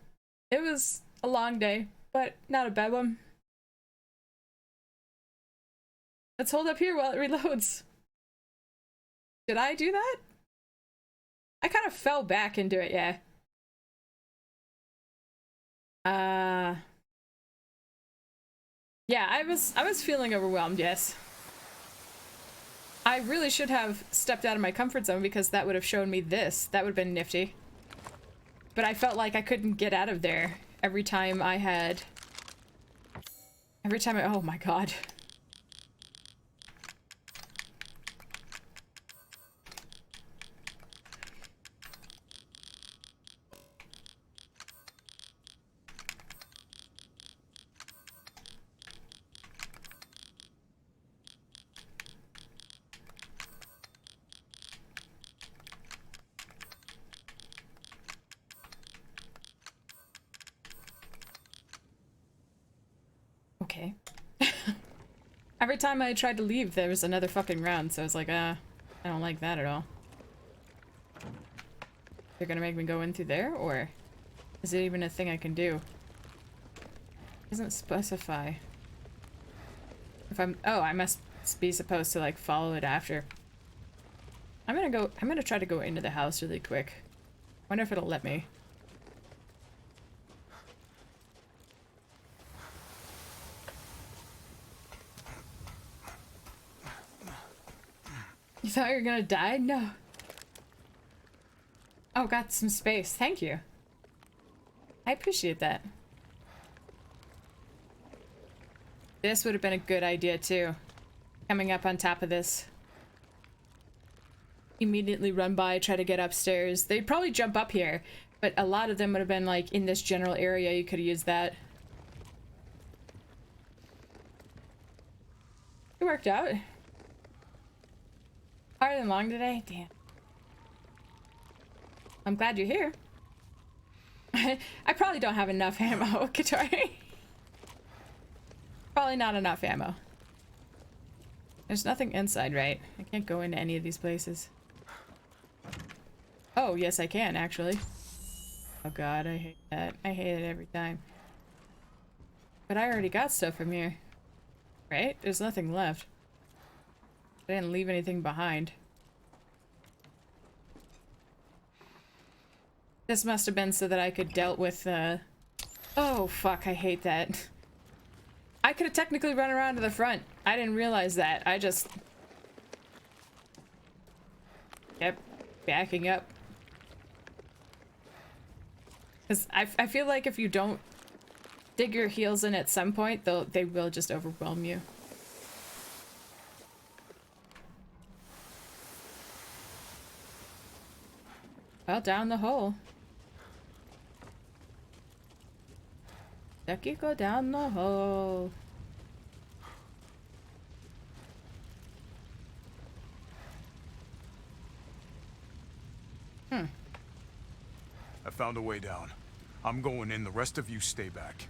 It was a long day, but not a bad one. Let's hold up here while it reloads. Did I do that? I kind of fell back into it, yeah. Yeah, I was feeling overwhelmed, yes. I really should have stepped out of my comfort zone because that would have shown me this. That would have been nifty. But I felt like I couldn't get out of there every time I oh my god. Okay. Every time I tried to leave, there was another fucking round, so I was like, I don't like that at all. They're gonna make me go in through there, or is it even a thing I can do? Doesn't specify. If I'm, oh, I must be supposed to like follow it after. I'm gonna try to go into the house really quick. Wonder if it'll let me. You thought you were gonna die? No. Oh, got some space. Thank you. I appreciate that. This would have been a good idea too. Coming up on top of this. Immediately run by, try to get upstairs. They'd probably jump up here, but a lot of them would have been like in this general area. You could have used that. It worked out. Harder than long today? Damn. I'm glad you're here. I probably don't have enough ammo, Katari. Probably not enough ammo. There's nothing inside, right? I can't go into any of these places. Oh, yes I can, actually. Oh god, I hate that. I hate it every time. But I already got stuff from here. Right? There's nothing left. I didn't leave anything behind. This must have been so that I could dealt with, oh, fuck, I hate that. I could have technically run around to the front. I didn't realize that. I just kept backing up. Because I feel like if you don't dig your heels in at some point, they will just overwhelm you. Well, down the hole. Ducky, go down the hole. I found a way down. I'm going in, the rest of you stay back.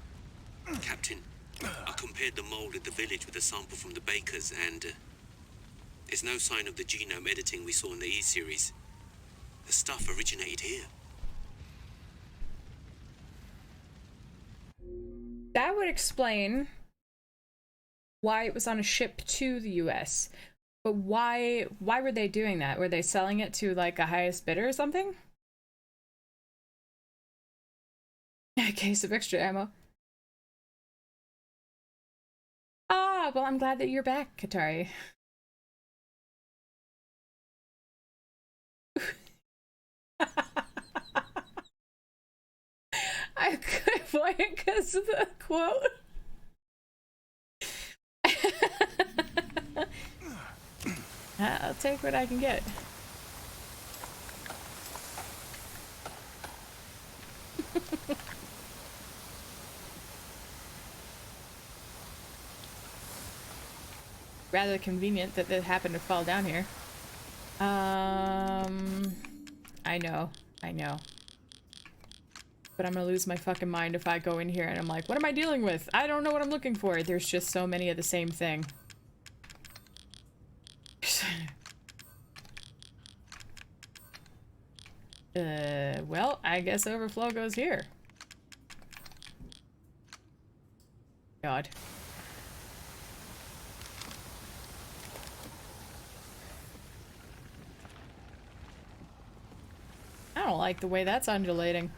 Captain, I compared the mold at the village with a sample from the bakers, and there's no sign of the genome editing we saw in the E-series. The stuff originated here. That would explain why it was on a ship to the US. But why were they doing that? Were they selling it to like a highest bidder or something? A case of extra ammo. Ah, well, I'm glad that you're back, Katari. I couldn't play it because of the quote. I'll take what I can get. Rather convenient that it happened to fall down here. I know. But I'm gonna lose my fucking mind if I go in here and I'm like, what am I dealing with? I don't know what I'm looking for. There's just so many of the same thing. Well, I guess overflow goes here. God. I don't like the way that's undulating.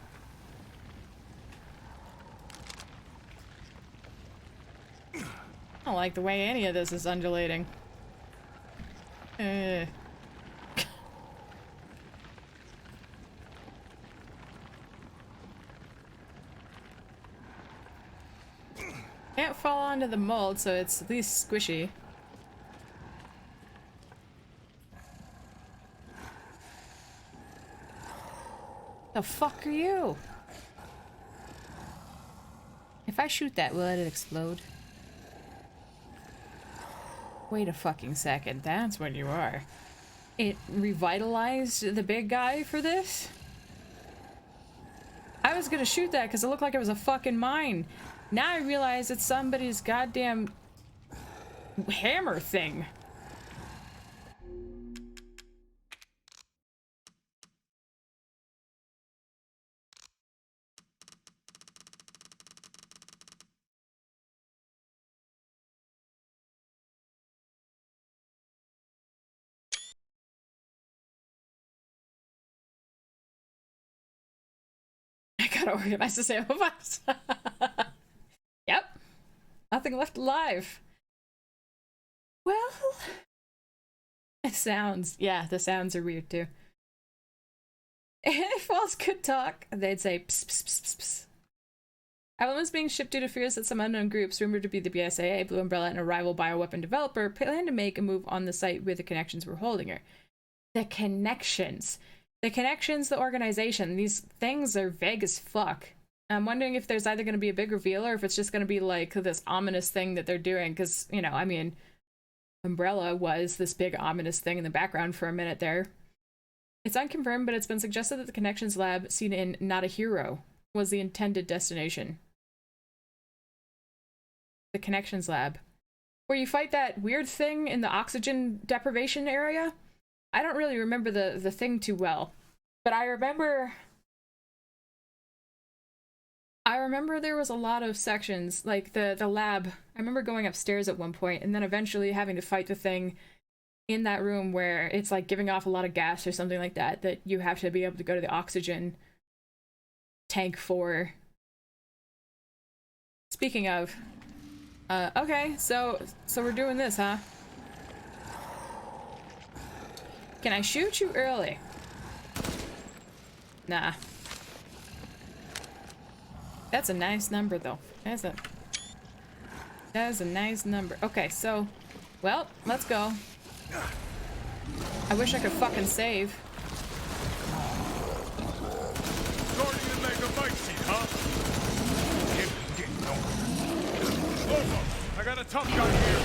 I don't like the way any of this is undulating. Can't fall onto the mold, so it's at least squishy. The fuck are you? If I shoot that, will it explode? Wait a fucking second, that's what you are. It revitalized the big guy for this? I was gonna shoot that because it looked like it was a fucking mine. Now I realize it's somebody's goddamn hammer thing. I gotta organize the sample files. Yep. Nothing left alive. Well, it sounds, yeah, the sounds are weird too. If Falls could talk, they'd say pss, pss, pss, pss, pss. Evelyn was being shipped due to fears that some unknown groups, rumored to be the BSAA, Blue Umbrella, and a rival bioweapon developer, plan to make a move on the site where the connections were holding her. The connections. The connections, the organization. These things are vague as fuck. I'm wondering if there's either going to be a big reveal or if it's just going to be like this ominous thing that they're doing. Because, you know, I mean, Umbrella was this big ominous thing in the background for a minute there. It's unconfirmed, but it's been suggested that the Connections Lab, seen in Not a Hero, was the intended destination. The Connections Lab. Where you fight that weird thing in the oxygen deprivation area? I don't really remember the thing too well. But I remember there was a lot of sections, like the lab. I remember going upstairs at one point and then eventually having to fight the thing in that room where it's like giving off a lot of gas or something like that, that you have to be able to go to the oxygen tank for. Speaking of, okay, so we're doing this, huh? Can I shoot you early? Nah. That's a nice number, though. That is a nice number. Okay, so, well, let's go. I wish I could fucking save. Guardian like a bike seat, huh? Lobo, I got a tough guy here.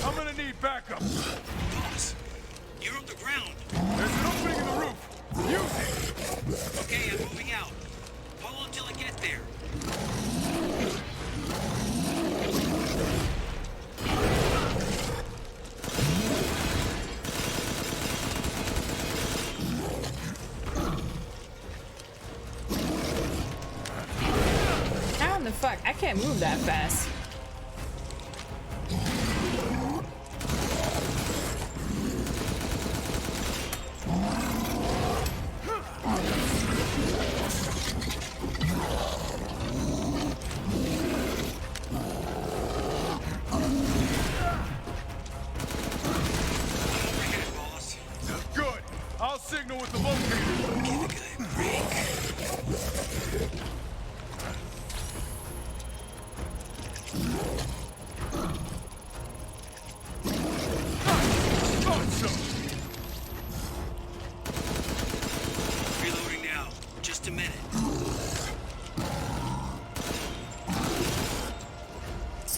I'm gonna need backup. Boss, you're on the ground. There's an opening in the roof. Use it. Okay, I'm moving out. Hold until I get there. How in the fuck? I can't move that fast. Good. I'll signal with the locator. Give a guy a break. Thought so.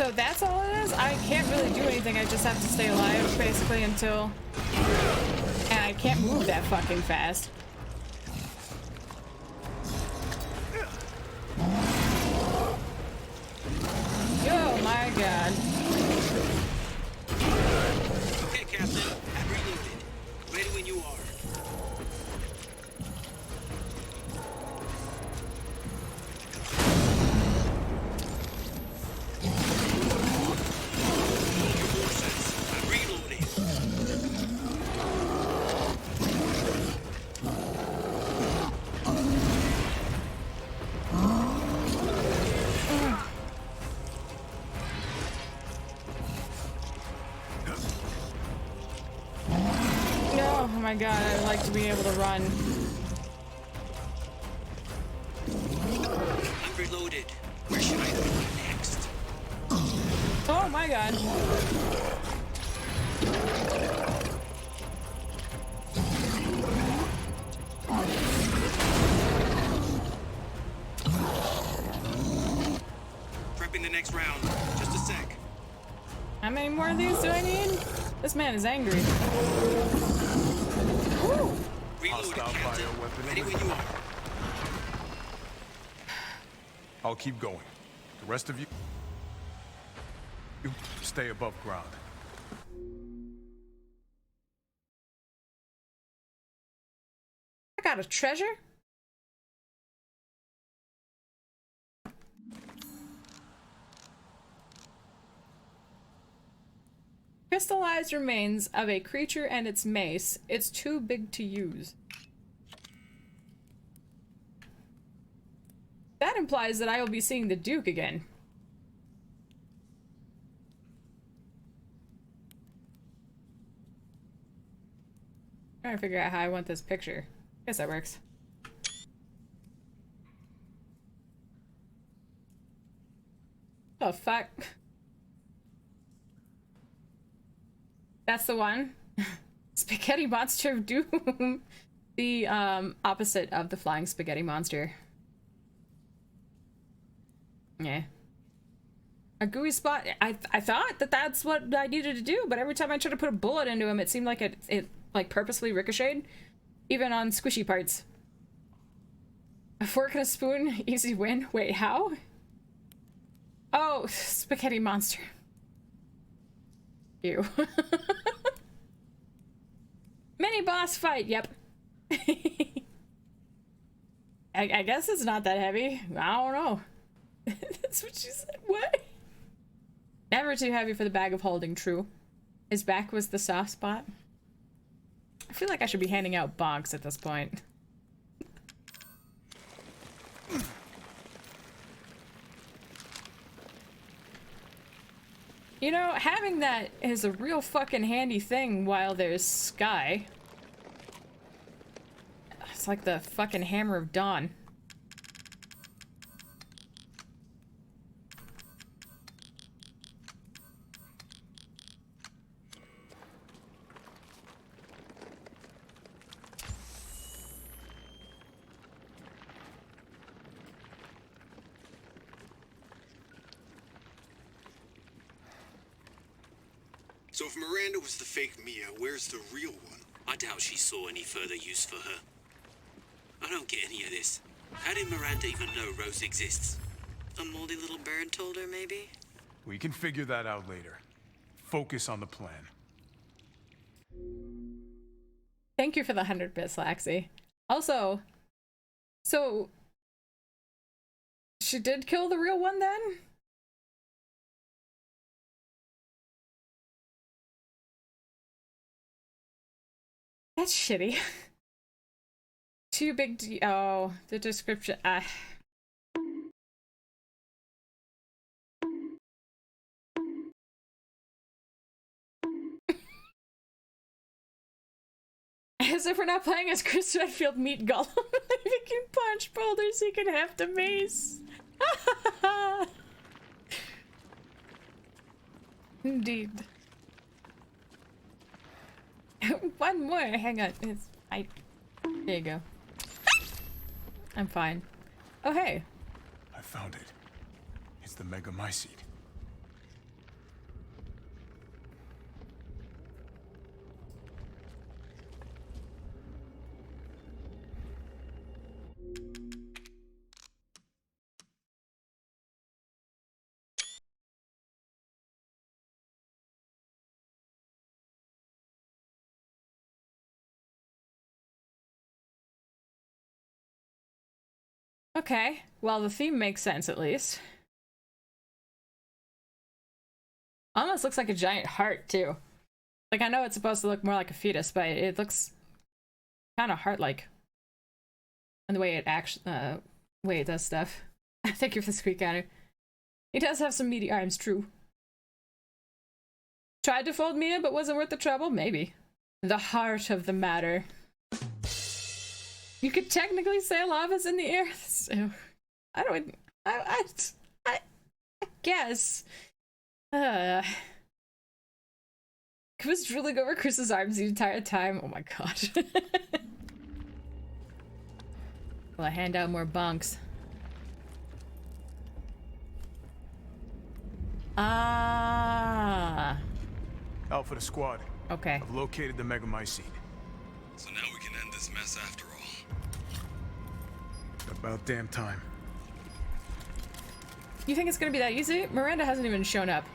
So that's all it is? I can't really do anything, I just have to stay alive, basically, until... And I can't move that fucking fast. Oh my god. Okay, Captain. I'm reloaded. Ready when you are. I'm reloading. Oh my god, I'd like to be able to run. I'm reloaded. Where should I go next? Oh my god. Prepping the next round. Just a sec. How many more of these do I need? This man is angry. Woo. Reloaded, Captain. Ready when you are. I'll keep going. The rest of you stay above ground. I got a treasure? Crystallized remains of a creature and its mace. It's too big to use. That implies that I will be seeing the Duke again. Trying to figure out how I want this picture. Guess that works. Oh fuck. That's the one. Spaghetti Monster of Doom. The opposite of the flying spaghetti monster. Yeah. A gooey spot. I thought that that's what I needed to do, but every time I tried to put a bullet into him, it seemed like it like purposely ricocheted, even on squishy parts. A fork and a spoon, easy win. Wait, how? Oh, spaghetti monster. Ew. Mini boss fight. Yep. I guess it's not that heavy. I don't know. That's what she said. What? Never too heavy for the bag of holding. True. His back was the soft spot. I feel like I should be handing out bonks at this point. You know, having that is a real fucking handy thing while there's Sky. It's like the fucking Hammer of Dawn. So if Miranda was the fake Mia, where's the real one? I doubt she saw any further use for her. I don't get any of this. How did Miranda even know Rose exists? A moldy little bird told her, maybe? We can figure that out later. Focus on the plan. Thank you for the 100 bits, Laxi. Also, so she did kill the real one then? That's shitty. Too big to... Oh, the description... As if we're not playing as Chris Redfield Meat Golem. He can punch boulders, he can have the mace. Indeed. One more. Hang on. There you go. I'm fine. Oh, hey. I found it. It's the Megamycete. Okay, well, the theme makes sense at least. Almost looks like a giant heart, too. Like, I know it's supposed to look more like a fetus, but it looks kind of heart-like. And the way it way it does stuff. Thank you for the squeak counter. He does have some meaty arms, true. Tried to fold Mia, but wasn't worth the trouble? Maybe. The heart of the matter. You could technically say lava's in the air. So, I guess. I was drooling over Chris's arms the entire time. Oh my god. Will I hand out more bunks? Ah. Alpha to squad. Okay. I've located the Megamycete. So now we can end this mess after all. About damn time. You think it's gonna be that easy? Miranda hasn't even shown up.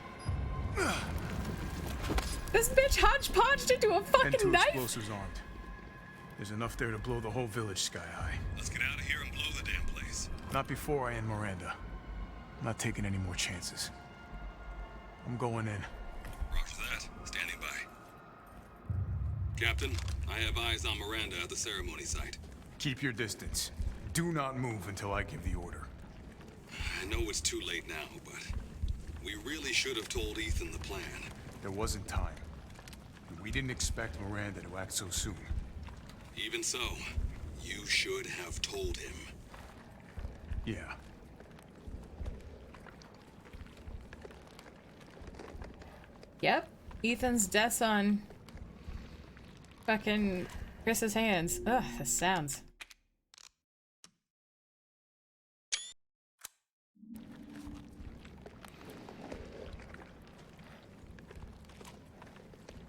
This bitch hodgepodged into a fucking and 2 knife. explosives armed. There's enough there to blow the whole village sky high. Let's get out of here and blow the damn place. Not before I end Miranda. I'm not taking any more chances. I'm going in. Roger that. Standing by. Captain, I have eyes on Miranda at the ceremony site. Keep your distance. Do not move until I give the order. I know it's too late now, but we really should have told Ethan the plan. There wasn't time. We didn't expect Miranda to act so soon. Even so, you should have told him. Yeah. Yep. Ethan's death's on fucking Chris's hands. Ugh, the sounds.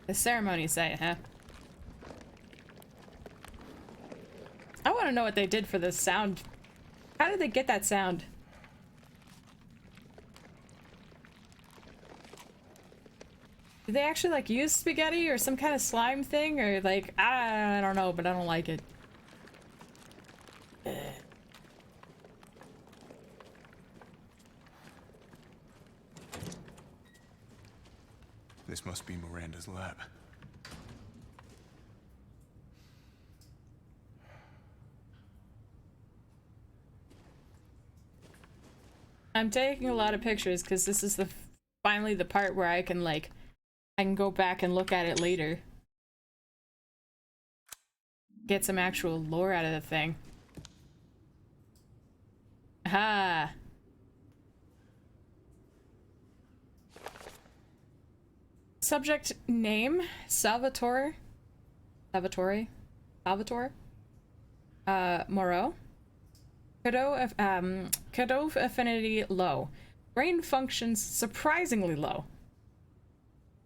The ceremony site, huh? I want to know what they did for the sound. How did they get that sound? Did they actually like use spaghetti or some kind of slime thing, or like I don't know, but I don't like it. This must be Miranda's lab. I'm taking a lot of pictures because this is finally the part where I can go back and look at it later. Get some actual lore out of the thing. Aha! Subject name, Salvatore. Moreau. Cadeau affinity low. Brain functions surprisingly low.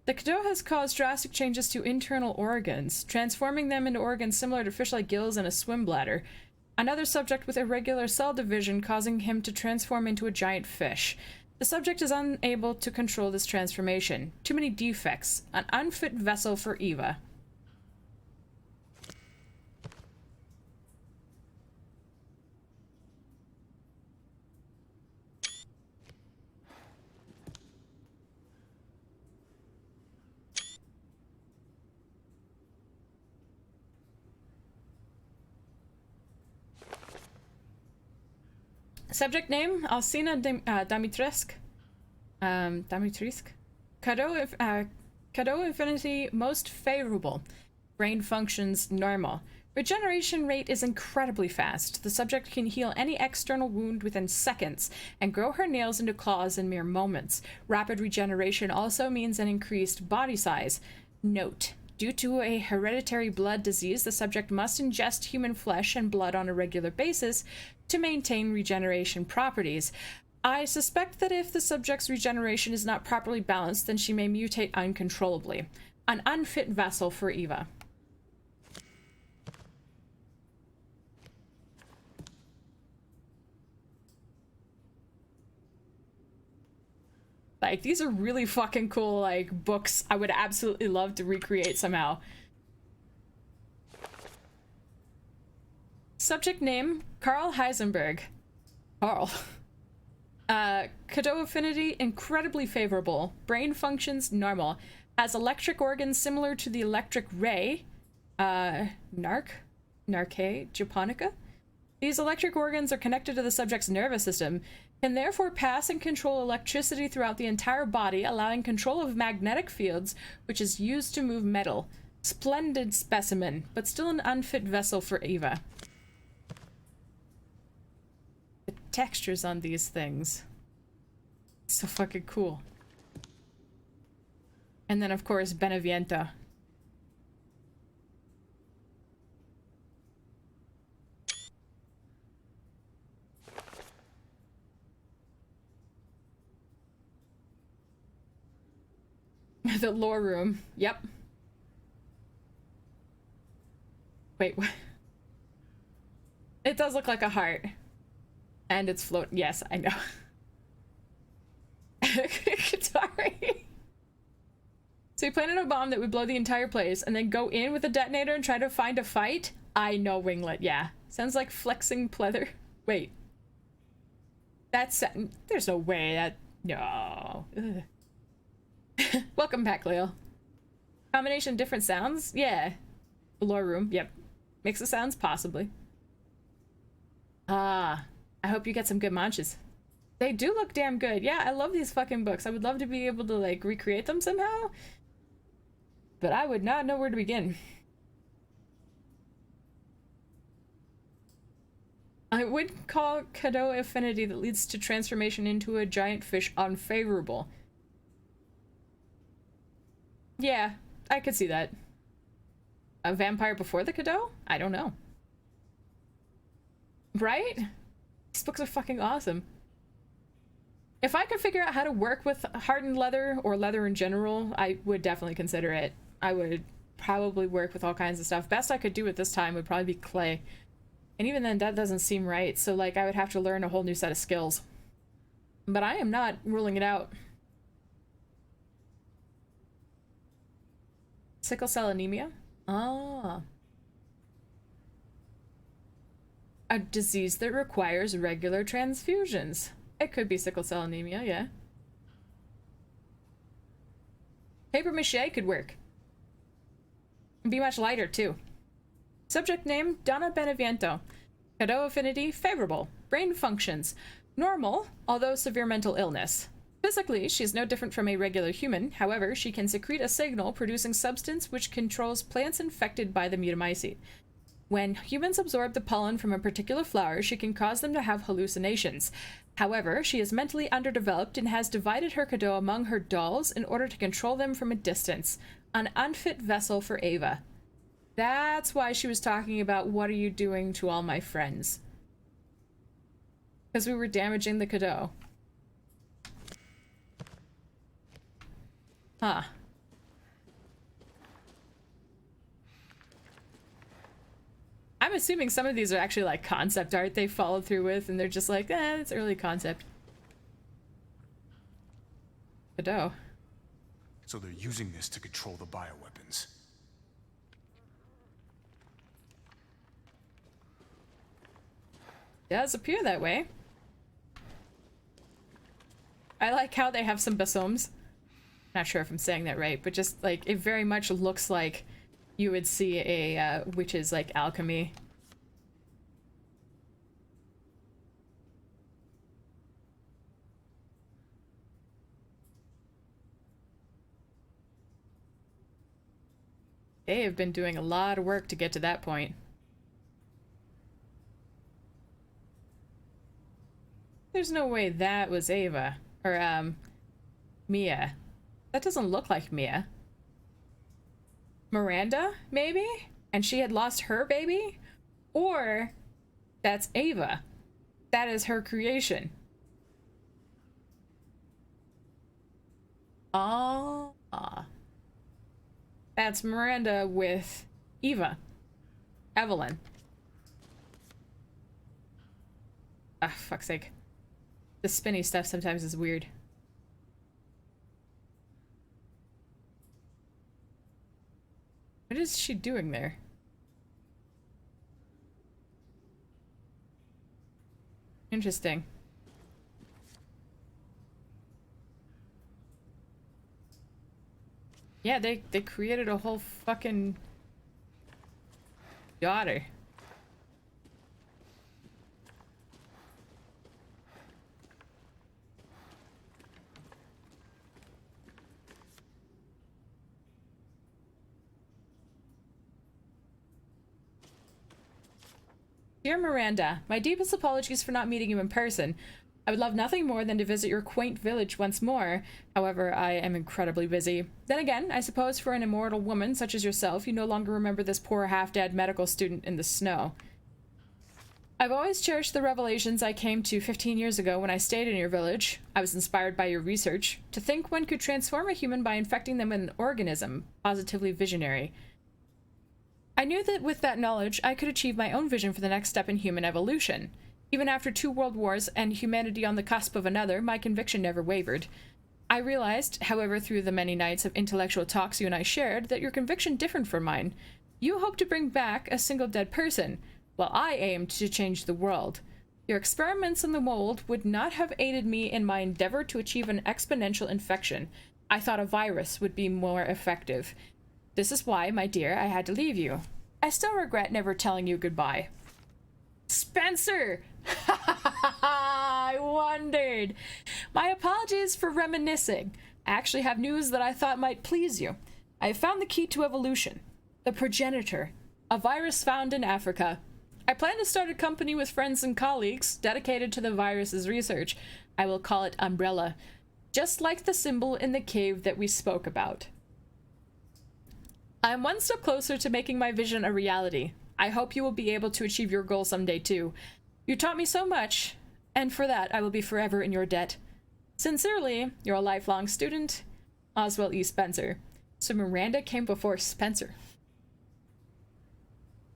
The Cadeau has caused drastic changes to internal organs, transforming them into organs similar to fish-like gills and a swim bladder. Another subject with irregular cell division causing him to transform into a giant fish. The subject is unable to control this transformation. Too many defects. An unfit vessel for Eva. Subject name, Alcina Dimitrescu. Cadeau affinity most favorable. Brain functions normal. Regeneration rate is incredibly fast. The subject can heal any external wound within seconds and grow her nails into claws in mere moments. Rapid regeneration also means an increased body size. Note: due to a hereditary blood disease, the subject must ingest human flesh and blood on a regular basis to maintain regeneration properties. I suspect that if the subject's regeneration is not properly balanced, then she may mutate uncontrollably. An unfit vessel for Eva. Like, these are really fucking cool, like, books I would absolutely love to recreate somehow. Subject name, Carl Heisenberg. Carl. Cadeau affinity, incredibly favorable. Brain functions, normal. Has electric organs similar to the electric ray. Narcae japonica. These electric organs are connected to the subject's nervous system, can therefore pass and control electricity throughout the entire body, allowing control of magnetic fields, which is used to move metal. Splendid specimen, but still an unfit vessel for Eva. The textures on these things. So fucking cool. And then, of course, Beneviento. The lore room. Yep. Wait, what? It does look like a heart. And it's floating. Yes, I know. Sorry. So we planted a bomb that would blow the entire place and then go in with a detonator and try to find a fight? I know, Winglet, yeah. Sounds like flexing pleather. Wait. That's... There's no way that... No. Welcome back, Leo. Combination of different sounds? Yeah. The lore room, yep. Mix of sounds? Possibly. Ah. I hope you get some good manches. They do look damn good. Yeah, I love these fucking books. I would love to be able to, like, recreate them somehow. But I would not know where to begin. I would call Cadeau affinity that leads to transformation into a giant fish unfavorable. Yeah, I could see that. A vampire before the Cadeau? I don't know. Right? These books are fucking awesome. If I could figure out how to work with hardened leather or leather in general, I would definitely consider it. I would probably work with all kinds of stuff. Best I could do at this time would probably be clay. And even then, that doesn't seem right. So, like, I would have to learn a whole new set of skills. But I am not ruling it out. Sickle cell anemia? Ah. A disease that requires regular transfusions. It could be sickle cell anemia, yeah. Paper mache could work. And be much lighter, too. Subject name, Donna Beneviento. Cadeau affinity, favorable. Brain functions, normal, although severe mental illness. Physically, she's no different from a regular human. However, she can secrete a signal producing substance which controls plants infected by the Mutamycete. When humans absorb the pollen from a particular flower, she can cause them to have hallucinations. However, she is mentally underdeveloped and has divided her Cadeau among her dolls in order to control them from a distance. An unfit vessel for Eva. That's why she was talking about, what are you doing to all my friends? Because we were damaging the Cadeau. Huh. I'm assuming some of these are actually like concept art they followed through with, and they're just like, it's early concept. Cadeau. So they're using this to control the bioweapons. It does appear that way. I like how they have some basoms. Not sure if I'm saying that right, but just like it very much looks like you would see a witch's like alchemy. They have been doing a lot of work to get to that point. There's no way that was Ava or Mia. That doesn't look like Mia. Miranda, maybe? And she had lost her baby? Or that's Ava. That is her creation. Ah. That's Miranda with Eva. Evelyn. Ah, fuck's sake. The spinny stuff sometimes is weird. What is she doing there? Interesting. Yeah, they created a whole fucking daughter. Dear Miranda, my deepest apologies for not meeting you in person. I would love nothing more than to visit your quaint village once more. However, I am incredibly busy. Then again, I suppose for an immortal woman such as yourself, you no longer remember this poor half-dead medical student in the snow. I've always cherished the revelations I came to 15 years ago when I stayed in your village. I was inspired by your research. To think one could transform a human by infecting them with an organism. Positively visionary. I knew that with that knowledge, I could achieve my own vision for the next step in human evolution. Even after 2 world wars and humanity on the cusp of another, my conviction never wavered. I realized, however, through the many nights of intellectual talks you and I shared, that your conviction differed from mine. You hoped to bring back a single dead person, while I aimed to change the world. Your experiments on the mold would not have aided me in my endeavor to achieve an exponential infection. I thought a virus would be more effective. This is why, my dear, I had to leave you. I still regret never telling you goodbye. Spencer! I wondered. My apologies for reminiscing. I actually have news that I thought might please you. I have found the key to evolution. The progenitor. A virus found in Africa. I plan to start a company with friends and colleagues dedicated to the virus's research. I will call it Umbrella. Just like the symbol in the cave that we spoke about. I am one step closer to making my vision a reality. I hope you will be able to achieve your goal someday too. You taught me so much, and for that I will be forever in your debt. Sincerely, your lifelong student, Oswald E. Spencer. So Miranda came before Spencer.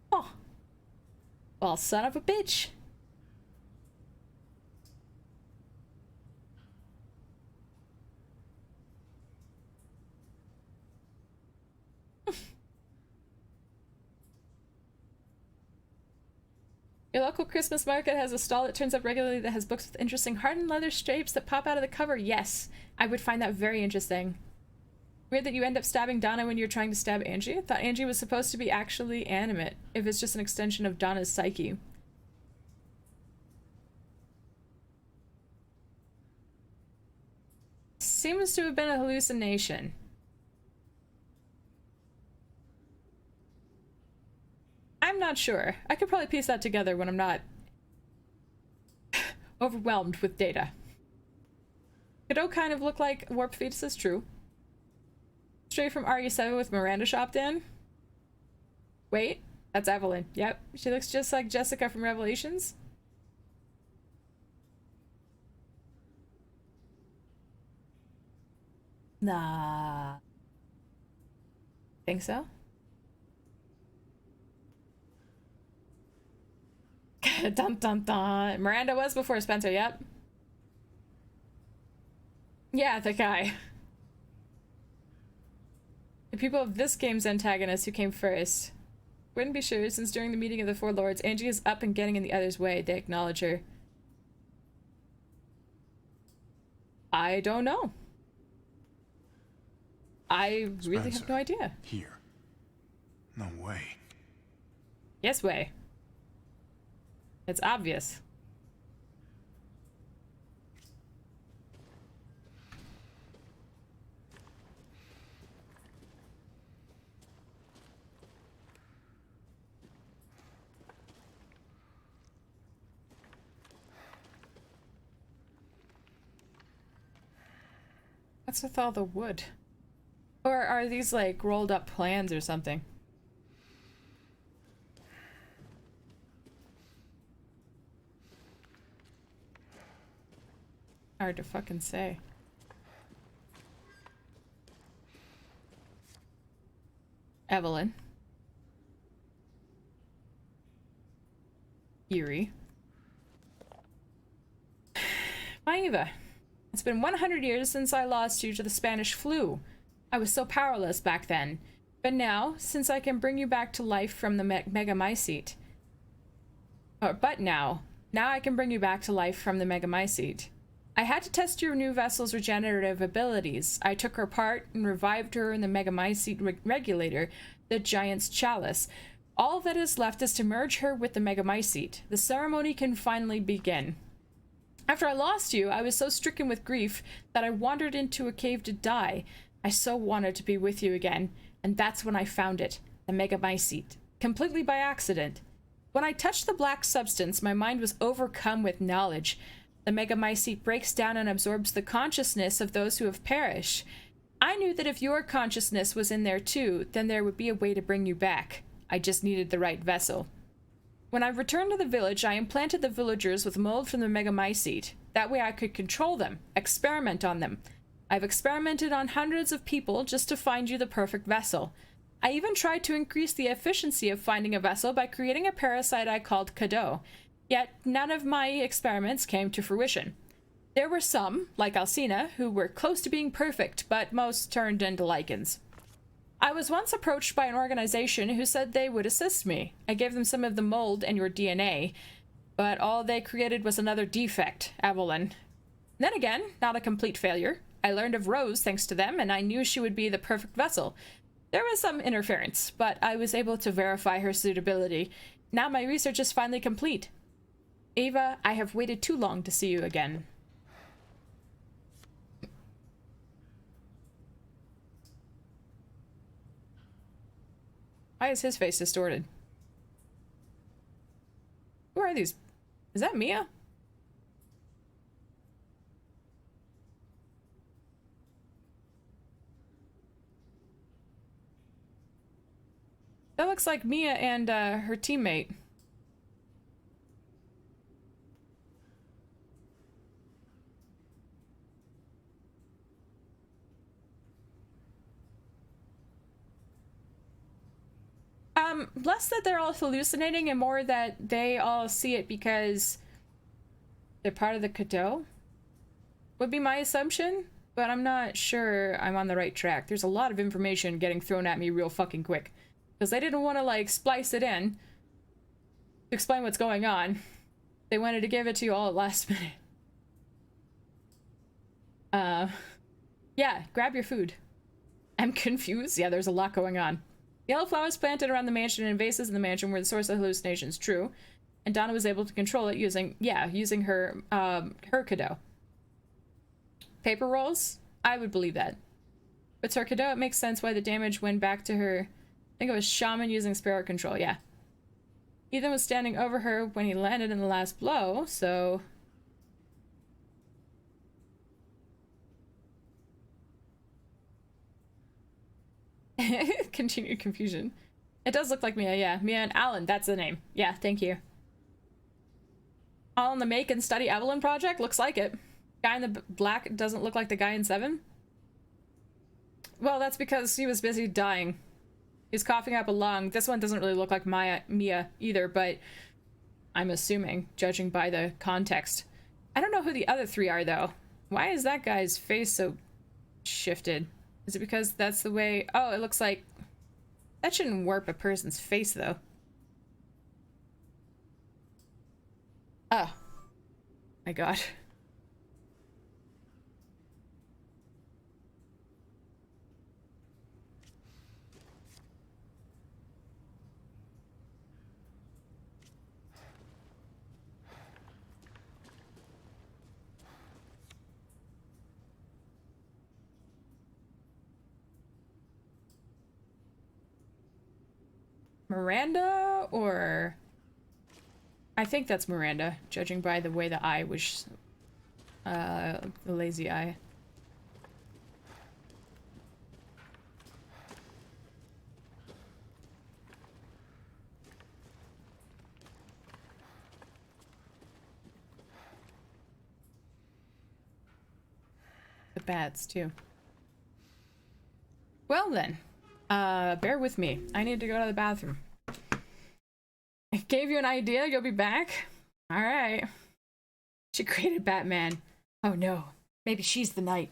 Oh. Well, son of a bitch. Your local Christmas market has a stall that turns up regularly that has books with interesting hardened leather stripes that pop out of the cover. Yes, I would find that very interesting. Weird that you end up stabbing Donna when you're trying to stab Angie. I thought Angie was supposed to be actually animate, if it's just an extension of Donna's psyche. Seems to have been a hallucination. I'm not sure. I could probably piece that together when I'm not overwhelmed with data. Godot kind of look like warped fetuses, true. Straight from RE7 with Miranda shopped in. Wait, that's Evelyn. Yep, she looks just like Jessica from Revelations. Nah. Think so? Dun dun dun. Miranda was before Spencer, yep. Yeah, the guy. The people of this game's antagonist who came first. Wouldn't be sure, since during the meeting of the Four Lords, Angie is up and getting in the other's way. They acknowledge her. I don't know. I really have no idea. Here. No way. Yes way. It's obvious. What's with all the wood? Or are these like rolled up plans or something? Hard to fucking say. Evelyn. Yuri. Maeva. It's been 100 years since I lost you to the Spanish flu. I was so powerless back then. But now, since I can bring you back to life from the Megamycete. But now, Now I can bring you back to life from the Megamycete. I had to test your new vessel's regenerative abilities. I took her apart and revived her in the Megamycete regulator, the Giant's Chalice. All that is left is to merge her with the Megamycete. The ceremony can finally begin. After I lost you, I was so stricken with grief that I wandered into a cave to die. I so wanted to be with you again, and that's when I found it, the Megamycete, completely by accident. When I touched the black substance, my mind was overcome with knowledge. The Megamycete breaks down and absorbs the consciousness of those who have perished. I knew that if your consciousness was in there too, then there would be a way to bring you back. I just needed the right vessel. When I returned to the village, I implanted the villagers with mold from the Megamycete. That way I could control them, experiment on them. I've experimented on hundreds of people just to find you the perfect vessel. I even tried to increase the efficiency of finding a vessel by creating a parasite I called Cadeau. Yet none of my experiments came to fruition. There were some, like Alcina, who were close to being perfect, but most turned into lichens. I was once approached by an organization who said they would assist me. I gave them some of the mold and your DNA, but all they created was another defect, Evelyn. Then again, not a complete failure. I learned of Rose thanks to them, and I knew she would be the perfect vessel. There was some interference, but I was able to verify her suitability. Now my research is finally complete. Ava, I have waited too long to see you again. Why is his face distorted? Who are these? Is that Mia? That looks like Mia and her teammate. Less that they're all hallucinating and more that they all see it because they're part of the Cadeau would be my assumption, but I'm not sure I'm on the right track. There's a lot of information getting thrown at me real fucking quick because they didn't want to like splice it in to explain what's going on. They wanted to give it to you all at last minute. Yeah, grab your food. I'm confused. Yeah, there's a lot going on. Yellow flowers planted around the mansion and vases in the mansion were the source of hallucinations, true. And Donna was able to control it using her, her Cadeau. Paper rolls? I would believe that. But to her Cadeau, it makes sense why the damage went back to her. I think it was Shaman using spirit control, yeah. Ethan was standing over her when he landed in the last blow, so... Continued confusion. It does look like Mia, yeah. Mia and Alan, that's the name. Yeah, thank you. All in the Make and Study Evelyn project? Looks like it. Guy in the black doesn't look like the guy in 7? Well, that's because he was busy dying. He's coughing up a lung. This one doesn't really look like Mia either, but I'm assuming, judging by the context. I don't know who the other 3 are, though. Why is that guy's face so shifted? Is it because that's the way... Oh, it looks like... That shouldn't warp a person's face, though. Oh. My god. Miranda, or... I think that's Miranda, judging by the way the eye was... the lazy eye. The bats, too. Well then. Bear with me. I need to go to the bathroom. I gave you an idea, you'll be back? Alright. She created Batman. Oh no. Maybe she's the Knight.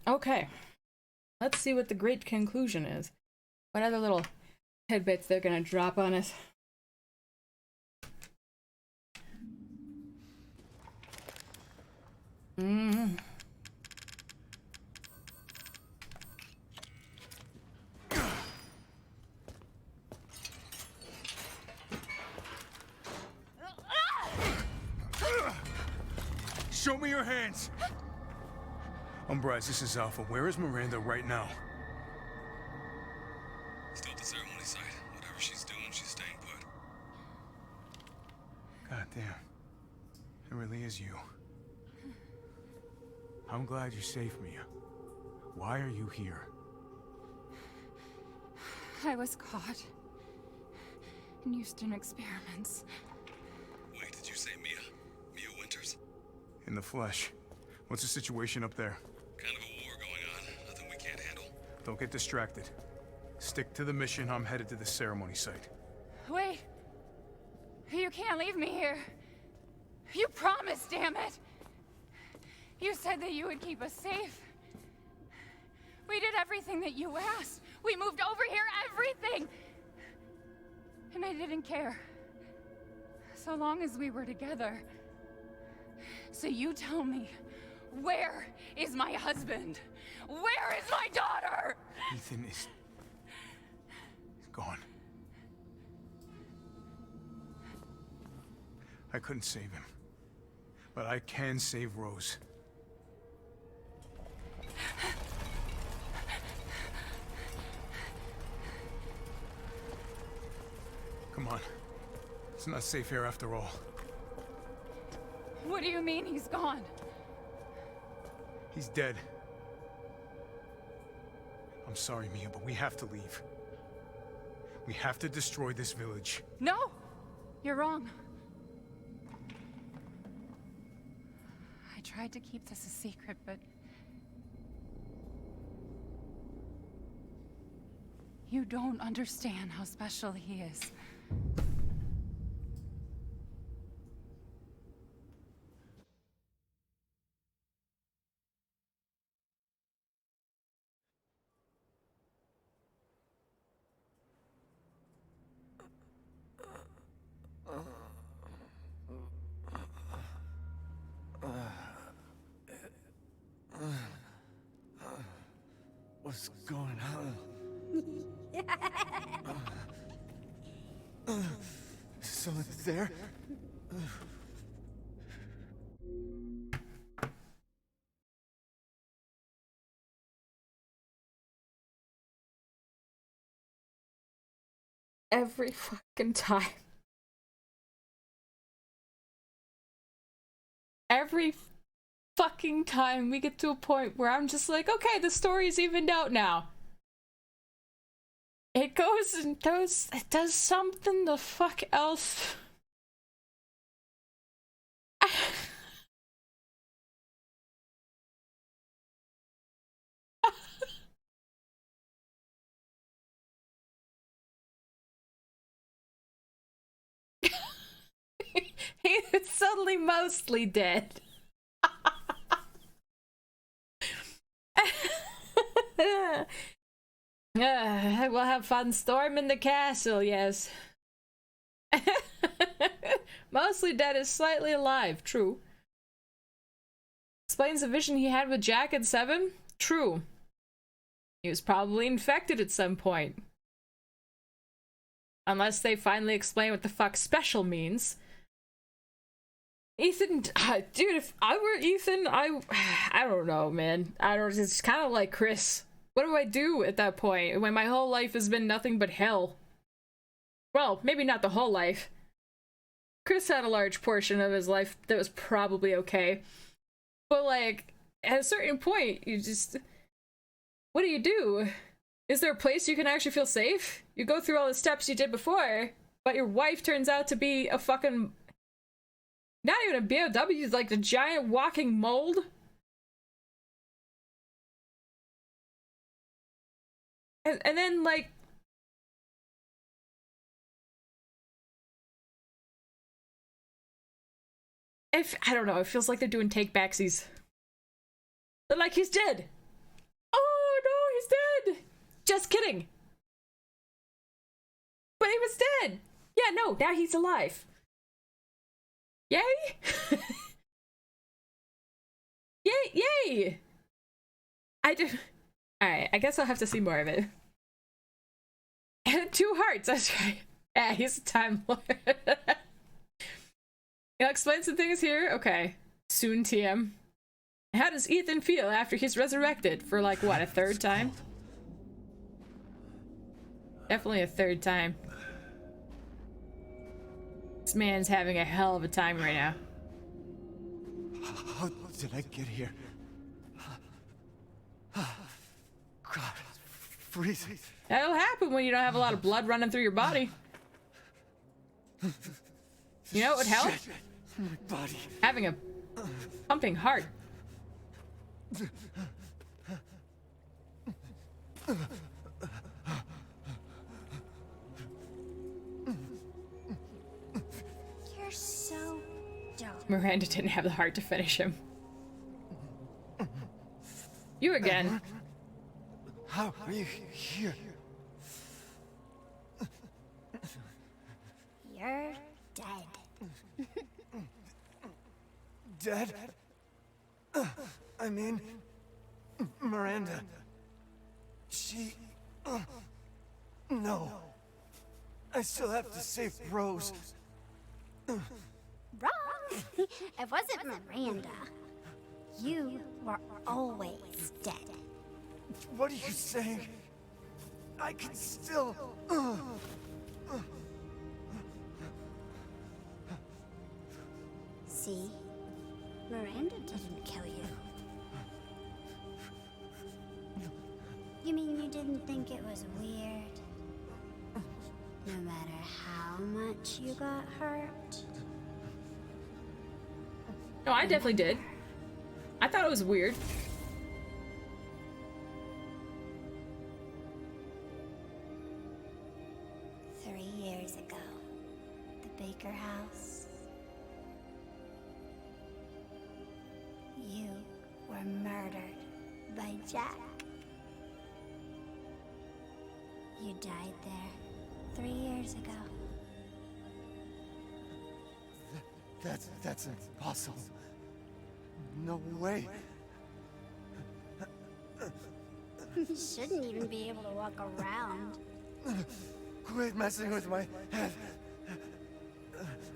Okay. Let's see what the great conclusion is. What other little tidbits they're gonna drop on us. Show me your hands! Umbrise, this is Alpha. Where is Miranda right now? Still at the ceremony site. Whatever she's doing, she's staying put. God damn. It really is you. I'm glad you saved me. Why are you here? I was caught and used in experiments. Wait, did you say Mia? Mia Winters? In the flesh. What's the situation up there? Kind of a war going on. Nothing we can't handle. Don't get distracted. Stick to the mission. I'm headed to the ceremony site. Wait! You can't leave me here. You promised, damn it! You said that you would keep us safe. We did everything that you asked. We moved over here, everything! And I didn't care. So long as we were together. So you tell me, where is my husband? Where is my daughter? Ethan is gone. I couldn't save him. But I can save Rose. Come on. It's not safe here after all. What do you mean he's gone? He's dead. I'm sorry, Mia, but we have to leave. We have to destroy this village. No! You're wrong. I tried to keep this a secret, but... you don't understand how special he is. What's going on? Someone there? Every fucking time. Every fucking time we get to a point where I'm just like, okay, the story's evened out now. It goes and it does something the fuck else. He's suddenly mostly dead. We'll have fun storming the castle, yes. Mostly dead is slightly alive, true. Explains the vision he had with Jack and Seven, true. He was probably infected at some point. Unless they finally explain what the fuck special means. Ethan, dude, if I were Ethan, I don't know, man. It's kind of like Chris. What do I do at that point when my whole life has been nothing but hell? Well, maybe not the whole life. Chris had a large portion of his life that was probably okay. But like, at a certain point, you just... what do? Is there a place you can actually feel safe? You go through all the steps you did before, but your wife turns out to be a fucking... not even a BOW, it's like a giant walking mold. And then, like... I don't know, it feels like they're doing take-backsies. They're like, he's dead! Just kidding. But he was dead. Yeah, no, now he's alive. Yay? Yay, yay! I do. Alright, I guess I'll have to see more of it. And 2 hearts, that's right. Yeah, he's a Time Lord. I'll explain some things here. Okay. Soon TM. How does Ethan feel after he's resurrected? For like, what, a 3rd time? Definitely a 3rd time. This man's having a hell of a time right now. How did I get here? God, freezing. That'll happen when you don't have a lot of blood running through your body. You know what would help? My body. Having a pumping heart. You're so dumb. Miranda didn't have the heart to finish him. You again. How are you here? You're dead. Dead? I mean, Miranda. She... No. I still have to save Rose. Wrong! It wasn't Miranda. You were always dead. What are you saying? I can still... See? Miranda didn't kill you. You mean you didn't think it was weird? No matter how much you got hurt? No, I definitely did. I thought it was weird. Years ago, the Baker house. You were murdered by Jack. You died there 3 years ago. That's impossible. No way. You shouldn't even be able to walk around. Quit messing with my head.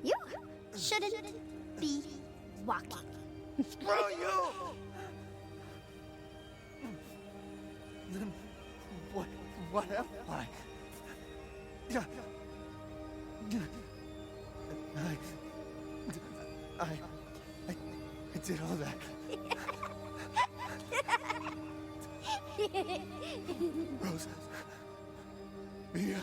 You shouldn't be walking. Screw you! Then what am I? I did all that. Rose. Mia.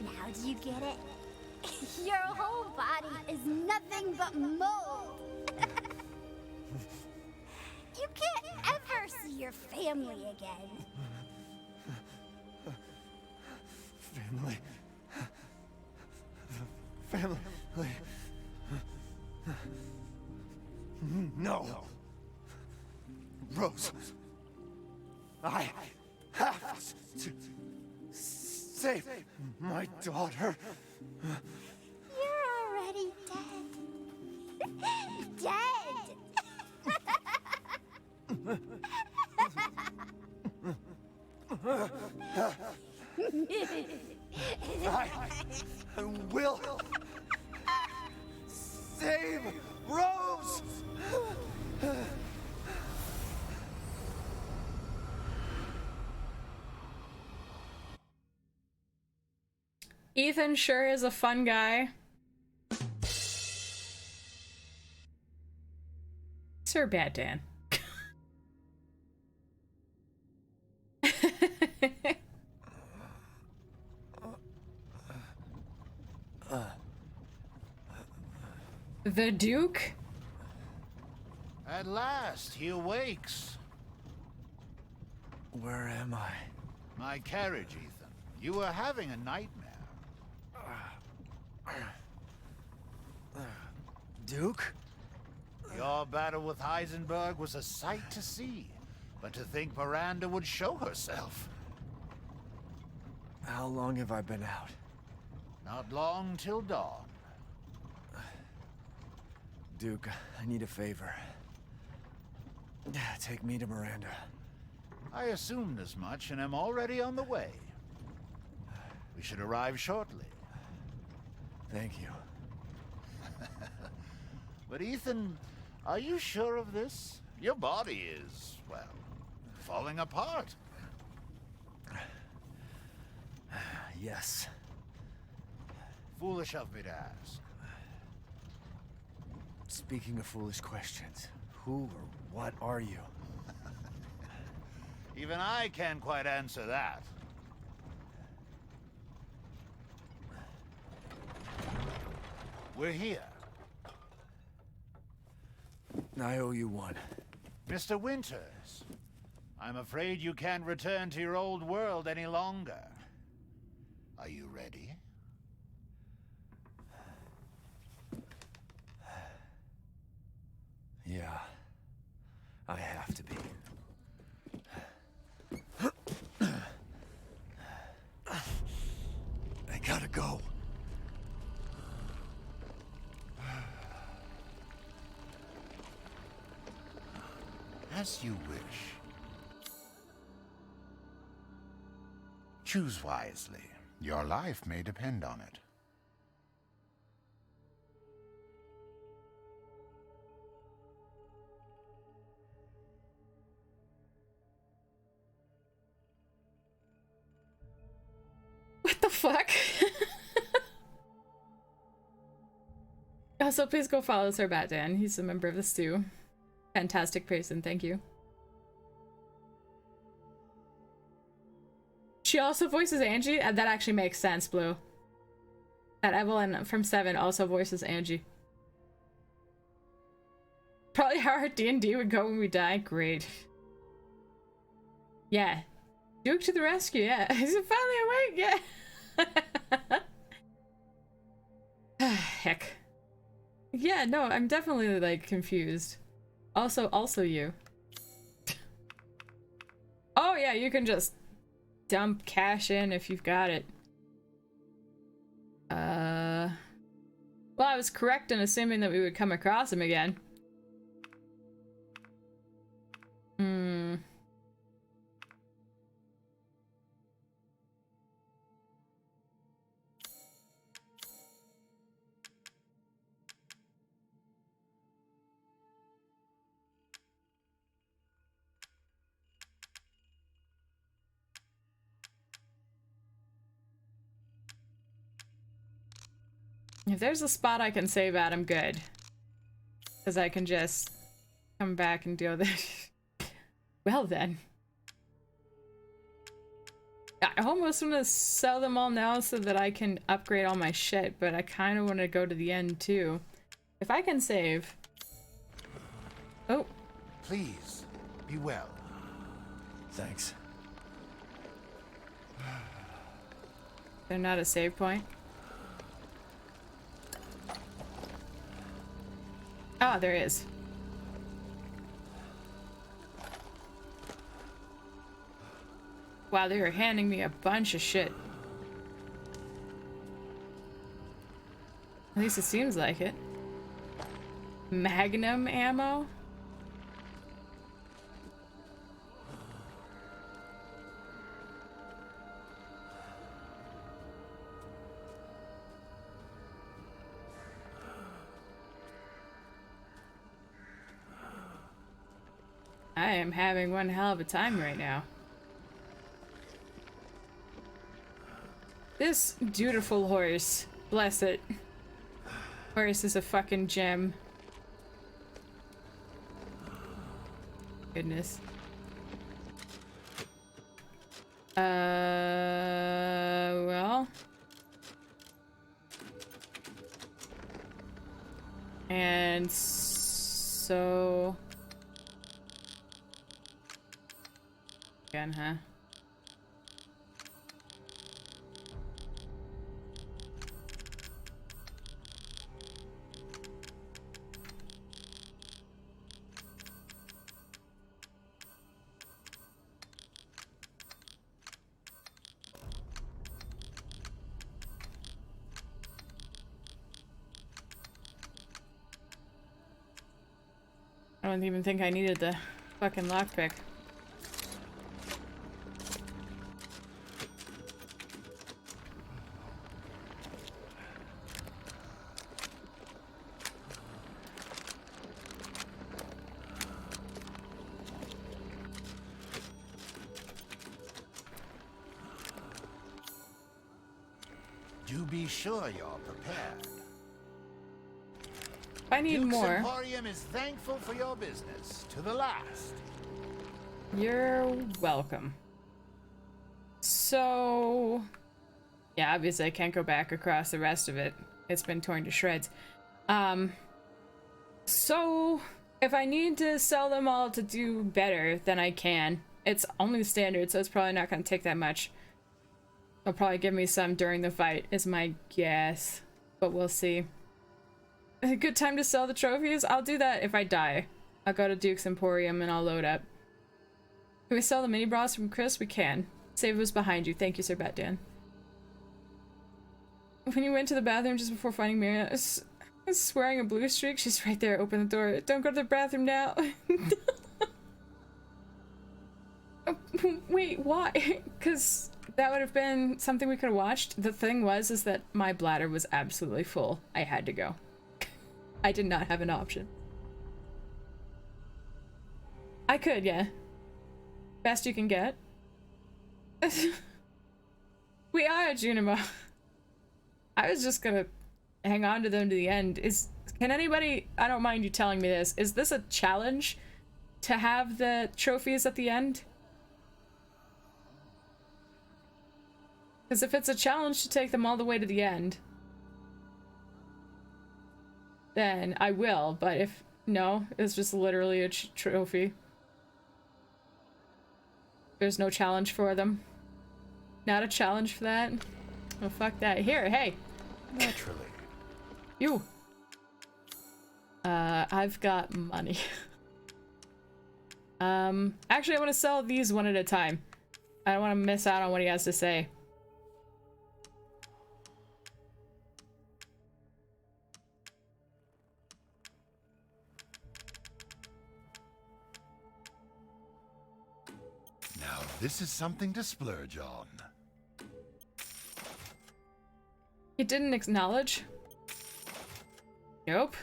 Now do you get it? Your whole body is nothing but mold. You can't ever see your family again. Family. No. Rose. I have to save my daughter. You're already dead. Dead. I will save Rose. Ethan sure is a fun guy. Sir Bad Dan. The Duke? At last, he awakes. Where am I? My carriage, Ethan. You were having a nightmare. Duke? Your battle with Heisenberg was a sight to see. But to think Miranda would show herself. How long have I been out? Not long till dawn. Duke, I need a favor. Take me to Miranda. I assumed as much and am already on the way. We should arrive shortly. Thank you. But Ethan, are you sure of this? Your body is, well, falling apart. Yes. Foolish of me to ask. Speaking of foolish questions, who or what are you? Even I can't quite answer that. We're here. I owe you one. Mr. Winters, I'm afraid you can't return to your old world any longer. Are you ready? Yeah, I have to be. I gotta go. As you wish. Choose wisely. Your life may depend on it. What the fuck? Also, please go follow Sir Batdan. He's a member of the stew. Fantastic person, thank you. She also voices Angie? That actually makes sense, Blue. That Evelyn from 7 also voices Angie. Probably how our D&D would go when we die. Great. Yeah. Duke to the rescue, yeah. Is it finally awake? Yeah. Heck. Yeah, no, I'm definitely, like, confused. Also you. Oh, yeah, you can just dump cash in if you've got it. Well, I was correct in assuming that we would come across him again. If there's a spot I can save at, I'm good. Because I can just come back and deal with it. Well then. I almost want to sell them all now so that I can upgrade all my shit, but I kind of want to go to the end too. If I can save. Oh. Please, be well. Thanks. They're not a save point. Oh, there is. Wow, they were handing me a bunch of shit. At least it seems like it. Magnum ammo? I am having one hell of a time right now. This dutiful horse, bless it. Horse is a fucking gem. Goodness. Well. And so again, huh? I don't even think I needed the fucking lockpick. Do be sure you're prepared. I need Duke's more. Emporium is thankful for your business to the last. You're welcome. So, yeah, obviously I can't go back across the rest of it. It's been torn to shreds. So if I need to sell them all to do better, then I can. It's only standard, so it's probably not going to take that much. They'll probably give me some during the fight, is my guess. But we'll see. A good time to sell the trophies? I'll do that if I die. I'll go to Duke's Emporium and I'll load up. Can we sell the mini bras from Chris? We can. Save was behind you. Thank you, Sir Batdan. When you went to the bathroom just before finding Miriam, I was wearing a blue streak. She's right there. Open the door. Don't go to the bathroom now. Wait, why? Because that would have been something we could have watched. The thing was, is that my bladder was absolutely full. I had to go. I did not have an option. I could, yeah. Best you can get. We are, Junimo. I was just gonna hang on to them to the end. Can anybody, I don't mind you telling me this, is this a challenge to have the trophies at the end? Because if it's a challenge to take them all the way to the end, then I will, but if no, it's just literally a trophy. There's no challenge for them. Not a challenge for that? Oh, fuck that. Here, hey! Naturally. You! I've got money. Actually I want to sell these one at a time. I don't want to miss out on what he has to say. Now this is something to splurge on. He didn't acknowledge? Nope.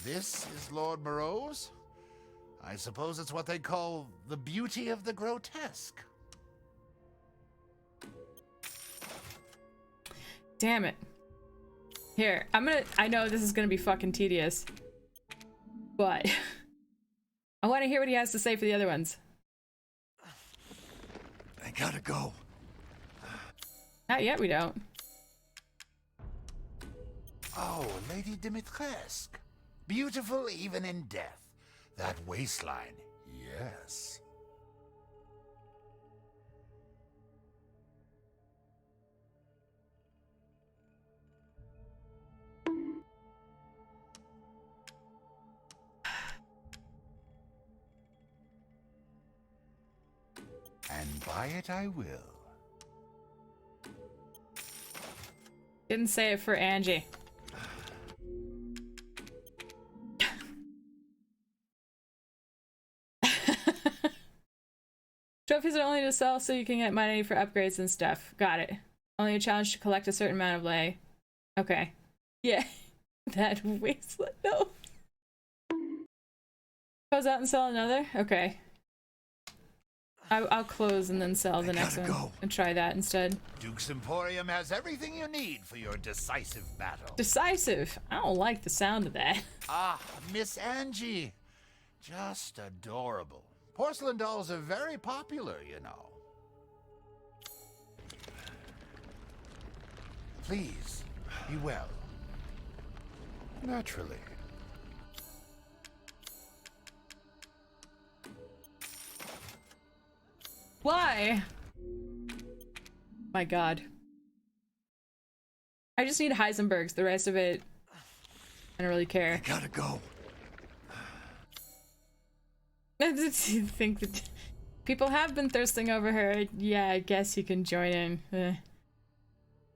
This is Lord Moreau's? I suppose it's what they call the beauty of the grotesque. Damn it. Here, I know this is gonna be fucking tedious, but I want to hear what he has to say for the other ones. I gotta go. Not yet, we don't. Oh, Lady Dimitrescu. Beautiful even in death. That waistline, yes. And buy it I will. Didn't say it for Angie. Trophies are only to sell so you can get money for upgrades and stuff. Got it. Only a challenge to collect a certain amount of lay. Okay. Yeah. That wasteland. No. Close out and sell another? Okay. I'll close and then sell the next one. And try that instead. Duke's Emporium has everything you need for your decisive battle. Decisive? I don't like the sound of that. Ah, Miss Angie. Just adorable. Porcelain dolls are very popular, you know. Please, be well. Naturally. Why? My god. I just need Heisenberg's. The rest of it, I don't really care. I gotta go. I think that people have been thirsting over her. Yeah, I guess you can join in.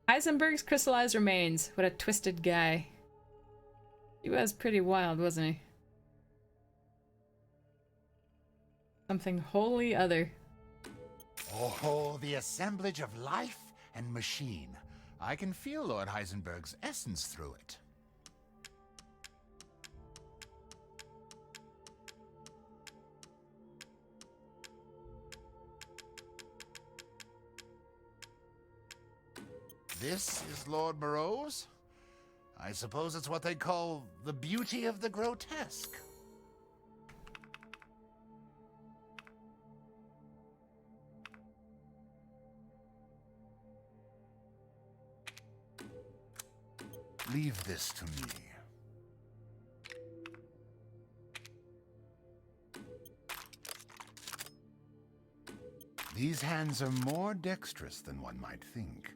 Heisenberg's crystallized remains. What a twisted guy. He was pretty wild, wasn't he? Something wholly other. Oh, the assemblage of life and machine. I can feel Lord Heisenberg's essence through it. This is Lord Moreau's? I suppose it's what they call the beauty of the grotesque. Leave this to me. These hands are more dexterous than one might think.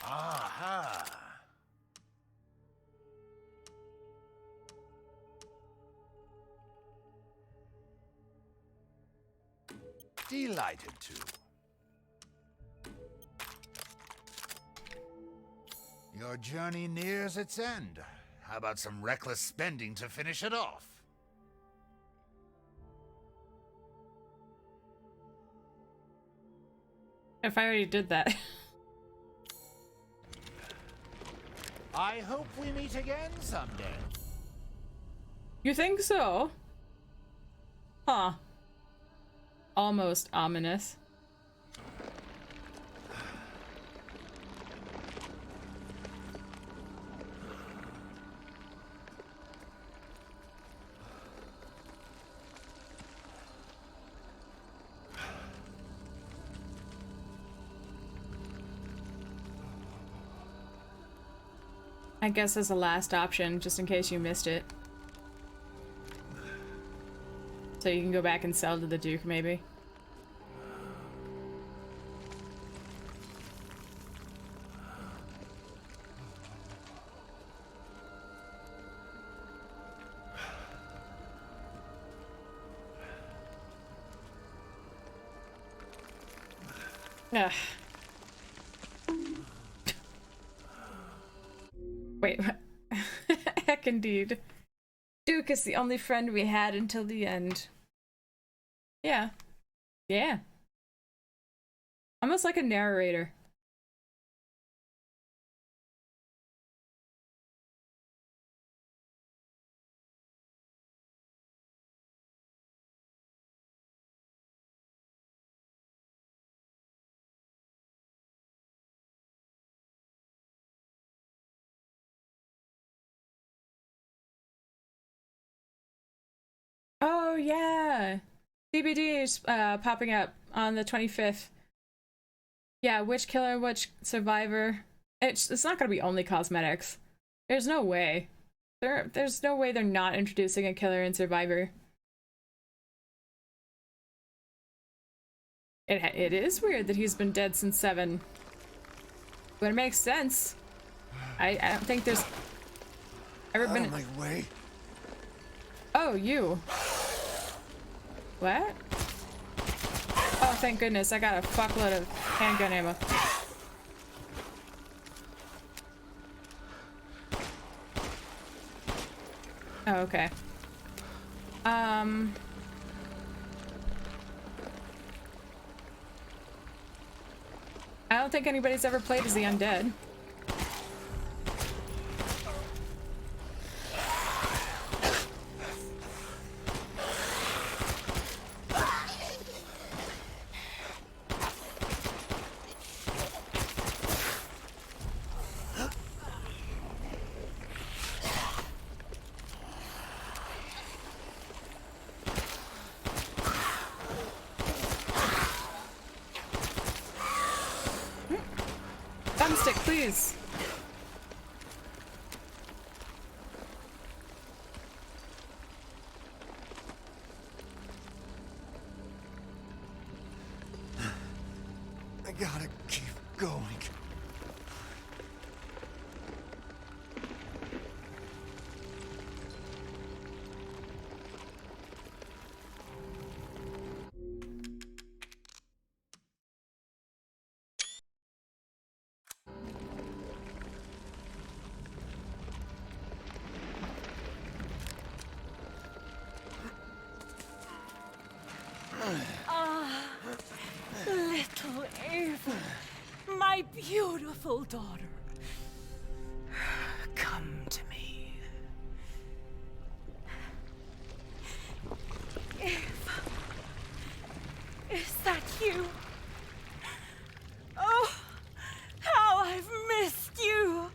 Aha! Delighted to. Your journey nears its end. How about some reckless spending to finish it off? If I already did that. I hope we meet again someday. You think so? Huh. Almost ominous. I guess as a last option, just in case you missed it. So you can go back and sell to the Duke, maybe. Ugh. Wait, heck indeed. Duke is the only friend we had until the end. Yeah. Yeah. Almost like a narrator. Oh yeah, CBD is popping up on the 25th. Yeah, which killer, which survivor? It's not gonna be only cosmetics. There's no way. There's no way they're not introducing a killer and survivor. It is weird that he's been dead since 7, but it makes sense. I don't think there's ever been. Out of my way. Oh, you. What? Oh, thank goodness. I got a fuckload of handgun ammo. Oh, okay. I don't think anybody's ever played as the undead. thumbstick, please. I gotta keep going. Little Ava, my beautiful daughter. Come to me. Ava, is that you? Oh, how I've missed you.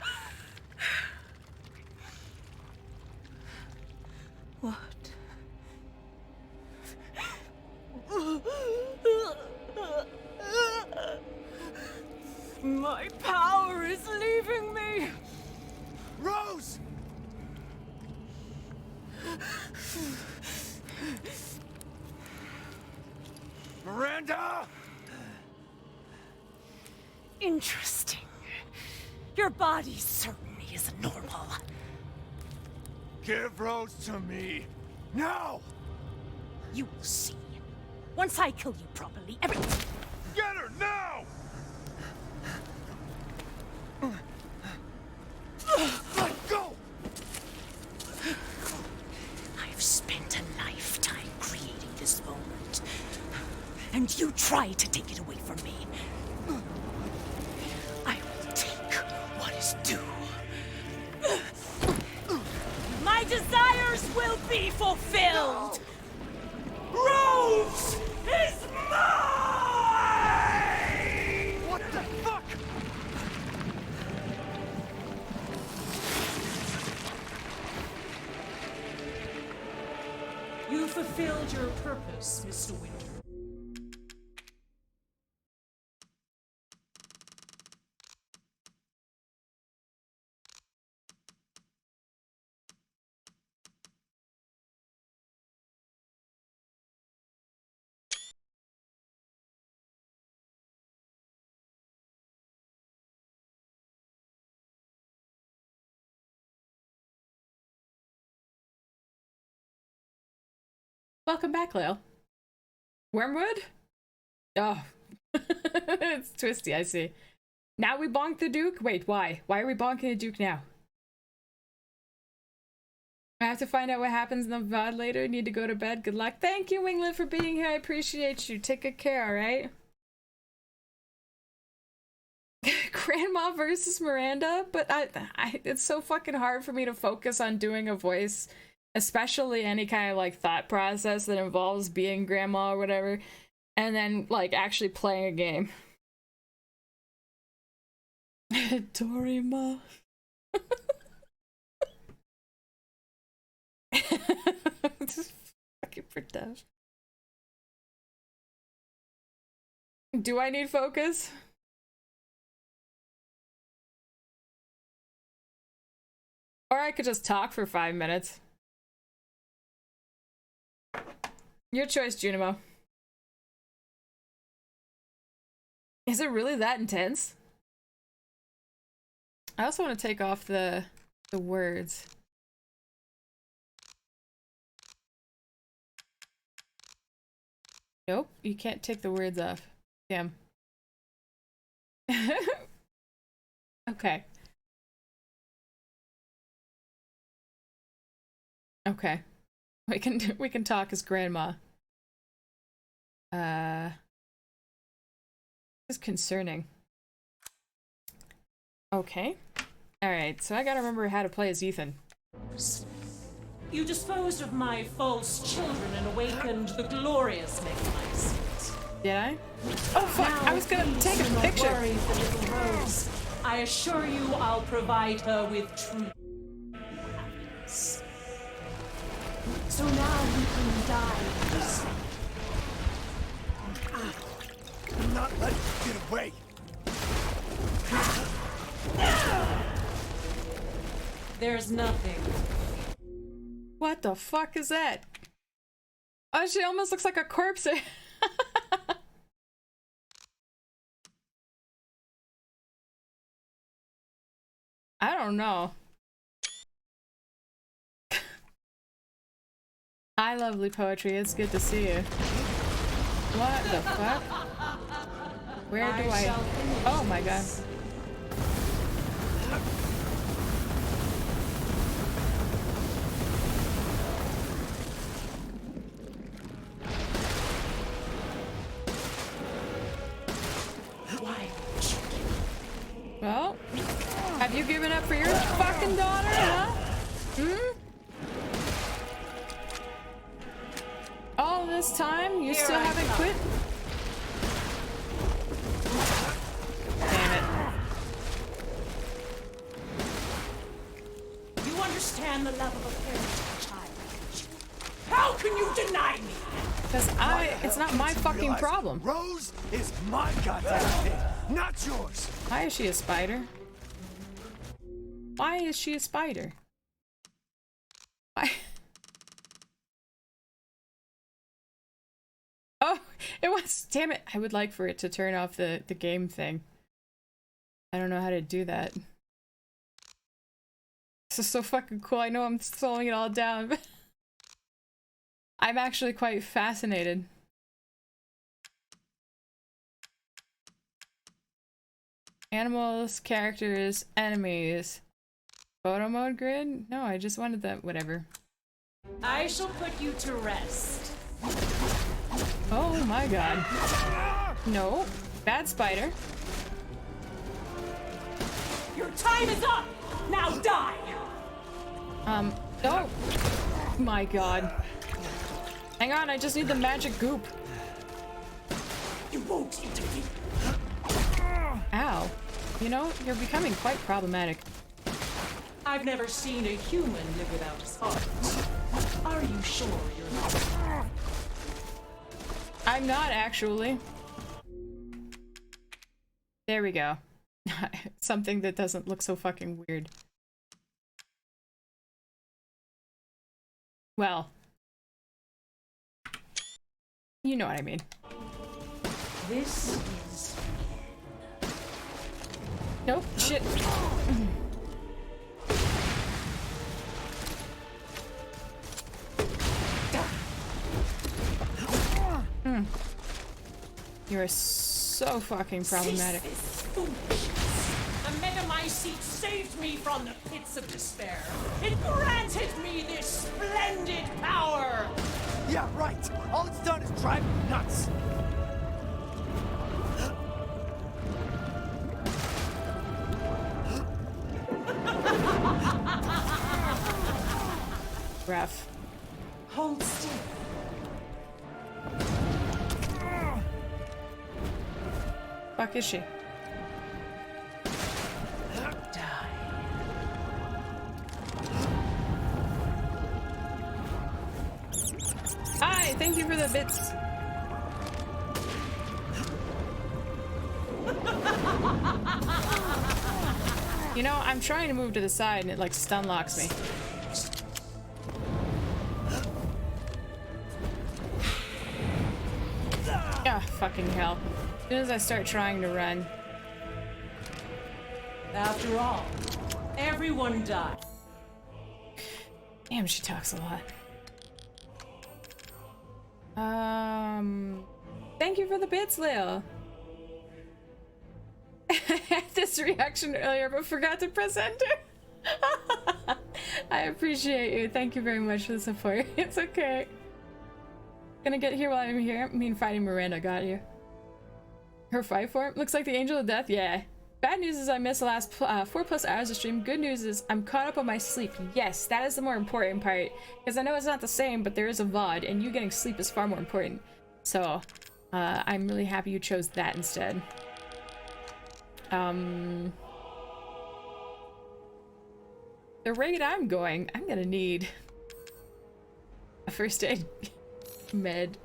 What? My power is leaving me! Rose! Miranda! Interesting. Your body certainly isn't normal. Give Rose to me! Now! You will see. Once I kill you properly, everything... Get her now! Let go! I've spent a lifetime creating this moment. And you try to take it away from me. I will take what is due. My desires will be fulfilled! Rose is mine! What the fuck? You fulfilled your purpose, Mr. Winter. Welcome back, Lil. Wormwood? Oh. It's twisty, I see. Now we bonk the Duke? Wait, why? Why are we bonking the Duke now? I have to find out what happens in the VOD later. Need to go to bed. Good luck. Thank you, Winglet, for being here. I appreciate you. Take good care, alright? Grandma versus Miranda? But it's so fucking hard for me to focus on doing a voice. Especially any kind of like thought process that involves being grandma or whatever, and then like actually playing a game. Dorima. This is fucking for death. Do I need focus? Or I could just talk for 5 minutes. Your choice, Junimo. Is it really that intense? I also want to take off the words. Nope, you can't take the words off. Damn. Okay. Okay. We can talk as grandma. This is concerning. Okay. Alright, so I gotta remember how to play as Ethan. You disposed of my false children and awakened the glorious Megamycete. Did I? Oh fuck, Now, I was gonna take a please picture. do not worry for little Rose. I assure you I'll provide her with true happiness. So now you can die in your sleep. I'm not letting you get away. There's nothing. What the fuck is that? Oh, she almost looks like a corpse. I don't know. Hi, lovely poetry. It's good to see you. What the fuck? Where do I? Oh my god. Well, have you given up for your fucking daughter, huh? Hmm? All this time, you still haven't quit? Damn it. You understand the love of a parent to a child. How can you deny me? Because it's not my fucking problem. Rose is my goddamn kid, not yours. Why is she a spider? Why is she a spider? Why? Oh, it was. Damn it. I would like for it to turn off the game thing. I don't know how to do that. This is so fucking cool. I know I'm slowing it all down, but I'm actually quite fascinated. Animals, characters, enemies. Photo mode grid? No, I just wanted that. Whatever. I shall put you to rest. Oh my god. No. Bad spider. Your time is up! Now die! Oh my god. Hang on, I just need the magic goop. You won't intervene. Ow. You know, you're becoming quite problematic. I've never seen a human live without his heart. Are you sure you're not? I'm not, actually. There we go. Something that doesn't look so fucking weird. Well. You know what I mean. This is... Nope, shit. You are so fucking problematic. The Megamycete saved me from the pits of despair. It granted me this splendid power. Yeah, right. All it's done is drive me nuts. Rough. Hold still. Fuck is she? Hi, thank you for the bits. You know, I'm trying to move to the side and it like stun locks me. Ah, fucking hell. As soon as I start trying to run. After all, everyone died. Damn, she talks a lot. Thank you for the bits, Lil. I had this reaction earlier, but forgot to press enter. I appreciate you. Thank you very much for the support. It's okay. Gonna get here while I'm here. I mean, fighting Miranda got you. Her fight form looks like the Angel of Death. Yeah. Bad news is I missed the last 4+ hours of stream. Good news is I'm caught up on my sleep. Yes, that is the more important part. Because I know it's not the same, but there is a VOD, and you getting sleep is far more important. So, I'm really happy you chose that instead. The rate I'm going, I'm gonna need a first aid med.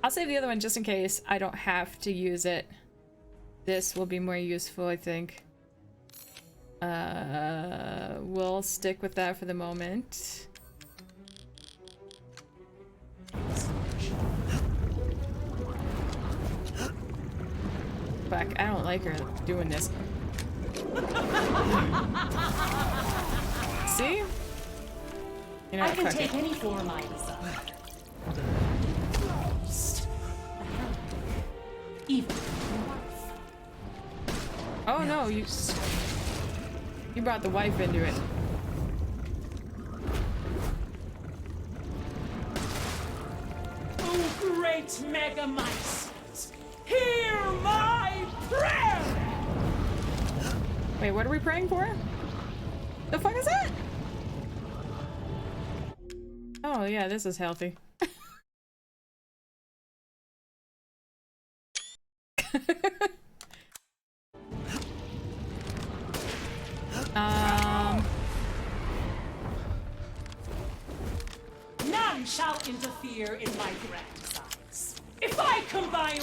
I'll save the other one just in case I don't have to use it. this will be more useful, I think. We'll stick with that for the moment. Fuck, I don't like her doing this. See? You know, I can fuck take it. any form I desire. Even Oh no, you brought the wife into it. oh, great Megamycete, hear my prayer! Wait, what are we praying for? The fuck is that? Oh yeah, this is healthy. None shall interfere in my grand designs. If I combine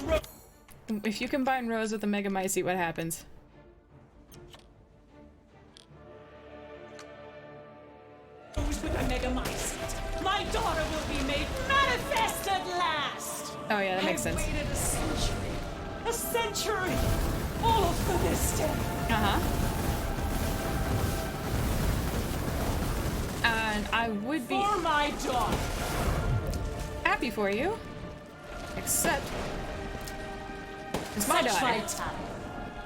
If you combine Rose with the Megamycete, what happens? Rose with a Megamycete, my daughter will be made manifest at last! Oh yeah, that makes I've sense. waited a century, all for this day. And I would be For my daughter. happy for you, except it's my Such daughter. vitality.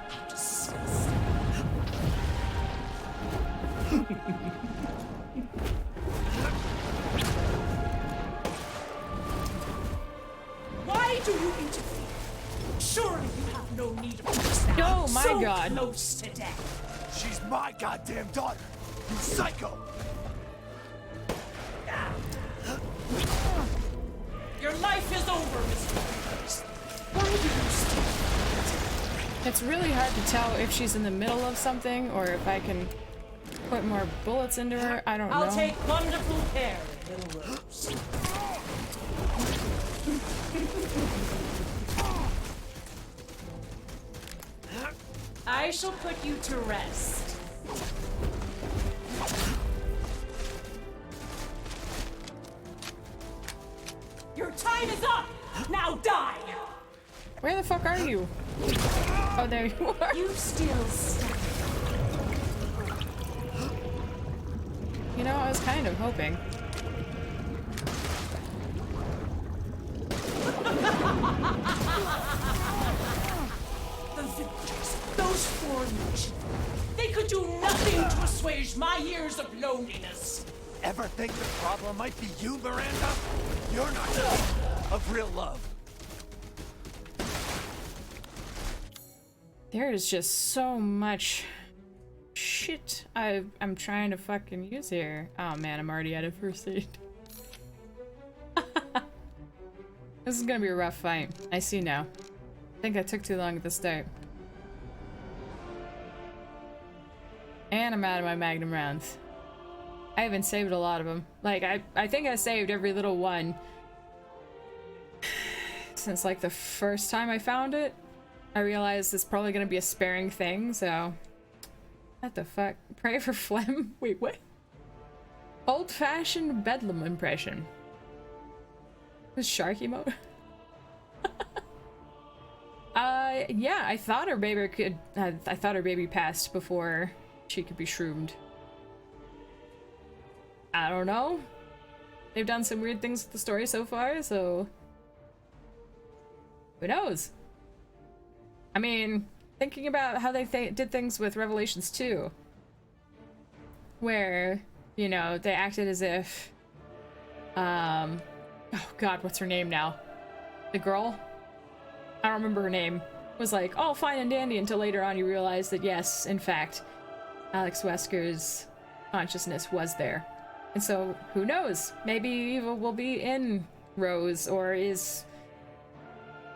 How disgusting. Why do you interfere? Surely you have no need of this now. Oh my so God. Close to death. She's my goddamn daughter, you psycho! Your life is over, Mr. Peters. Why do you still? It's really hard to tell if she's in the middle of something or if I can put more bullets into her. I don't know. I'll take wonderful care of little Rose. I shall put you to rest. Your time is up! Now die! Where the fuck are you? Oh, there you are. You still stand. You know, I was kind of hoping. The villagers, those foreign children, they could do nothing to assuage my years of loneliness. Ever think the problem might be you, Miranda? You're not sure of real love. There is just so much shit I'm trying to fucking use here. Oh man, I'm already out of first aid. This is gonna be a rough fight. I see now. I think I took too long at the start. And I'm out of my Magnum rounds. I haven't saved a lot of them. Like, I think I saved every little one since like the first time I found it. I realized it's probably gonna be a sparing thing, so... What the fuck? Pray for phlegm? Wait, what? Old-fashioned bedlam impression. This shark emote? Yeah, I thought her baby could... I thought her baby passed before she could be shroomed. I don't know. They've done some weird things with the story so far, so... Who knows? I mean, thinking about how they did things with Revelations 2, where, you know, they acted as if, oh god, what's her name now? The girl? I don't remember her name. Was like, all fine and dandy until later on you realize that yes, in fact, Alex Wesker's consciousness was there. And so, who knows? Maybe Eva will be in Rose, or is...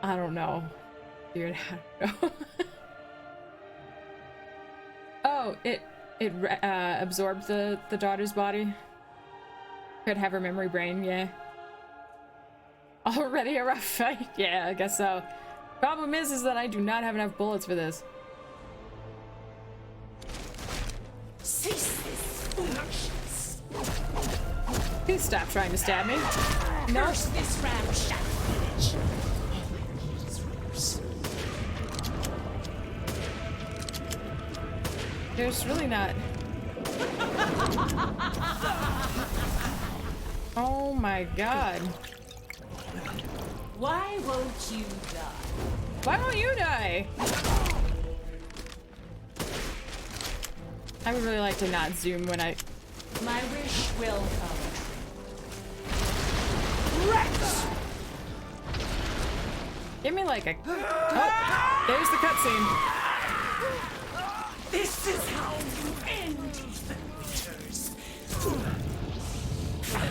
I don't know. Dude, I don't know. Oh, it absorbed the daughter's body. Could have her memory brain, yeah. Already a rough fight? Yeah, I guess so. Problem is that I do not have enough bullets for this. Cease this foolishness. Please stop trying to stab me. No. Curse this ramshackle village. There's really not. Oh my god. Why won't you die? Why won't you die? I would really like to not zoom when I... My wish will come true. Rex! Give me like a... Oh, there's the cutscene. This is how you end Ethan Winters.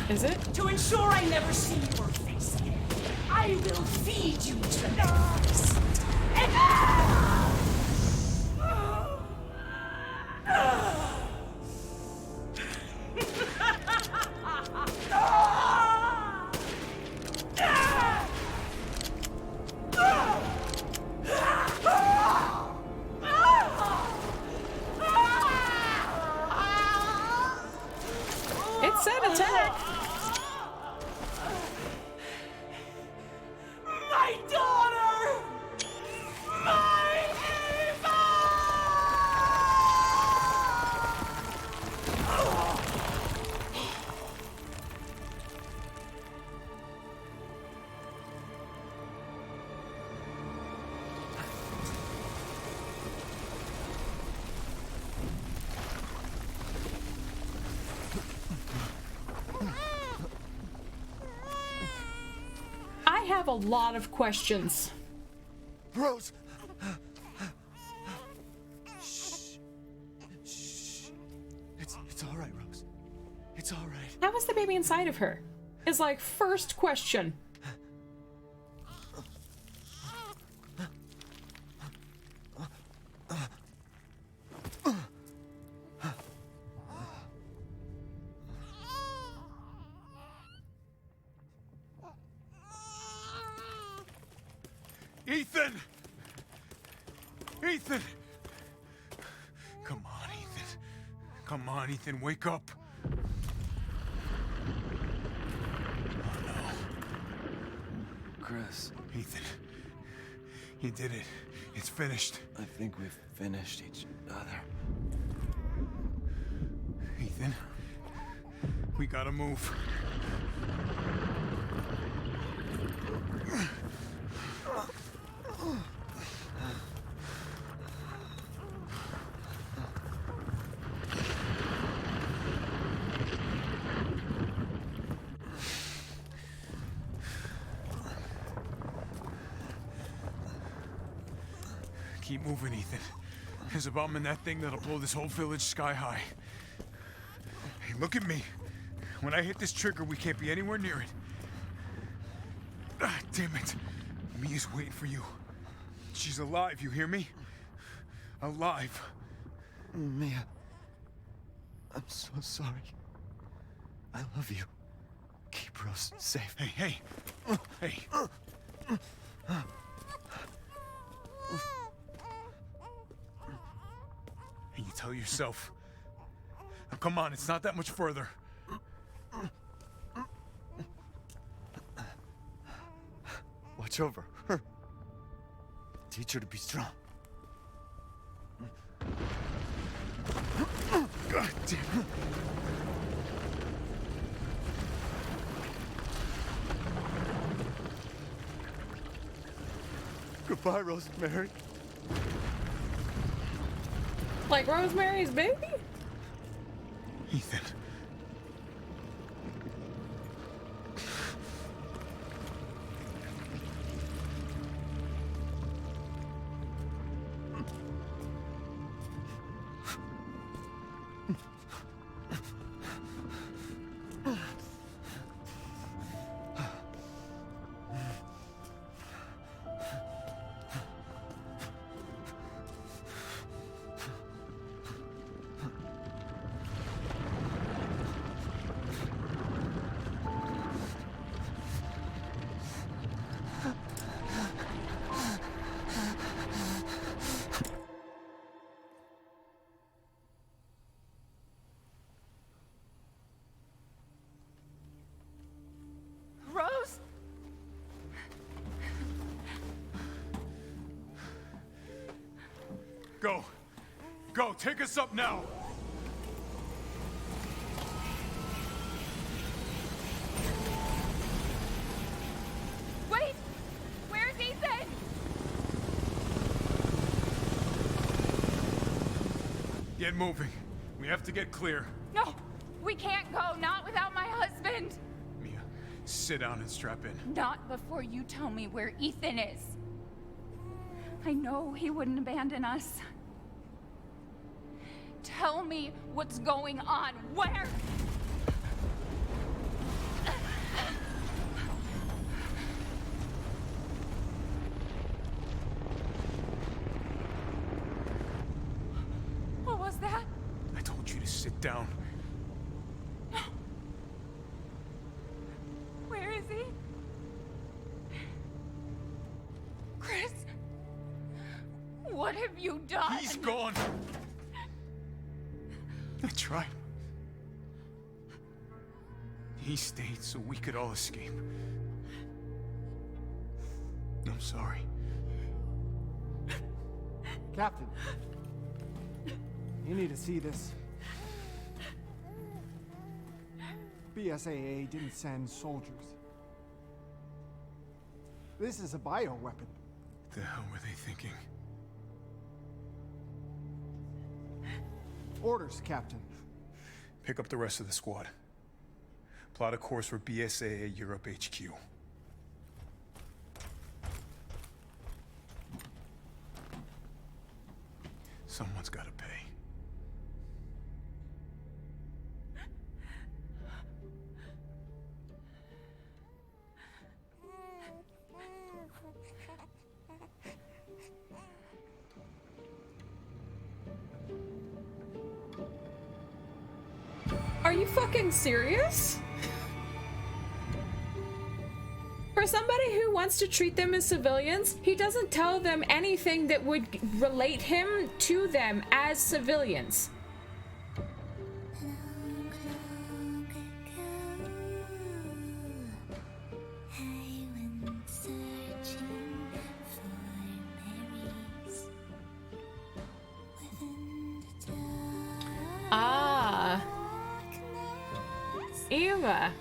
Is it? To ensure I never see your face again, I will feed you to the dogs. It said attack. My daughter! My Eva! I have a lot of questions. Rose! It's all right, Rose. It's all right. How was the baby inside of her? Is like first question. Ethan! Ethan! Come on, Ethan. Come on, Ethan, wake up. Oh, no. Chris. Ethan, you did it. It's finished. I think we've finished each other. Ethan, we gotta move. Keep moving, Ethan. There's a bomb in that thing that'll blow this whole village sky high. Hey, look at me. When I hit this trigger, we can't be anywhere near it. Ah, damn it. Mia's waiting for you. She's alive, you hear me? Alive. Mia. I'm so sorry. I love you. Keep Rose safe. Hey, hey. Hey. And you tell yourself. Now, come on, it's not that much further. Watch over her. Teach her to be strong. God damn it. Goodbye, Rosemary. Like Rosemary's baby? Ethan. go. Go, take us up now. Wait! Where's Ethan? Get moving. We have to get clear. No! We can't go, not without my husband! Mia, sit down and strap in. Not before you tell me where Ethan is. I know he wouldn't abandon us. Tell me what's going on. Where? What was that? I told you to sit down. Where is he? Chris? What have you done? He's gone. I tried. He stayed so we could all escape. I'm sorry. Captain, you need to see this. BSAA didn't send soldiers. This is a bioweapon. What the hell were they thinking? Orders, Captain. Pick up the rest of the squad. Plot a course for BSAA Europe HQ. Someone's gotta pay. Are you fucking serious? For somebody who wants to treat them as civilians, he doesn't tell them anything that would relate him to them as civilians. Ah. Eva.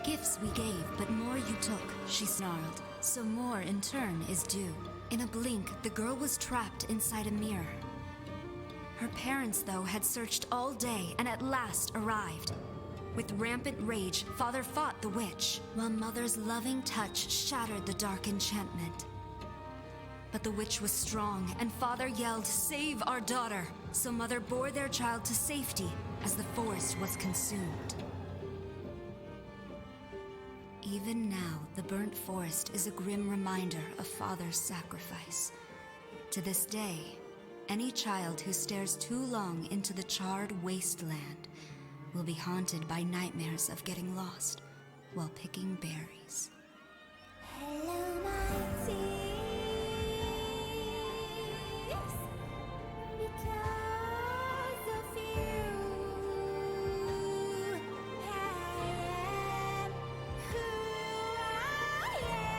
Gifts we gave, but more you took, she snarled. So more, in turn, is due. In a blink, the girl was trapped inside a mirror. Her parents, though, had searched all day and at last arrived. With rampant rage, Father fought the witch, while Mother's loving touch shattered the dark enchantment. But the witch was strong, and Father yelled, "Save our daughter!" So Mother bore their child to safety as the forest was consumed. Even now, the burnt forest is a grim reminder of Father's sacrifice. To this day, any child who stares too long into the charred wasteland will be haunted by nightmares of getting lost while picking berries. Hello, my tears. Because of you, I am who I am.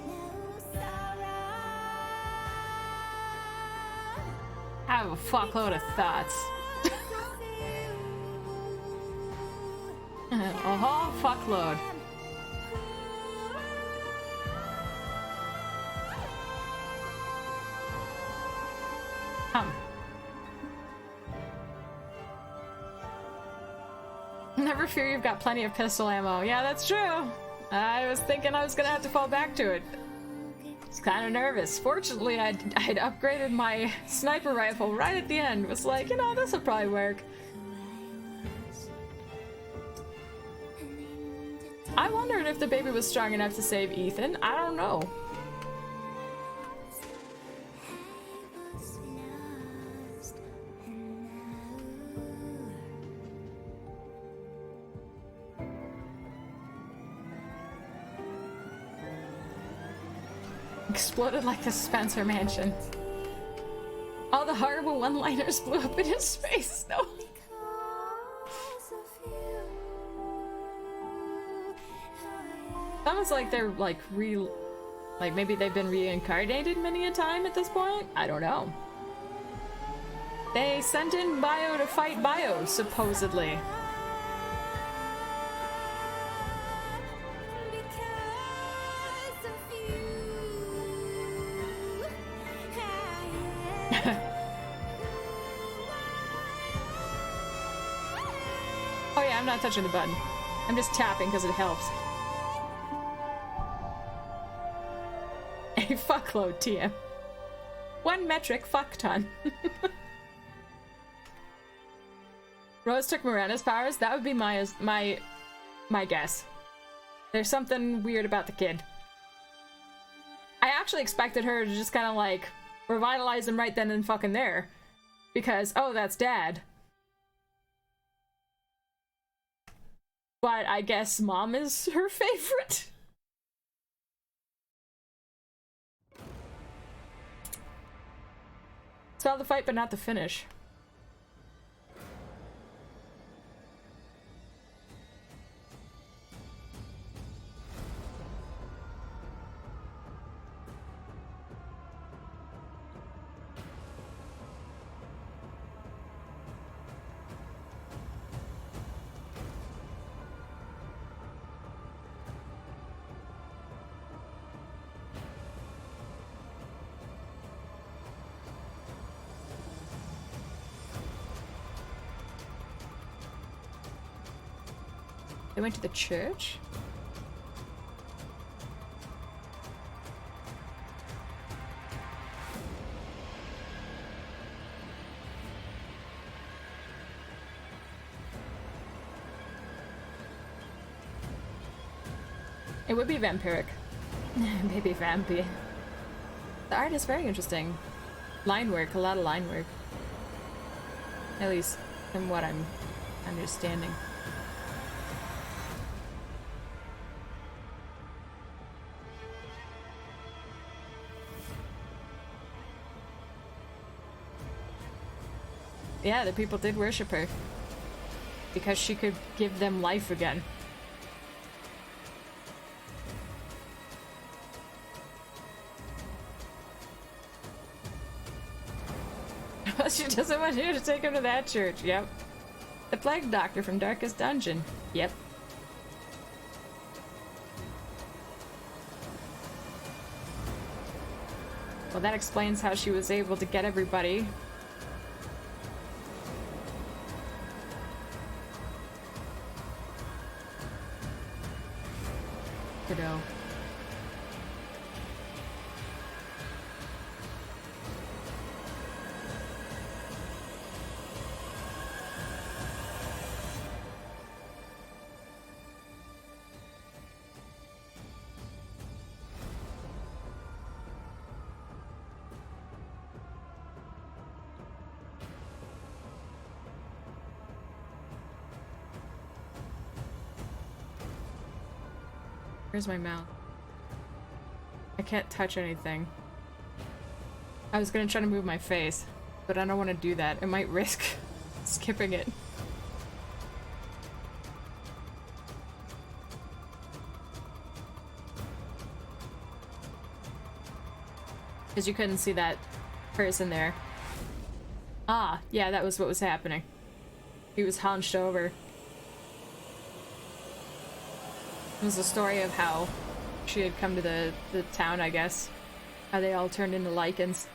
Hello, sorrow. I have a fuckload of thoughts. A whole fuckload. Never fear, you've got plenty of pistol ammo. Yeah, that's true. I was thinking I was gonna have to fall back to it. I was kind of nervous. Fortunately, I'd upgraded my sniper rifle right at the end. Was like, you know, this will probably work. I wondered if the baby was strong enough to save Ethan. I don't know. Exploded like the Spencer Mansion. All the horrible one-liners blew up in his face. No. Almost like they're like like maybe they've been reincarnated many a time at this point. I don't know. They sent in Bio to fight Bio, supposedly. Oh yeah, I'm not touching the button. I'm just tapping because it helps. A fuckload, TM. 1 metric fuck ton. Rose took Miranda's powers. That would be my guess. There's something weird about the kid. I actually expected her to just kind of like revitalize him right then and fucking there, because oh, that's Dad. But I guess Mom is her favorite. Saw the fight, but not the finish. They went to the church? It would be vampiric. Maybe vampy. The art is very interesting. Line work, a lot of line work. At least from what I'm understanding. Yeah, the people did worship her because she could give them life again. She doesn't want you to take him to that church. Yep. The Plague Doctor from Darkest Dungeon. Yep. Well, that explains how she was able to get everybody. Kiddo. Where's my mouth? I can't touch anything. I was gonna try to move my face, but I don't want to do that. It might risk skipping it. Because you couldn't see that person there. Ah, yeah, that was what was happening. He was hunched over. It was a story of how she had come to the town, I guess. How they all turned into Lycans.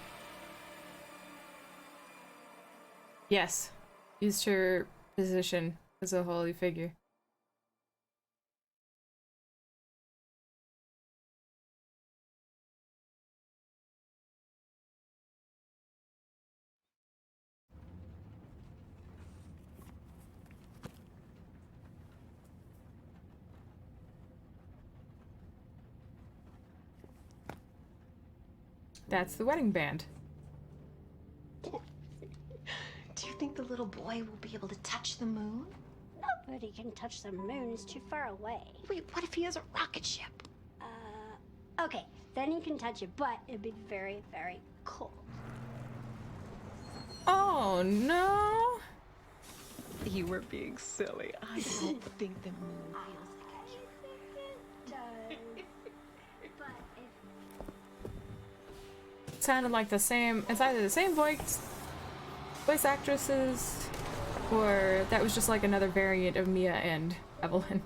Yes. Used her position as a holy figure. That's the wedding band. Do you think the little boy will be able to touch the moon? Nobody can touch the moon. It's too far away. Wait, what if he has a rocket ship? Okay, then you can touch it, but it'd be very, very cold. Oh, no. You were being silly. I don't think the moon feels It sounded like the same. It's either the same voice actresses, or that was just like another variant of Mia and Evelyn.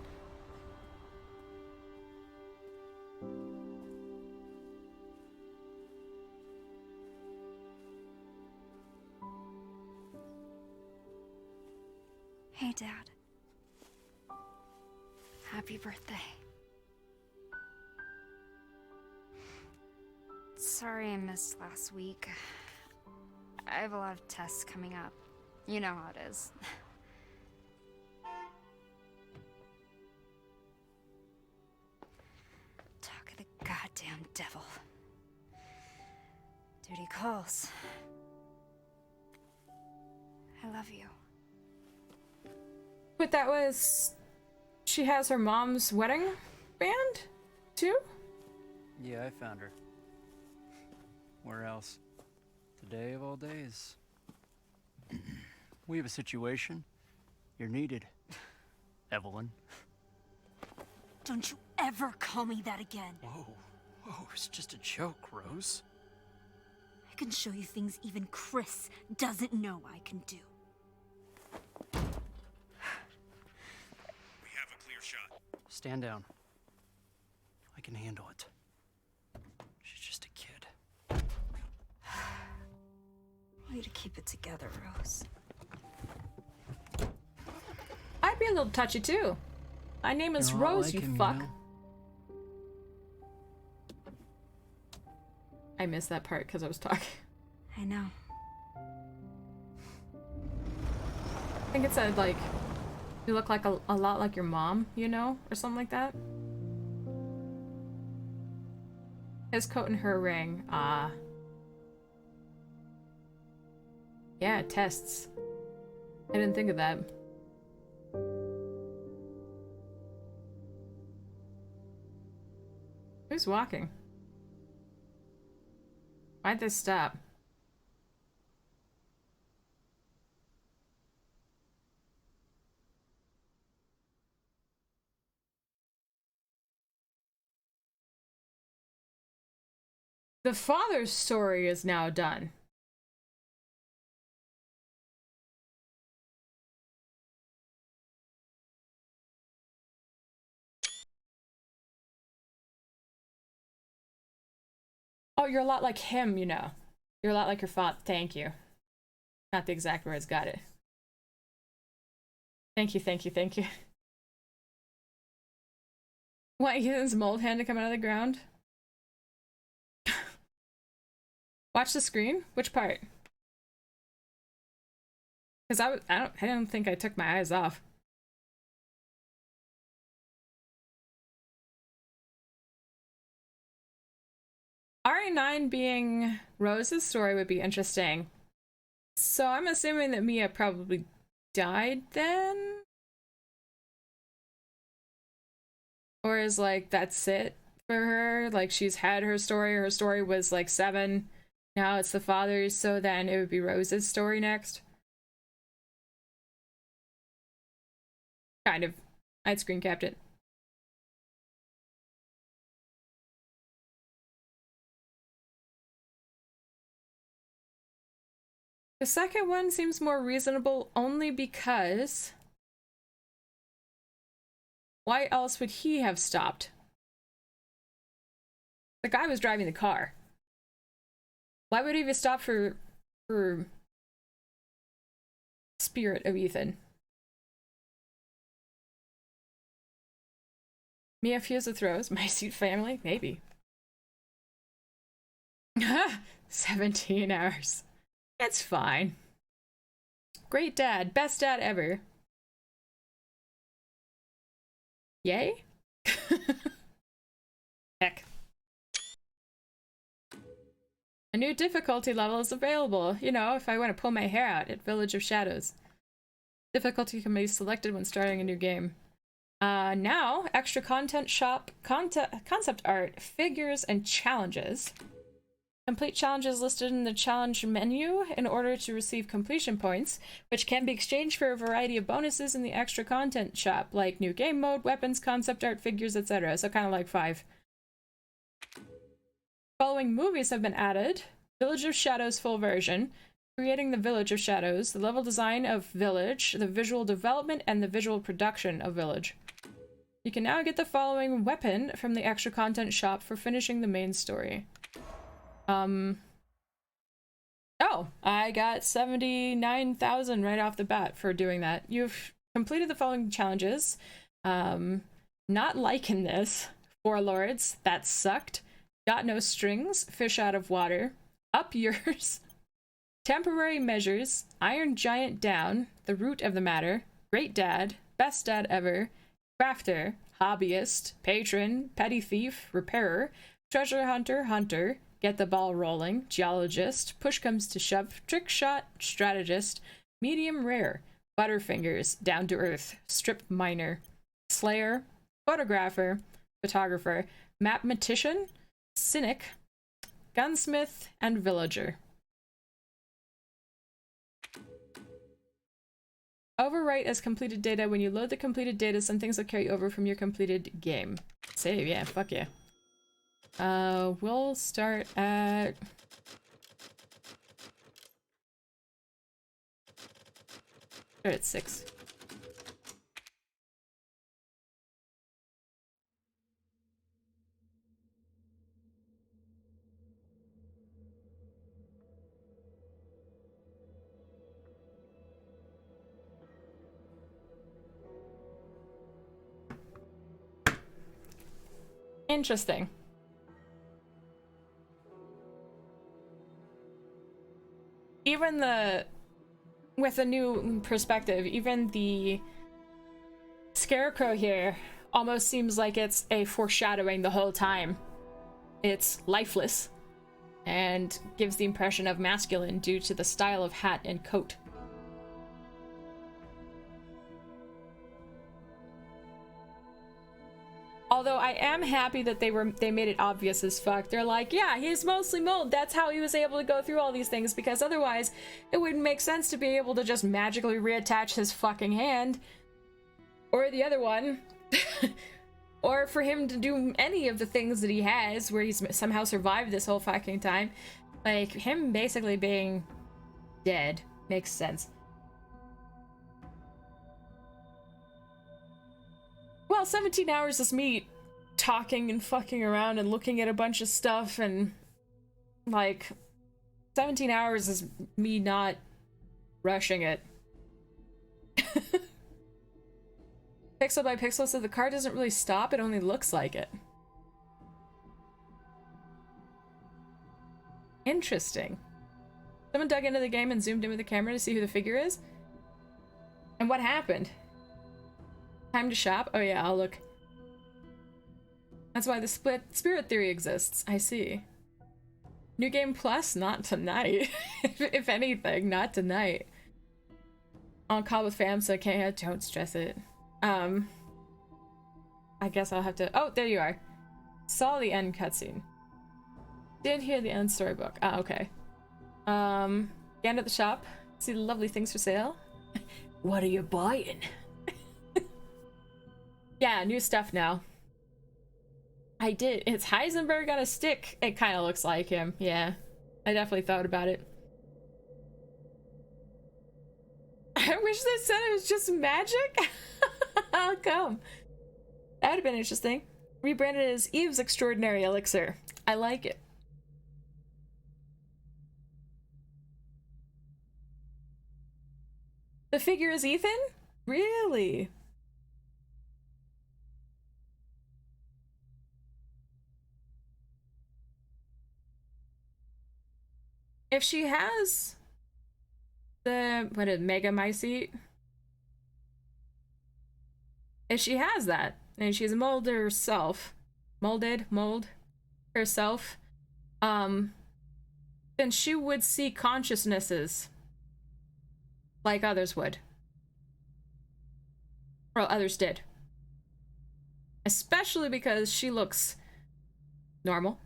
Hey, Dad. Happy birthday. Sorry I missed last week. I have a lot of tests coming up. You know how it is. Talk of the goddamn devil. Duty calls. I love you. But that was... She has her mom's wedding band, too? Yeah, I found her. Where else? Today of all days. We have a situation. You're needed, Evelyn. Don't you ever call me that again. Whoa, it's just a joke, Rose. I can show you things even Chris doesn't know I can do. We have a clear shot. Stand down. I can handle it. She's just a kid. Way to keep it together, Rose. I'd be a little touchy too. My name is You're all Rose, like you him, fuck. you know? I missed that part because I was talking. I know. I think it said like, you look like a lot like your mom, you know? Or something like that. His coat and her ring. Ah. Yeah, tests. I didn't think of that. Who's walking? Why'd they stop? The father's story is now done. Oh, you're a lot like him, you know. You're a lot like your father. Thank you. Not the exact words, got it. Thank you, thank you, thank you. Want Ethan's mold hand to come out of the ground? Watch the screen? Which part? Because I don't think I took my eyes off. RE9 being Rose's story would be interesting. So I'm assuming that Mia probably died then? Or is like that's it for her? Like she's had her story was like 7. Now it's the father's, so then it would be Rose's story next. Kind of. I'd screen capped it. The second one seems more reasonable only because why else would he have stopped? The guy was driving the car. Why would he have stopped for spirit of Ethan? Mia Fusa throws. My Suit family? Maybe. 17 hours. It's fine. Great dad. Best dad ever. Yay? Heck. A new difficulty level is available. You know, if I want to pull my hair out at Village of Shadows. Difficulty can be selected when starting a new game. Now, extra content shop, concept art, figures, and challenges. Complete challenges listed in the challenge menu in order to receive completion points, which can be exchanged for a variety of bonuses in the extra content shop, like new game mode, weapons, concept art, figures, etc. So kind of like 5. Following movies have been added. Village of Shadows full version. Creating the Village of Shadows, the level design of Village, the visual development, and the visual production of Village. You can now get the following weapon from the extra content shop for finishing the main story. Oh, I got 79,000 right off the bat for doing that. You've completed the following challenges. Not liking this. 4 Lords, that sucked. Got no strings, fish out of water. Up yours. Temporary measures, Iron Giant down, the root of the matter, great dad, best dad ever, crafter, hobbyist, patron, petty thief, repairer, treasure hunter, hunter, get the ball rolling, geologist, push comes to shove, trick shot, strategist, medium rare, butterfingers, down to earth, strip miner, slayer, photographer, photographer, mathematician, cynic, gunsmith, and villager. Overwrite as completed data. When you load the completed data, some things will carry over from your completed game. Save, yeah, fuck yeah. We'll start at... Start at 6. Interesting. Even with a new perspective, even the scarecrow here almost seems like it's a foreshadowing the whole time. It's lifeless and gives the impression of masculine due to the style of hat and coat. Although I am happy that they made it obvious as fuck. They're like, yeah, he's mostly mold. That's how he was able to go through all these things, because otherwise it wouldn't make sense to be able to just magically reattach his fucking hand. Or the other one. Or for him to do any of the things that he has where he's somehow survived this whole fucking time. Like, him basically being dead makes sense. Well, 17 hours is me talking and fucking around and looking at a bunch of stuff, and like 17 hours is me not rushing it. Pixel by pixel, so the car doesn't really stop, it only looks like it. Interesting. Someone dug into the game and zoomed in with the camera to see who the figure is? And what happened? Time to shop? Oh yeah, I'll look. That's why the split spirit theory exists. I see. New game plus? Not tonight. if anything, not tonight. On call with fam, so I can't. Don't stress it. I guess I'll have to... Oh, there you are. Saw the end cutscene. Did hear the end storybook. Ah, okay. Again at the shop. See the lovely things for sale. What are you buying? Yeah, new stuff now. I did. It's Heisenberg on a stick. It kind of looks like him. Yeah, I definitely thought about it. I wish they said it was just magic. How come? That would have been interesting. Rebranded as Eve's Extraordinary Elixir. I like it. The figure is Ethan? Really? If she has the, what is Mega Mycete? If she has that, and she's molded herself, mold herself, then she would see consciousnesses like others would. Well, others did. Especially because she looks normal.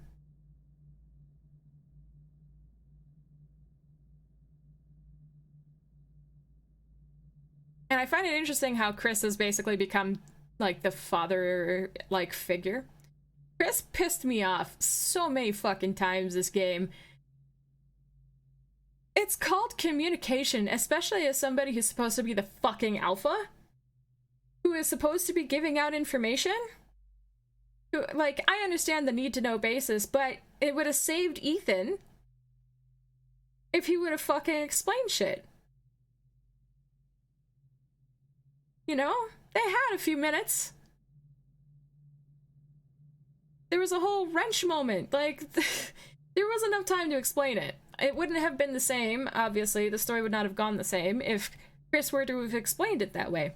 And I find it interesting how Chris has basically become like the father-like figure. Chris pissed me off so many fucking times this game. It's called communication, especially as somebody who's supposed to be the fucking alpha, who is supposed to be giving out information. Like, I understand the need-to-know basis, but it would have saved Ethan if he would have fucking explained shit. You know? They had a few minutes. There was a whole wrench moment. Like, there was enough time to explain it. It wouldn't have been the same, obviously. The story would not have gone the same if Chris were to have explained it that way.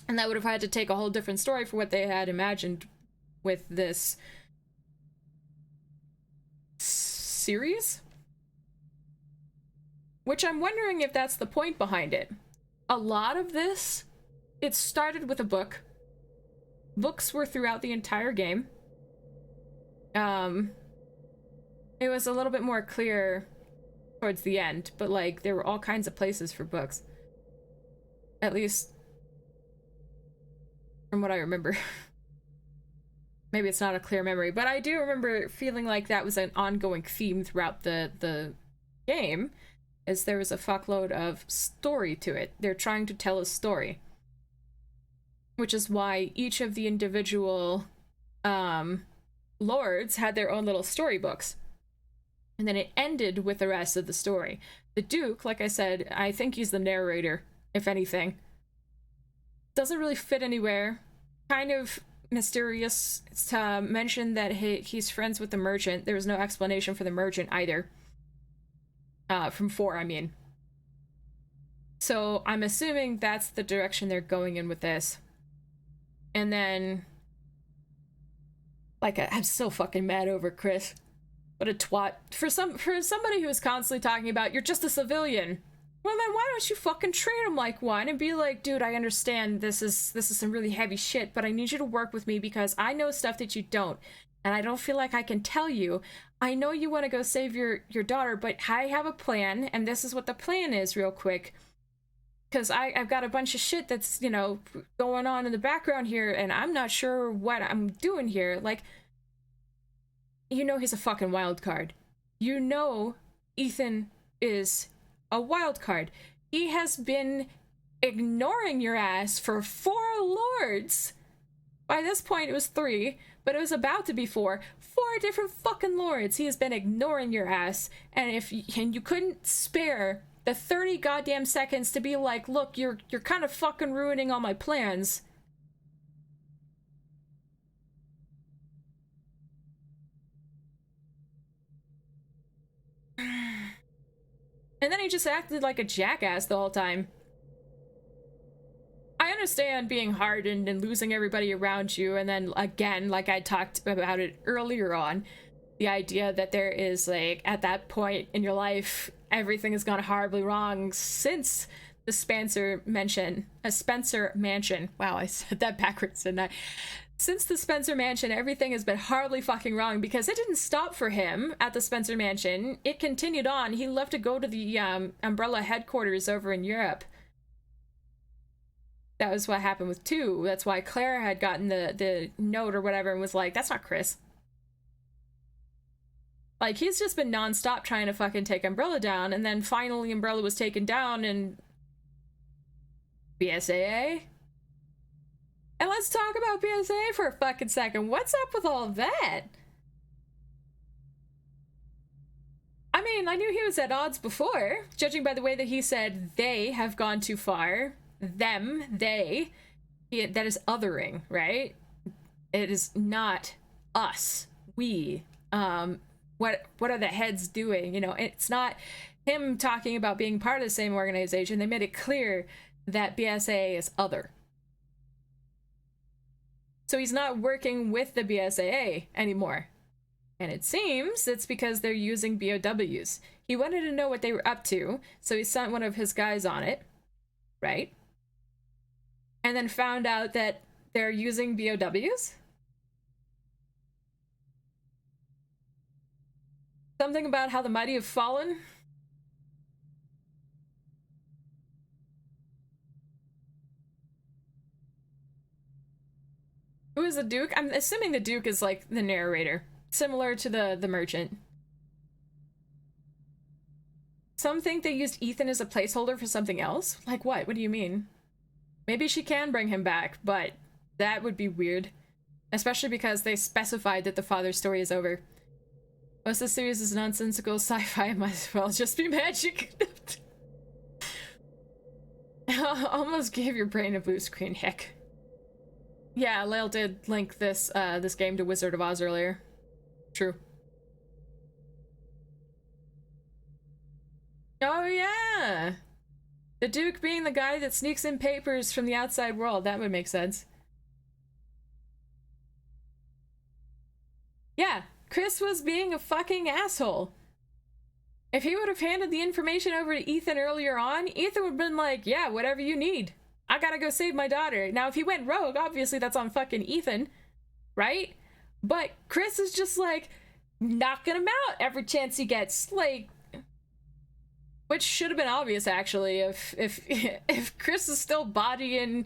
And that would have had to take a whole different story for what they had imagined with this series. Which I'm wondering if that's the point behind it. A lot of this, it started with a book. Books were throughout the entire game. It was a little bit more clear towards the end, but like there were all kinds of places for books. At least from what I remember. Maybe it's not a clear memory, but I do remember feeling like that was an ongoing theme throughout the game, as there was a fuckload of story to it. They're trying to tell a story. Which is why each of the individual lords had their own little storybooks. And then it ended with the rest of the story. The Duke, like I said, I think he's the narrator, if anything. Doesn't really fit anywhere. Kind of mysterious to mention that he's friends with the merchant. There was no explanation for the merchant either. From 4, I mean. So I'm assuming that's the direction they're going in with this. And then, like, I'm so fucking mad over Chris. What a twat. For somebody who is constantly talking about, you're just a civilian. Well, then why don't you fucking treat him like one and be like, dude, I understand this is some really heavy shit, but I need you to work with me because I know stuff that you don't. And I don't feel like I can tell you. I know you want to go save your daughter, but I have a plan, and this is what the plan is real quick. Because I've got a bunch of shit that's, you know, going on in the background here, and I'm not sure what I'm doing here. Like, you know he's a fucking wild card. You know Ethan is a wild card. He has been ignoring your ass for 4 lords. By this point, it was 3, but it was about to be 4. 4 different fucking lords. He has been ignoring your ass, and you couldn't spare the 30 goddamn seconds to be like, look, you're kind of fucking ruining all my plans. And then he just acted like a jackass the whole time. I understand being hardened and losing everybody around you, and then again, like I talked about it earlier on, the idea that there is, like, at that point in your life, everything has gone horribly wrong since the Spencer Mansion. Wow, I said that backwards, didn't I? Since the Spencer Mansion, everything has been horribly fucking wrong because it didn't stop for him at the Spencer Mansion. It continued on. He left to go to the Umbrella headquarters over in Europe. That was what happened with 2. That's why Claire had gotten the note or whatever and was like, that's not Chris. Like, he's just been nonstop trying to fucking take Umbrella down, and then finally Umbrella was taken down and... BSAA? And let's talk about BSAA for a fucking second. What's up with all of that? I mean, I knew he was at odds before, judging by the way that he said they have gone too far. Them, they. That is othering, right? It is not us. We. What are the heads doing? You know, it's not him talking about being part of the same organization. They made it clear that BSAA is other. So he's not working with the BSAA anymore. And it seems it's because they're using BOWs. He wanted to know what they were up to, so he sent one of his guys on it, right? And then found out that they're using BOWs? Something about how the mighty have fallen? Who is the Duke? I'm assuming the Duke is like the narrator, similar to the merchant. Some think they used Ethan as a placeholder for something else? Like what? What do you mean? Maybe she can bring him back, but that would be weird. Especially because they specified that the father's story is over. Most of the series is nonsensical sci-fi, might as well just be magic. Almost gave your brain a blue screen, heck. Yeah, Lael did link this this game to Wizard of Oz earlier. True. Oh yeah! The Duke being the guy that sneaks in papers from the outside world, that would make sense. Yeah, Chris was being a fucking asshole. If he would have handed the information over to Ethan earlier on, Ethan would have been like, yeah, whatever you need. I gotta go save my daughter. Now, if he went rogue, obviously that's on fucking Ethan, right? But Chris is just like, knocking him out every chance he gets, like... Which should have been obvious, actually, if Chris is still bodying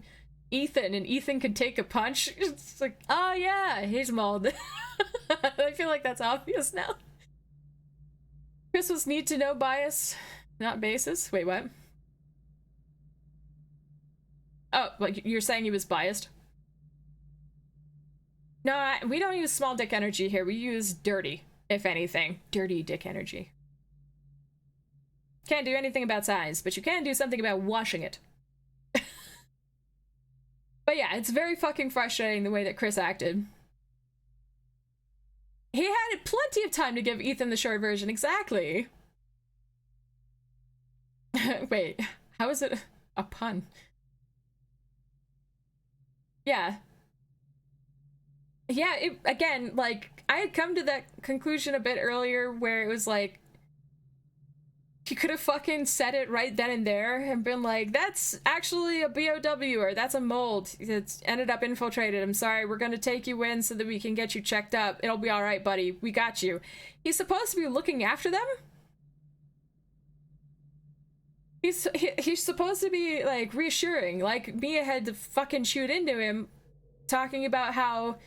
Ethan and Ethan can take a punch. It's like, oh yeah, he's mauled. I feel like that's obvious now. Chris was need to know bias, not basis. Wait, what? Oh, like you're saying he was biased? No, we don't use small dick energy here. We use dirty, if anything. Dirty dick energy. Can't do anything about size, but you can do something about washing it. But yeah, it's very fucking frustrating the way that Chris acted. He had plenty of time to give Ethan the short version, exactly. Wait, how is it a pun? Yeah. Yeah, again, like, I had come to that conclusion a bit earlier where it was like, he could have fucking said it right then and there and been like, that's actually a BOW, or that's a mold. It's ended up infiltrated. I'm sorry, we're gonna take you in so that we can get you checked up. It'll be alright, buddy. We got you. He's supposed to be looking after them? He's supposed to be, like, reassuring. Like, Mia had to fucking shoot into him, talking about how,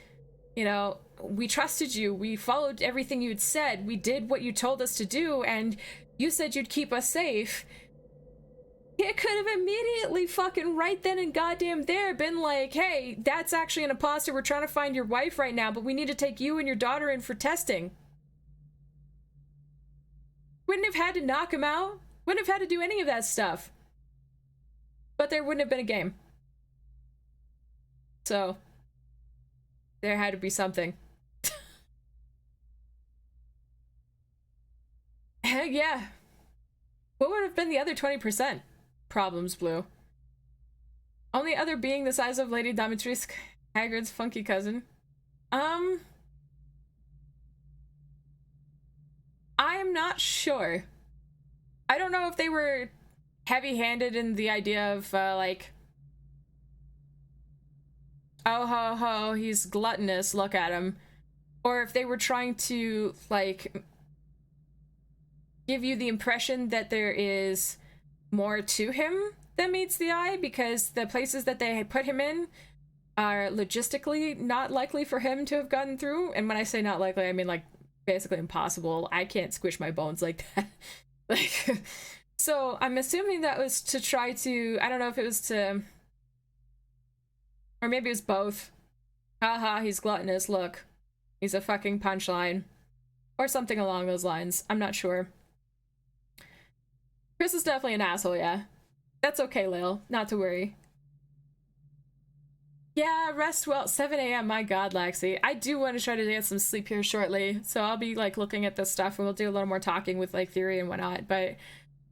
you know, we trusted you, we followed everything you'd said, we did what you told us to do, and you said you'd keep us safe. He could have immediately fucking right then and goddamn there been like, hey, that's actually an imposter, we're trying to find your wife right now, but we need to take you and your daughter in for testing. Wouldn't have had to knock him out. Wouldn't have had to do any of that stuff. But there wouldn't have been a game. So, there had to be something. Yeah. What would have been the other 20%? Problems, Blue. Only other being the size of Lady Domitrice, Hagrid's funky cousin. I am not sure. I don't know if they were heavy-handed in the idea of like, oh ho ho, he's gluttonous, look at him, or if they were trying to like give you the impression that there is more to him than meets the eye, because the places that they put him in are logistically not likely for him to have gotten through. And when I say not likely, I mean like basically impossible. I can't squish my bones like that. Like, so I'm assuming that was to try to, I don't know if it was to, or maybe it was both. Haha, he's gluttonous, look. He's a fucking punchline. Or something along those lines. I'm not sure. Chris is definitely an asshole, yeah. That's okay, Lil. Not to worry. Yeah, rest well. 7 a.m. My god, Lexi. I do want to try to get some sleep here shortly. So I'll be like looking at this stuff and we'll do a little more talking with like theory and whatnot. But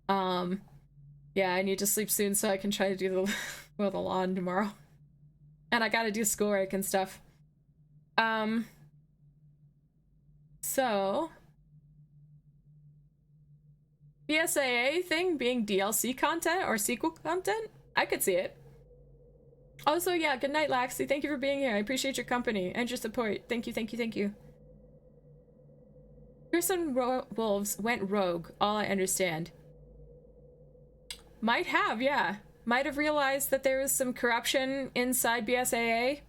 yeah, I need to sleep soon so I can try to do the well, the lawn tomorrow. And I gotta do schoolwork and stuff. So BSAA thing being DLC content or sequel content? I could see it. Also, yeah, good night, Laxi. Thank you for being here. I appreciate your company and your support. Thank you, thank you, thank you. Pearson Wolves went rogue, all I understand. Might have, yeah. Might have realized that there was some corruption inside BSAA.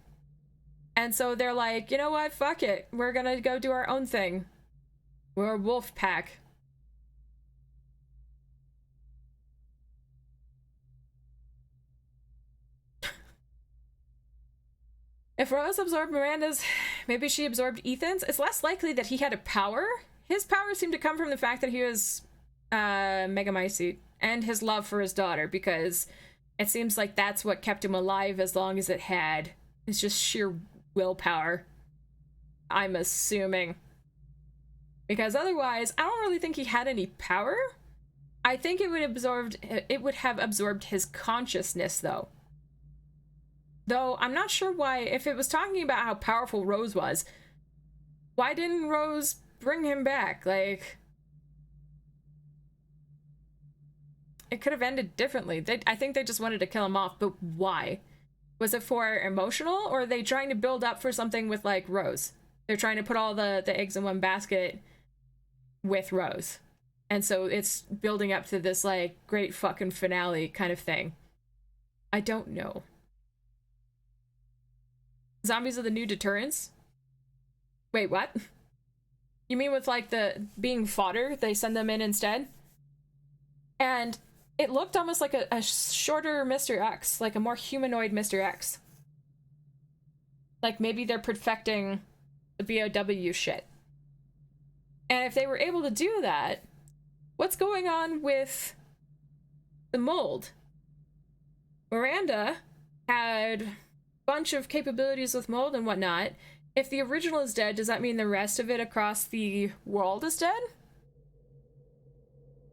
And so they're like, you know what? Fuck it. We're gonna go do our own thing. We're a wolf pack. If Rose absorbed Miranda's, maybe she absorbed Ethan's. It's less likely that he had a power. His power seemed to come from the fact that he was Megamycete and his love for his daughter, because it seems like that's what kept him alive as long as it had. It's just sheer willpower, I'm assuming. Because otherwise, I don't really think he had any power. I think it would have absorbed his consciousness, though. Though, I'm not sure why, if it was talking about how powerful Rose was, why didn't Rose bring him back? Like, it could have ended differently. I think they just wanted to kill him off, but why? Was it for emotional, or are they trying to build up for something with, like, Rose? They're trying to put all the eggs in one basket with Rose. And so it's building up to this, like, great fucking finale kind of thing. I don't know. Zombies are the new deterrents? Wait, what? You mean with, like, the being fodder, they send them in instead? And it looked almost like a shorter Mr. X, like a more humanoid Mr. X. Like, maybe they're perfecting the BOW shit. And if they were able to do that, what's going on with the mold? Miranda had bunch of capabilities with mold and whatnot. If the original is dead, does that mean the rest of it across the world is dead?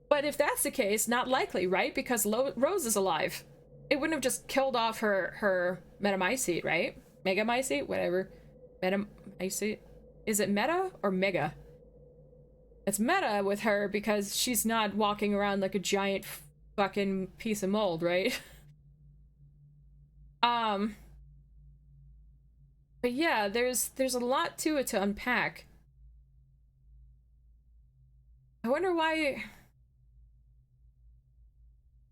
But if that's the case, not likely, right? Because Rose is alive. It wouldn't have just killed off her Megamycete, right? Megamycete? Whatever. Megamycete? Is it meta or mega? It's meta with her because she's not walking around like a giant fucking piece of mold, right? But yeah, there's a lot to it to unpack. I wonder why.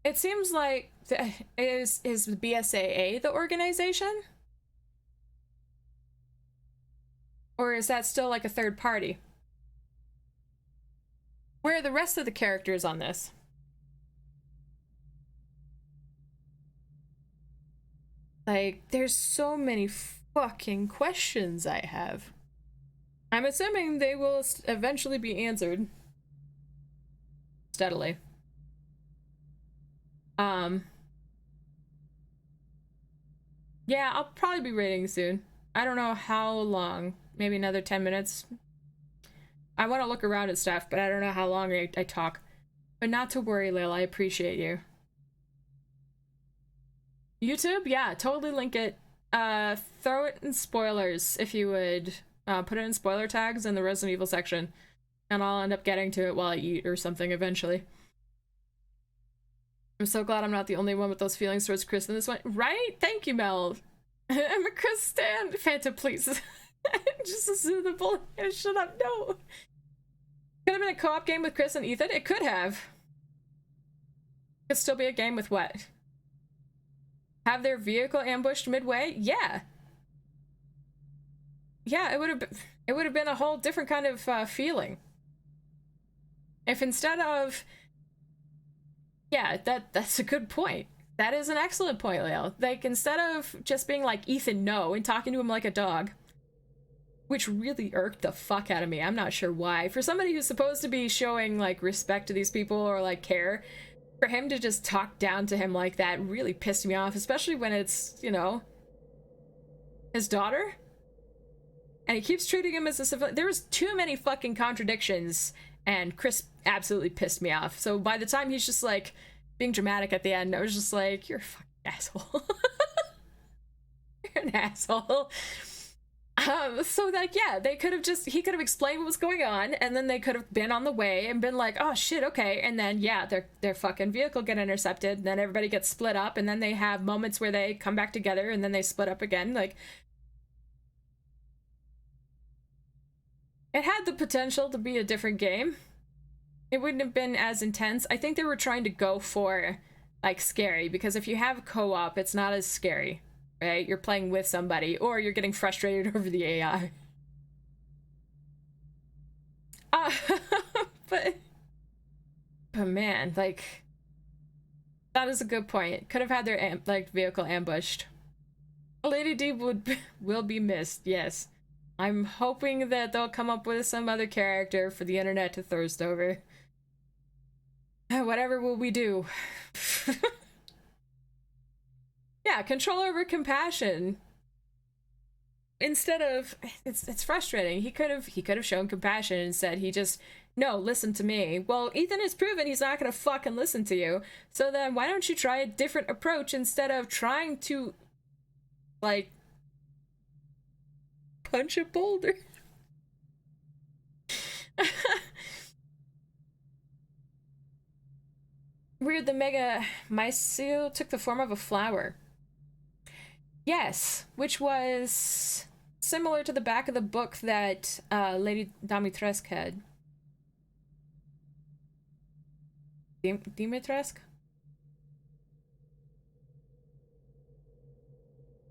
It seems like is the BSAA the organization? Or is that still like a third party? Where are the rest of the characters on this? Like, there's so many fucking questions I have. I'm assuming they will eventually be answered. Steadily. Yeah, I'll probably be raiding soon. I don't know how long. Maybe another 10 minutes. I want to look around at stuff, but I don't know how long I talk. But not to worry, Lil. I appreciate you. YouTube? Yeah, totally link it. Throw it in spoilers, if you would. Put it in spoiler tags in the Resident Evil section. And I'll end up getting to it while I eat or something eventually. I'm so glad I'm not the only one with those feelings towards Chris in this one. Right? Thank you, Mel. I'm a Chris stan. Phantom, please. Just assume the bullet. Shut up. No. Could have been a co-op game with Chris and Ethan. It could have. Could still be a game with what? Have their vehicle ambushed midway? Yeah. Yeah, it would have been a whole different kind of feeling. If instead of... Yeah, that's a good point. That is an excellent point, Leo. Like, instead of just being like, Ethan, no, and talking to him like a dog, which really irked the fuck out of me. I'm not sure why. For somebody who's supposed to be showing, like, respect to these people or, like, care, for him to just talk down to him like that really pissed me off, especially when it's, you know, his daughter? And he keeps treating him as a civilian. There was too many fucking contradictions, and Chris absolutely pissed me off. So by the time he's just, like, being dramatic at the end, I was just like, you're a fucking asshole. You're an asshole. So like, yeah, he could have explained what was going on, and then they could have been on the way and been like, oh shit, okay, and then yeah, their fucking vehicle get intercepted, and then everybody gets split up, and then they have moments where they come back together, and then they split up again. Like, it had the potential to be a different game. It wouldn't have been as intense. I think they were trying to go for, like, scary, because if you have co-op, it's not as scary. Right? You're playing with somebody, or you're getting frustrated over the AI. But man, like, that is a good point. Could have had their vehicle ambushed. Lady D will be missed. Yes, I'm hoping that they'll come up with some other character for the internet to thirst over. Whatever will we do? Yeah, control over compassion. Instead of, it's frustrating. He could have shown compassion and said, no, listen to me. Well, Ethan has proven he's not gonna fucking listen to you. So then why don't you try a different approach instead of trying to, like, punch a boulder? Weird, the Mega Mycel took the form of a flower. Yes, which was similar to the back of the book that Lady Dimitrescu had. Dimitrescu?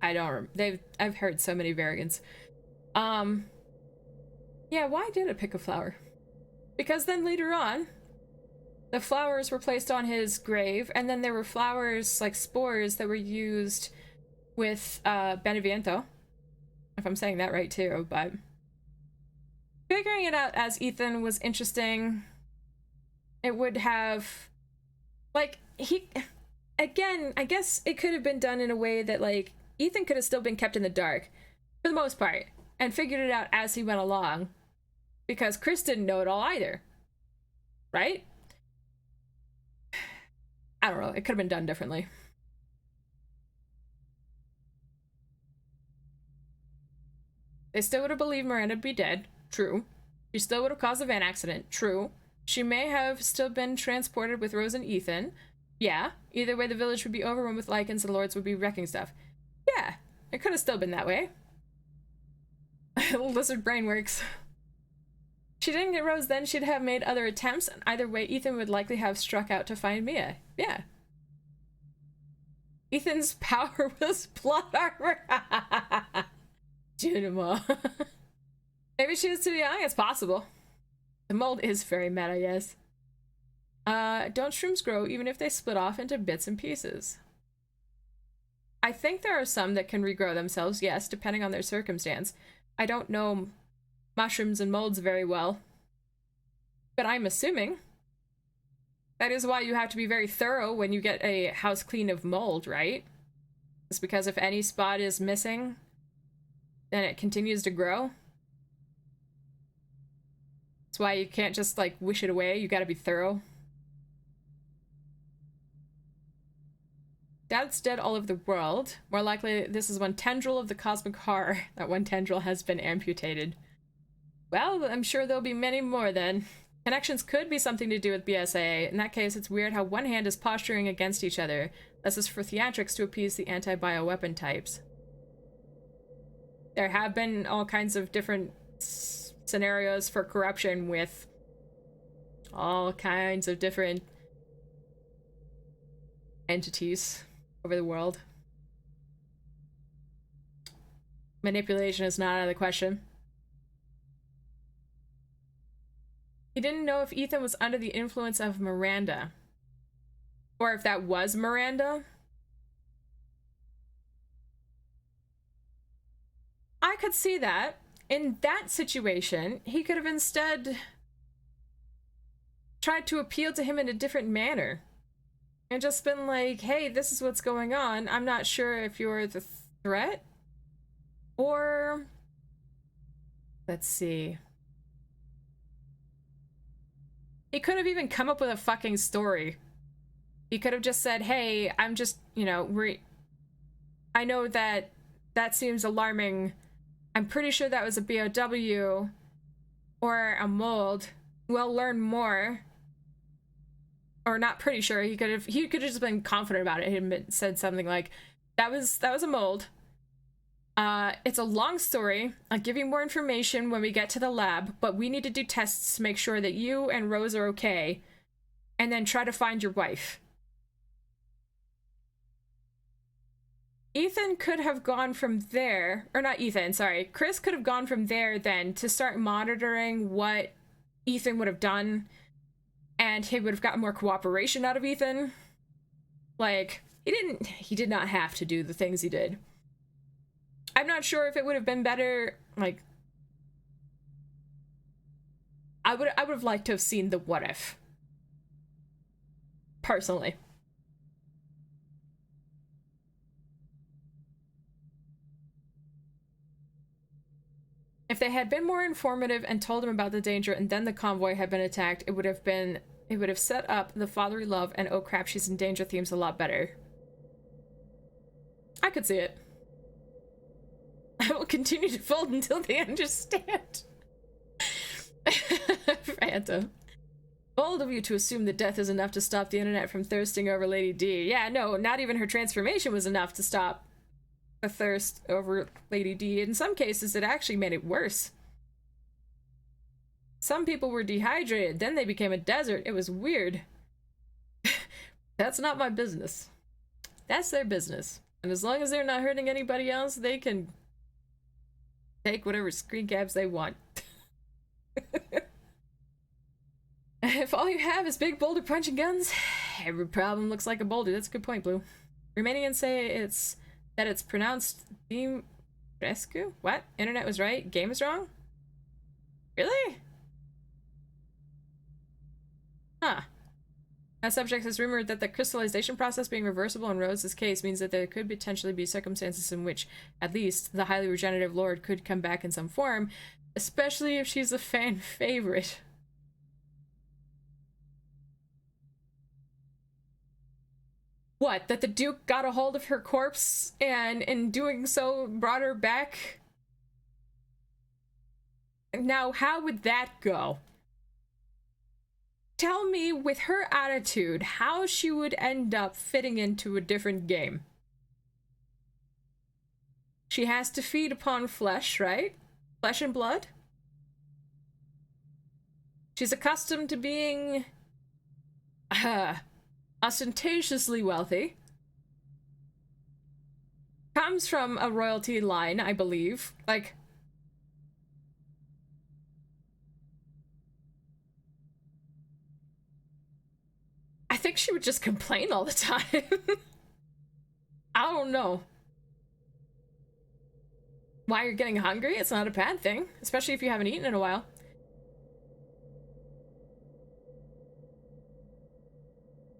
I don't remember. I've heard so many variants. Yeah, why did it pick a flower? Because then later on, the flowers were placed on his grave, and then there were flowers, like spores, that were used with Beneviento, if I'm saying that right too, but figuring it out as Ethan was interesting. It would have, like, again, I guess it could have been done in a way that, like, Ethan could have still been kept in the dark, for the most part, and figured it out as he went along, because Chris didn't know it all either, right? I don't know, it could have been done differently. They still would have believed Miranda to be dead. True. She still would have caused a van accident. True. She may have still been transported with Rose and Ethan. Yeah. Either way, the village would be overrun with Lycans and lords would be wrecking stuff. Yeah. It could have still been that way. Lizard brain works. She didn't get Rose, then she'd have made other attempts, and either way, Ethan would likely have struck out to find Mia. Yeah. Ethan's power was plot armor. Junimo. Maybe she was too young. It's possible. The mold is very meta, yes. Don't shrooms grow even if they split off into bits and pieces? I think there are some that can regrow themselves, yes, depending on their circumstance. I don't know mushrooms and molds very well, but I'm assuming. That is why you have to be very thorough when you get a house clean of mold, right? It's because if any spot is missing, then it continues to grow. That's why you can't just, like, wish it away. You gotta be thorough. Dad's dead all over the world. More likely, this is one tendril of the cosmic horror. That one tendril has been amputated. Well, I'm sure there'll be many more then. Connections could be something to do with BSAA. In that case, it's weird how one hand is posturing against each other. This is for theatrics to appease the anti-bioweapon types. There have been all kinds of different scenarios for corruption with all kinds of different entities over the world. Manipulation is not out of the question. He didn't know if Ethan was under the influence of Miranda. Or if that was Miranda. I could see that. In that situation, he could have instead tried to appeal to him in a different manner. And just been like, hey, this is what's going on. I'm not sure if you're the threat. Or... let's see. He could have even come up with a fucking story. He could have just said, hey, I'm just, you know, I know that that seems alarming. I'm pretty sure that was a BOW or a mold. We'll learn more. Or not pretty sure. He could have just been confident about it. He had said something like, that was a mold. It's a long story. I'll give you more information when we get to the lab, but we need to do tests to make sure that you and Rose are okay, and then try to find your wife. Ethan could have gone from there, or not Ethan, sorry. Chris could have gone from there then to start monitoring what Ethan would have done, and he would have gotten more cooperation out of Ethan. Like, he did not have to do the things he did. I'm not sure if it would have been better, like, I would have liked to have seen the what if. Personally. If they had been more informative and told him about the danger and then the convoy had been attacked, it would have set up the fatherly love and oh crap, she's in danger themes a lot better. I could see it. I will continue to fold until they understand. Phantom. Bold of you to assume that death is enough to stop the internet from thirsting over Lady D. Yeah, no, not even her transformation was enough to stop the thirst over Lady D. In some cases, it actually made it worse. Some people were dehydrated, then they became a desert. It was weird. That's not my business. That's their business. And as long as they're not hurting anybody else, they can take whatever screen caps they want. If all you have is big boulder punching guns, every problem looks like a boulder. That's a good point, Blue. Romanians say that it's pronounced Dimitrescu? What? Internet was right, game is wrong? Really? Huh. A subject has rumored that the crystallization process being reversible in Rose's case means that there could potentially be circumstances in which, at least, the highly regenerative Lord could come back in some form, especially if she's a fan favorite. What, that the Duke got a hold of her corpse and in doing so brought her back? Now, how would that go? Tell me, with her attitude, how she would end up fitting into a different game. She has to feed upon flesh, right? Flesh and blood? She's accustomed to being ostentatiously wealthy. Comes from a royalty line, I believe. Like, I think she would just complain all the time. I don't know. Why you're getting hungry? It's not a bad thing, especially if you haven't eaten in a while.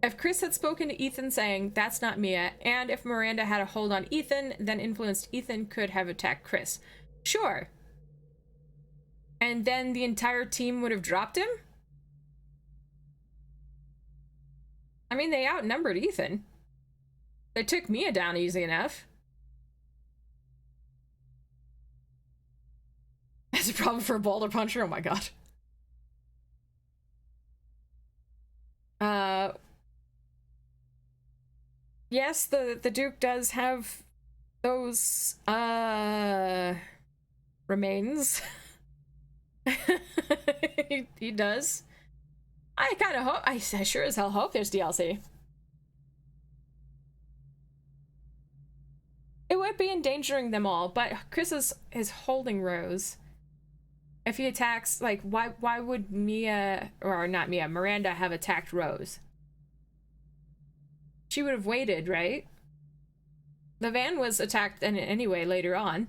If Chris had spoken to Ethan saying, that's not Mia, and if Miranda had a hold on Ethan, then influenced Ethan could have attacked Chris. Sure. And then the entire team would have dropped him? I mean, they outnumbered Ethan. They took Mia down easy enough. That's a problem for a boulder puncher? Oh my god. Yes, the Duke does have those remains. he does. I kind of hope, I sure as hell hope there's DLC. It would be endangering them all, but Chris is holding Rose. If he attacks, like, why would Mia, or not Mia, Miranda have attacked Rose? She would have waited, right? The van was attacked anyway later on.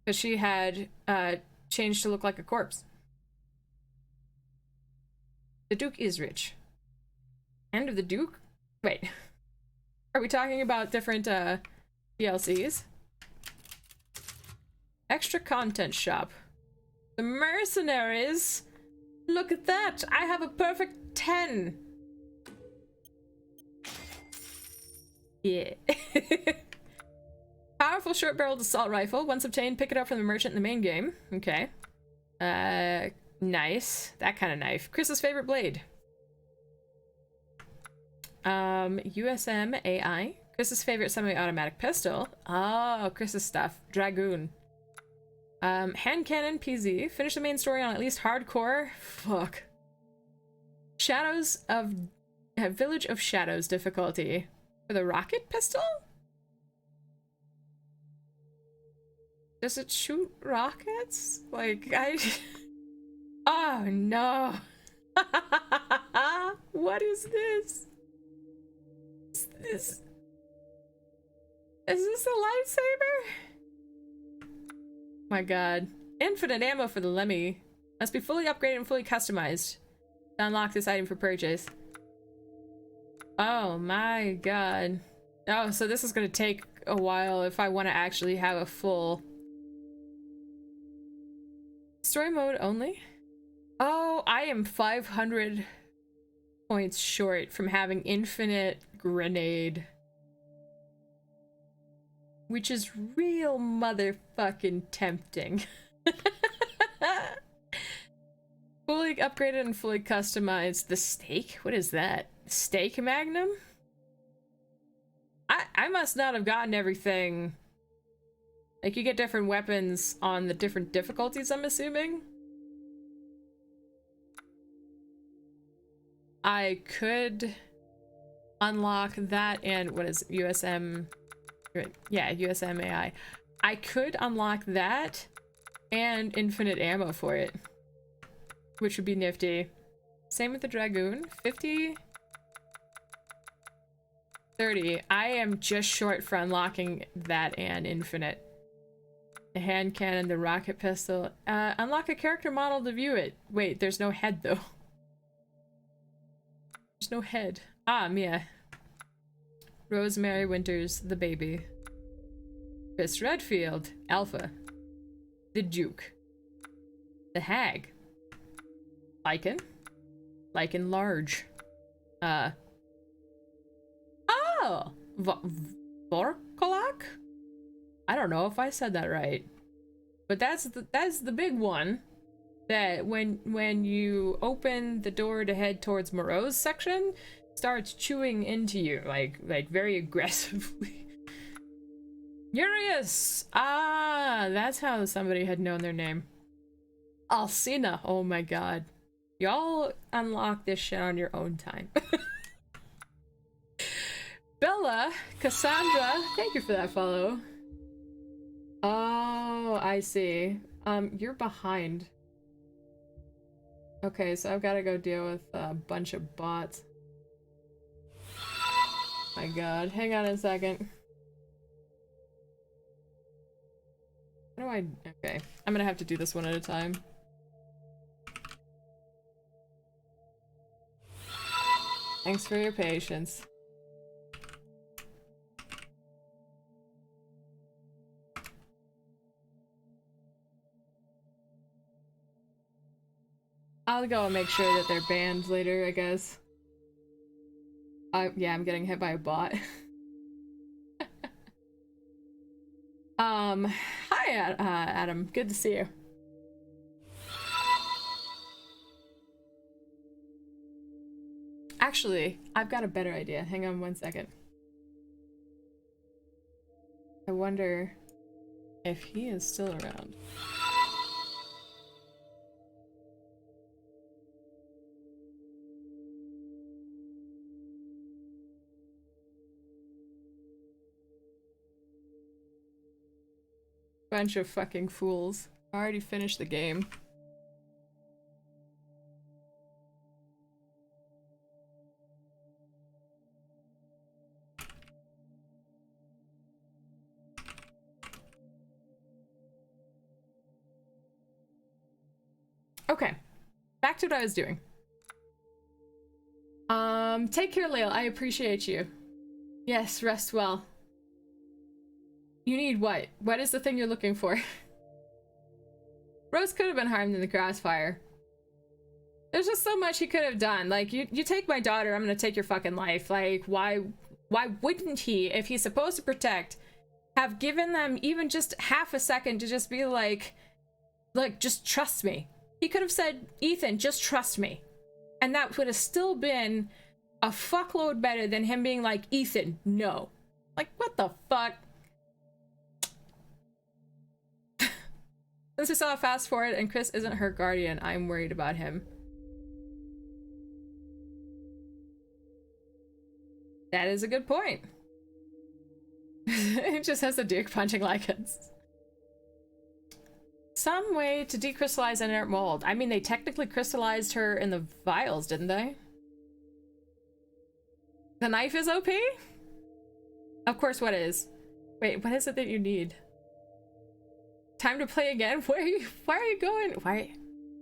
Because she had changed to look like a corpse. The Duke is rich. End of the Duke? Wait. Are we talking about different DLCs? Extra content shop. The mercenaries. Look at that. I have a perfect 10. Yeah. Powerful short-barreled assault rifle. Once obtained, pick it up from the merchant in the main game. Okay. Nice. That kind of knife. Chris's favorite blade. USM AI. Chris's favorite semi-automatic pistol. Oh, Chris's stuff. Dragoon. Hand cannon PZ. Finish the main story on at least hardcore. Fuck. Shadows of... Village of Shadows difficulty. For the rocket pistol? Does it shoot rockets? Like, Oh, no. What is this? Is this a lightsaber? My god. Infinite ammo for the Lemmy. Must be fully upgraded and fully customized to unlock this item for purchase. Oh my god. Oh, so this is gonna take a while if I want to actually have a full... Story mode only? Oh, I am 500 points short from having infinite grenade. Which is real motherfucking tempting. Fully upgraded and fully customized. The stake? What is that? Stake Magnum? I must not have gotten everything. Like, you get different weapons on the different difficulties, I'm assuming. I could unlock that and what is it? USM... Yeah, USM AI. I could unlock that and infinite ammo for it, which would be nifty. Same with the Dragoon. 50... 30. I am just short for unlocking that and infinite. The hand cannon, the rocket pistol. Unlock a character model to view it. Wait, there's no head though. There's no head. Ah, Mia. Rosemary Winters, the baby. Chris Redfield, Alpha. The Duke. The Hag. Lycan. Lycan Large. Oh! Vorkolak? I don't know if I said that right. But that's the big one. That when you open the door to head towards Moreau's section, starts chewing into you, like very aggressively. Urias! Ah, that's how somebody had known their name. Alcina, oh my god. Y'all unlock this shit on your own time. Bella, Cassandra, thank you for that follow. Oh, I see. You're behind. Okay, so I've got to go deal with a bunch of bots. My god, hang on a second. How do I... Okay, I'm gonna have to do this one at a time. Thanks for your patience. I'll go and make sure that they're banned later, I guess. Yeah, I'm getting hit by a bot. Hi, Adam. Good to see you. Actually, I've got a better idea. Hang on 1 second. I wonder if he is still around. Bunch of fucking fools. I already finished the game. Okay, back to what I was doing. Take care, Lael. I appreciate you. Yes, rest well. You need what? What is the thing you're looking for? Rose could have been harmed in the crossfire. There's just so much he could have done. Like, you take my daughter, I'm gonna take your fucking life. Like, why wouldn't he, if he's supposed to protect, have given them even just half a second to just be like, just trust me. He could have said, Ethan, just trust me. And that would have still been a fuckload better than him being like, Ethan, no. Like, what the fuck? Since we saw a fast forward and Chris isn't her guardian, I'm worried about him. That is a good point. It just has the dick punching lichens. Some way to decrystallize an inert mold. I mean, they technically crystallized her in the vials, didn't they? The knife is OP? Of course, what is? Wait, what is it that you need? Time to play again? Why are you going?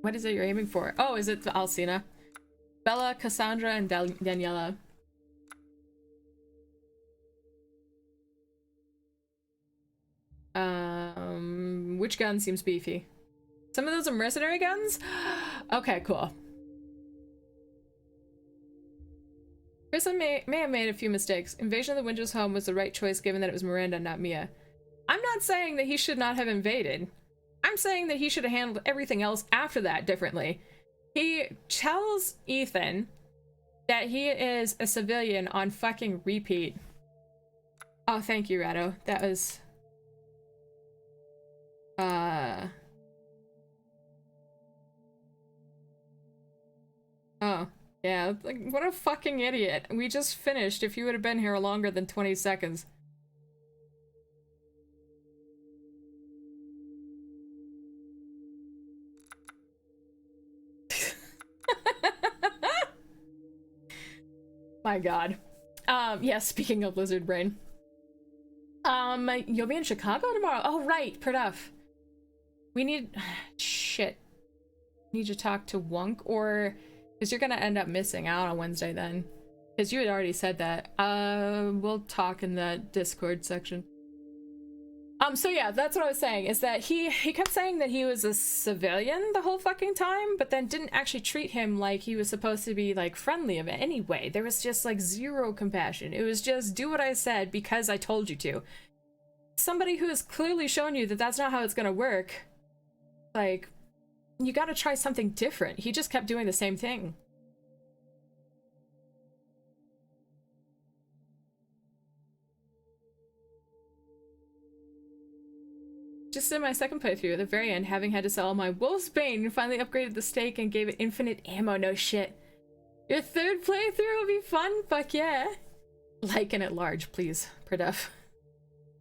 What is it you're aiming for? Oh, is it Alcina? Bella, Cassandra, and Daniela. Which gun seems beefy? Some of those are mercenary guns? Okay, cool. Chris may have made a few mistakes. Invasion of the Winters home was the right choice given that it was Miranda, not Mia. I'm not saying that he should not have invaded. I'm saying that he should have handled everything else after that differently. He tells Ethan that he is a civilian on fucking repeat. Oh, thank you, Rado. That was... Oh, yeah, like, what a fucking idiot. We just finished if you would have been here longer than 20 seconds. My god. Yeah, speaking of lizard brain. You'll be in Chicago tomorrow? Oh, right, Perduf. We need... Shit. Need to talk to Wunk, or... Because you're gonna end up missing out on Wednesday then. Because you had already said that. We'll talk in the Discord section. So yeah, that's what I was saying, is that he kept saying that he was a civilian the whole fucking time, but then didn't actually treat him like he was supposed to be, like, friendly of it anyway. There was just, like, zero compassion. It was just, do what I said because I told you to. Somebody who has clearly shown you that that's not how it's gonna work, like, you gotta try something different. He just kept doing the same thing. Just in my second playthrough, at the very end, having had to sell all my Wolfsbane, finally upgraded the stake and gave it infinite ammo. No shit. Your third playthrough will be fun? Fuck yeah. Like and at large, please, Perduf.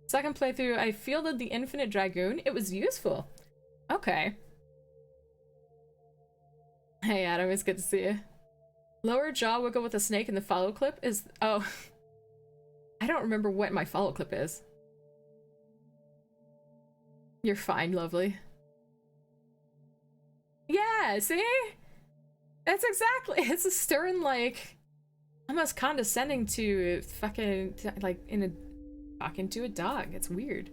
Second playthrough, I fielded the Infinite Dragoon. It was useful. Okay. Hey Adam, it's good to see you. Lower jaw wiggle with a snake in the follow clip is... Oh. I don't remember what my follow clip is. You're fine, lovely. Yeah, see? That's exactly... It's a stern, like... almost condescending to fucking... like, in a... talking to a dog. It's weird.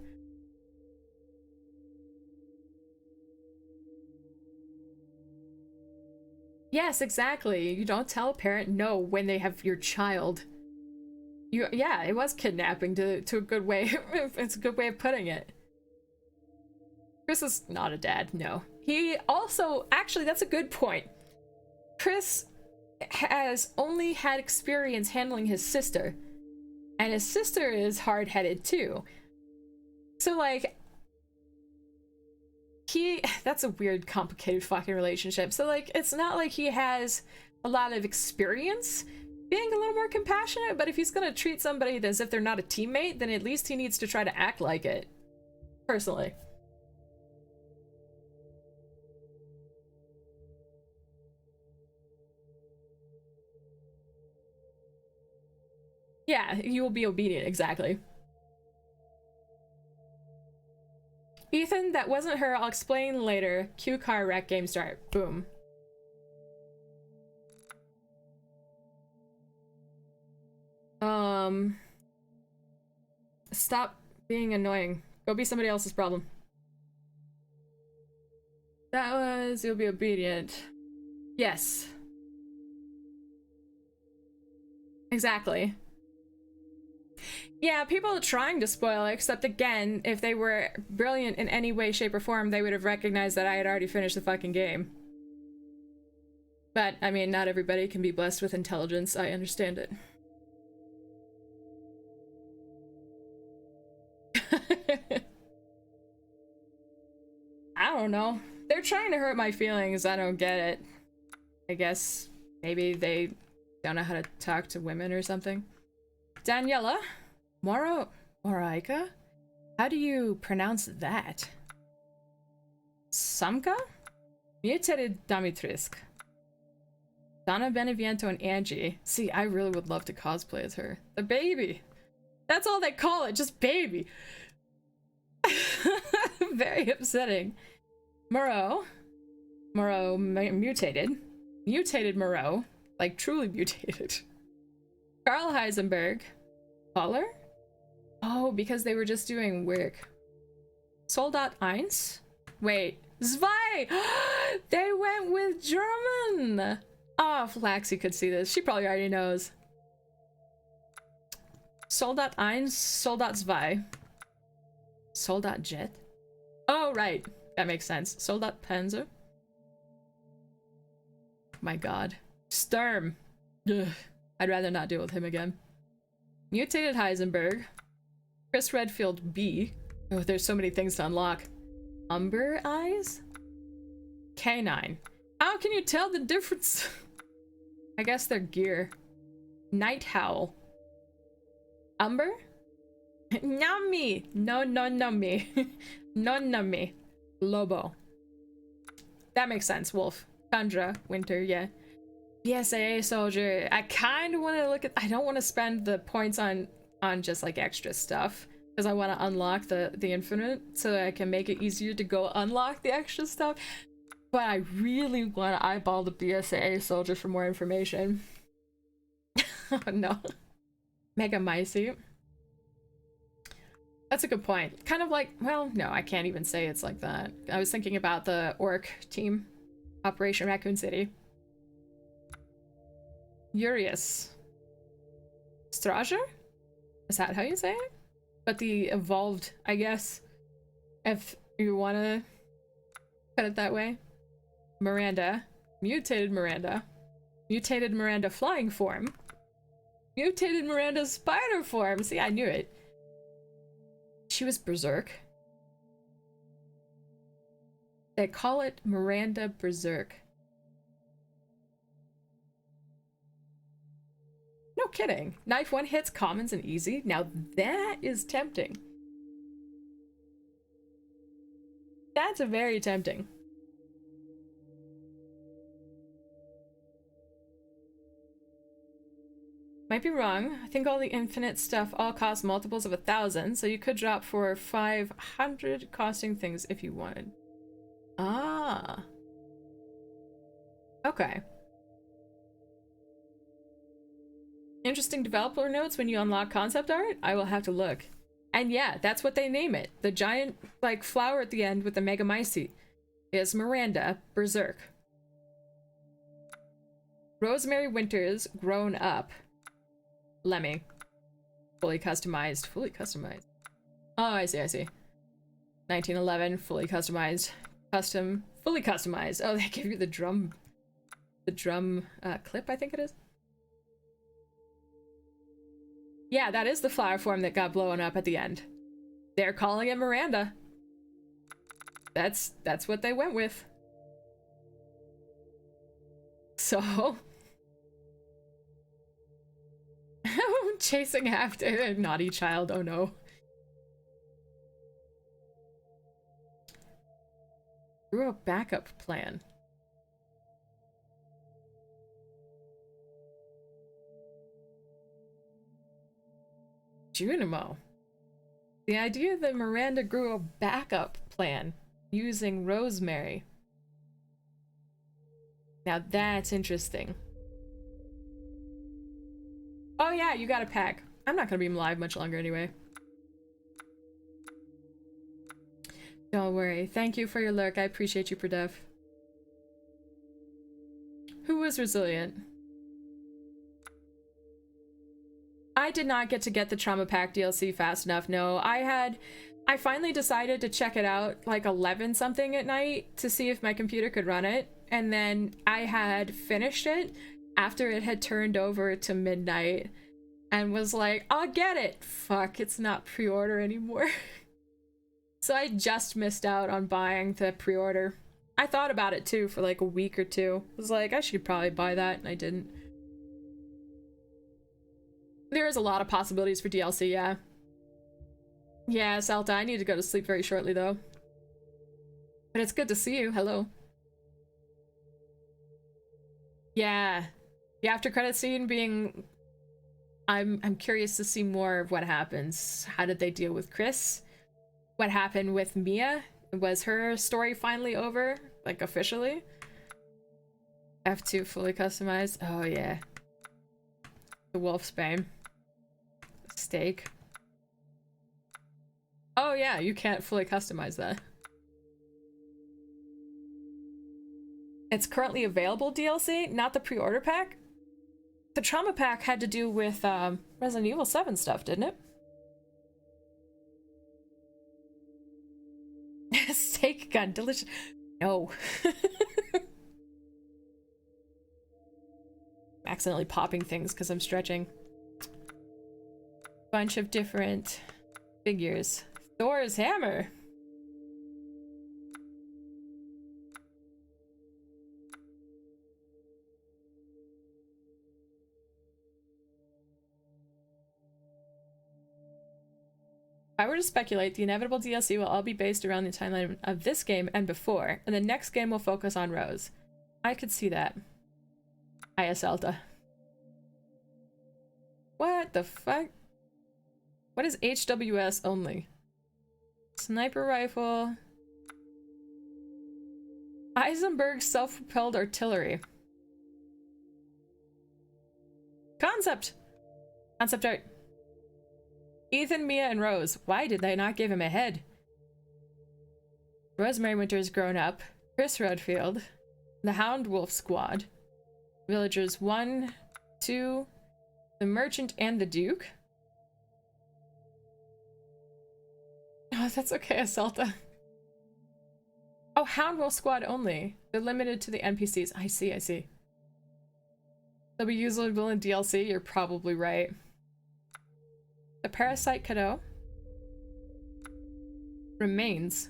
Yes, exactly. You don't tell a parent no when they have your child. Yeah, it was kidnapping to a good way. It's a good way of putting it. Chris is not a dad, no. He also, actually, that's a good point. Chris has only had experience handling his sister. And his sister is hard-headed too. So like, that's a weird, complicated fucking relationship. So like, it's not like he has a lot of experience being a little more compassionate, but if he's gonna treat somebody as if they're not a teammate, then at least he needs to try to act like it. Personally. Yeah, you will be obedient, exactly. Ethan, that wasn't her, I'll explain later. Cue car wreck, game start. Boom. Stop being annoying. Go be somebody else's problem. That was, you'll be obedient. Yes. Exactly. Yeah, people are trying to spoil it, except again, if they were brilliant in any way, shape, or form, they would have recognized that I had already finished the fucking game. But, I mean, not everybody can be blessed with intelligence, I understand it. I don't know. They're trying to hurt my feelings, I don't get it. I guess maybe they don't know how to talk to women or something. Daniela? Moraika? How do you pronounce that? Samka? Mutated Damitrisk. Donna Beneviento and Angie. See, I really would love to cosplay as her. The baby! That's all they call it, just baby! Very upsetting. Moreau mutated. Mutated Moreau. Like, truly mutated. Karl Heisenberg. Poller? Oh, because they were just doing work. Soldat 1? Wait. Zwei! They went with German! Oh, if Laxi could see this. She probably already knows. Soldat 1, Soldat 2. Soldat Jet? Oh, right. That makes sense. Soldat Panzer? My god. Sturm. Ugh. I'd rather not deal with him again. Mutated Heisenberg. Chris Redfield B. Oh, there's so many things to unlock. Umber Eyes? K9. How can you tell the difference? I guess they're gear. Night Howl. Umber? Nummy! No, me. No, me. Lobo. That makes sense. Wolf. Tundra. Winter, yeah. BSAA soldier. I kind of want to look at... I don't want to spend the points on just like extra stuff. Because I want to unlock the infinite so that I can make it easier to go unlock the extra stuff. But I really want to eyeball the BSAA soldier for more information. Oh no. Mega Mycete. That's a good point. Kind of like, well, no, I can't even say it's like that. I was thinking about the orc team. Operation Raccoon City. Urius. Strager? Is that how you say it? But the evolved, I guess. If you want to put it that way. Miranda. Mutated Miranda. Mutated Miranda flying form. Mutated Miranda spider form. See, I knew it. She was berserk. They call it Miranda Berserk. No kidding. Knife 1 hits commons and easy. Now that is tempting. That's very tempting. Might be wrong. I think all the infinite stuff all cost multiples of 1,000, so you could drop for 500 costing things if you wanted. Ah. Okay. Interesting developer notes when you unlock concept art? I will have to look. And yeah, that's what they name it. The giant, like, flower at the end with the Mega Mycete is Miranda Berserk. Rosemary Winters, grown up. Lemmy. Fully customized. Fully customized. Oh, I see, I see. 1911, fully customized. Custom. Fully customized. Oh, they give you the drum. the drum clip, I think it is. Yeah, that is the flower form that got blown up at the end. They're calling it Miranda. That's what they went with. So chasing after a naughty child, oh no. Drew a backup plan. Junimo. The idea that Miranda grew a backup plan using Rosemary. Now that's interesting. Oh yeah, you got a pack. I'm not gonna be alive much longer anyway. Don't worry. Thank you for your lurk. I appreciate you, Perdef. Who was resilient? I did not get the Trauma Pack DLC fast enough. No, I finally decided to check it out like 11 something at night to see if my computer could run it. And then I had finished it after it had turned over to midnight and was like, I'll get it. Fuck, it's not pre-order anymore. So I just missed out on buying the pre-order. I thought about it too for like a week or two. I was like, I should probably buy that, and I didn't. There is a lot of possibilities for DLC, yeah. Yeah, Salta, I need to go to sleep very shortly though. But it's good to see you. Hello. Yeah. The after credit scene being... I'm curious to see more of what happens. How did they deal with Chris? What happened with Mia? Was her story finally over? Like, officially? F2 fully customized? Oh, yeah. The Wolfsbane. Steak. Oh, yeah, you can't fully customize that. It's currently available DLC, not the pre-order pack? The Trauma Pack had to do with Resident Evil 7 stuff, didn't it? Steak gun, delicious. No. Accidentally popping things because I'm stretching. Bunch of different figures. Thor's hammer. If I were to speculate, the inevitable DLC will all be based around the timeline of this game and before, and the next game will focus on Rose. I could see that. Iaselta. What the fuck? What is HWS only? Sniper rifle. Eisenberg self-propelled artillery. Concept! Concept art. Ethan, Mia, and Rose. Why did they not give him a head? Rosemary Winter's grown up. Chris Redfield. The Hound Wolf Squad. Villagers 1, 2, the Merchant and the Duke. Oh, that's okay, Asalta. Oh, Hound Wolf Squad only. They're limited to the NPCs. I see, I see. They'll be usable in DLC, you're probably right. The Parasite Cadeau. Remains.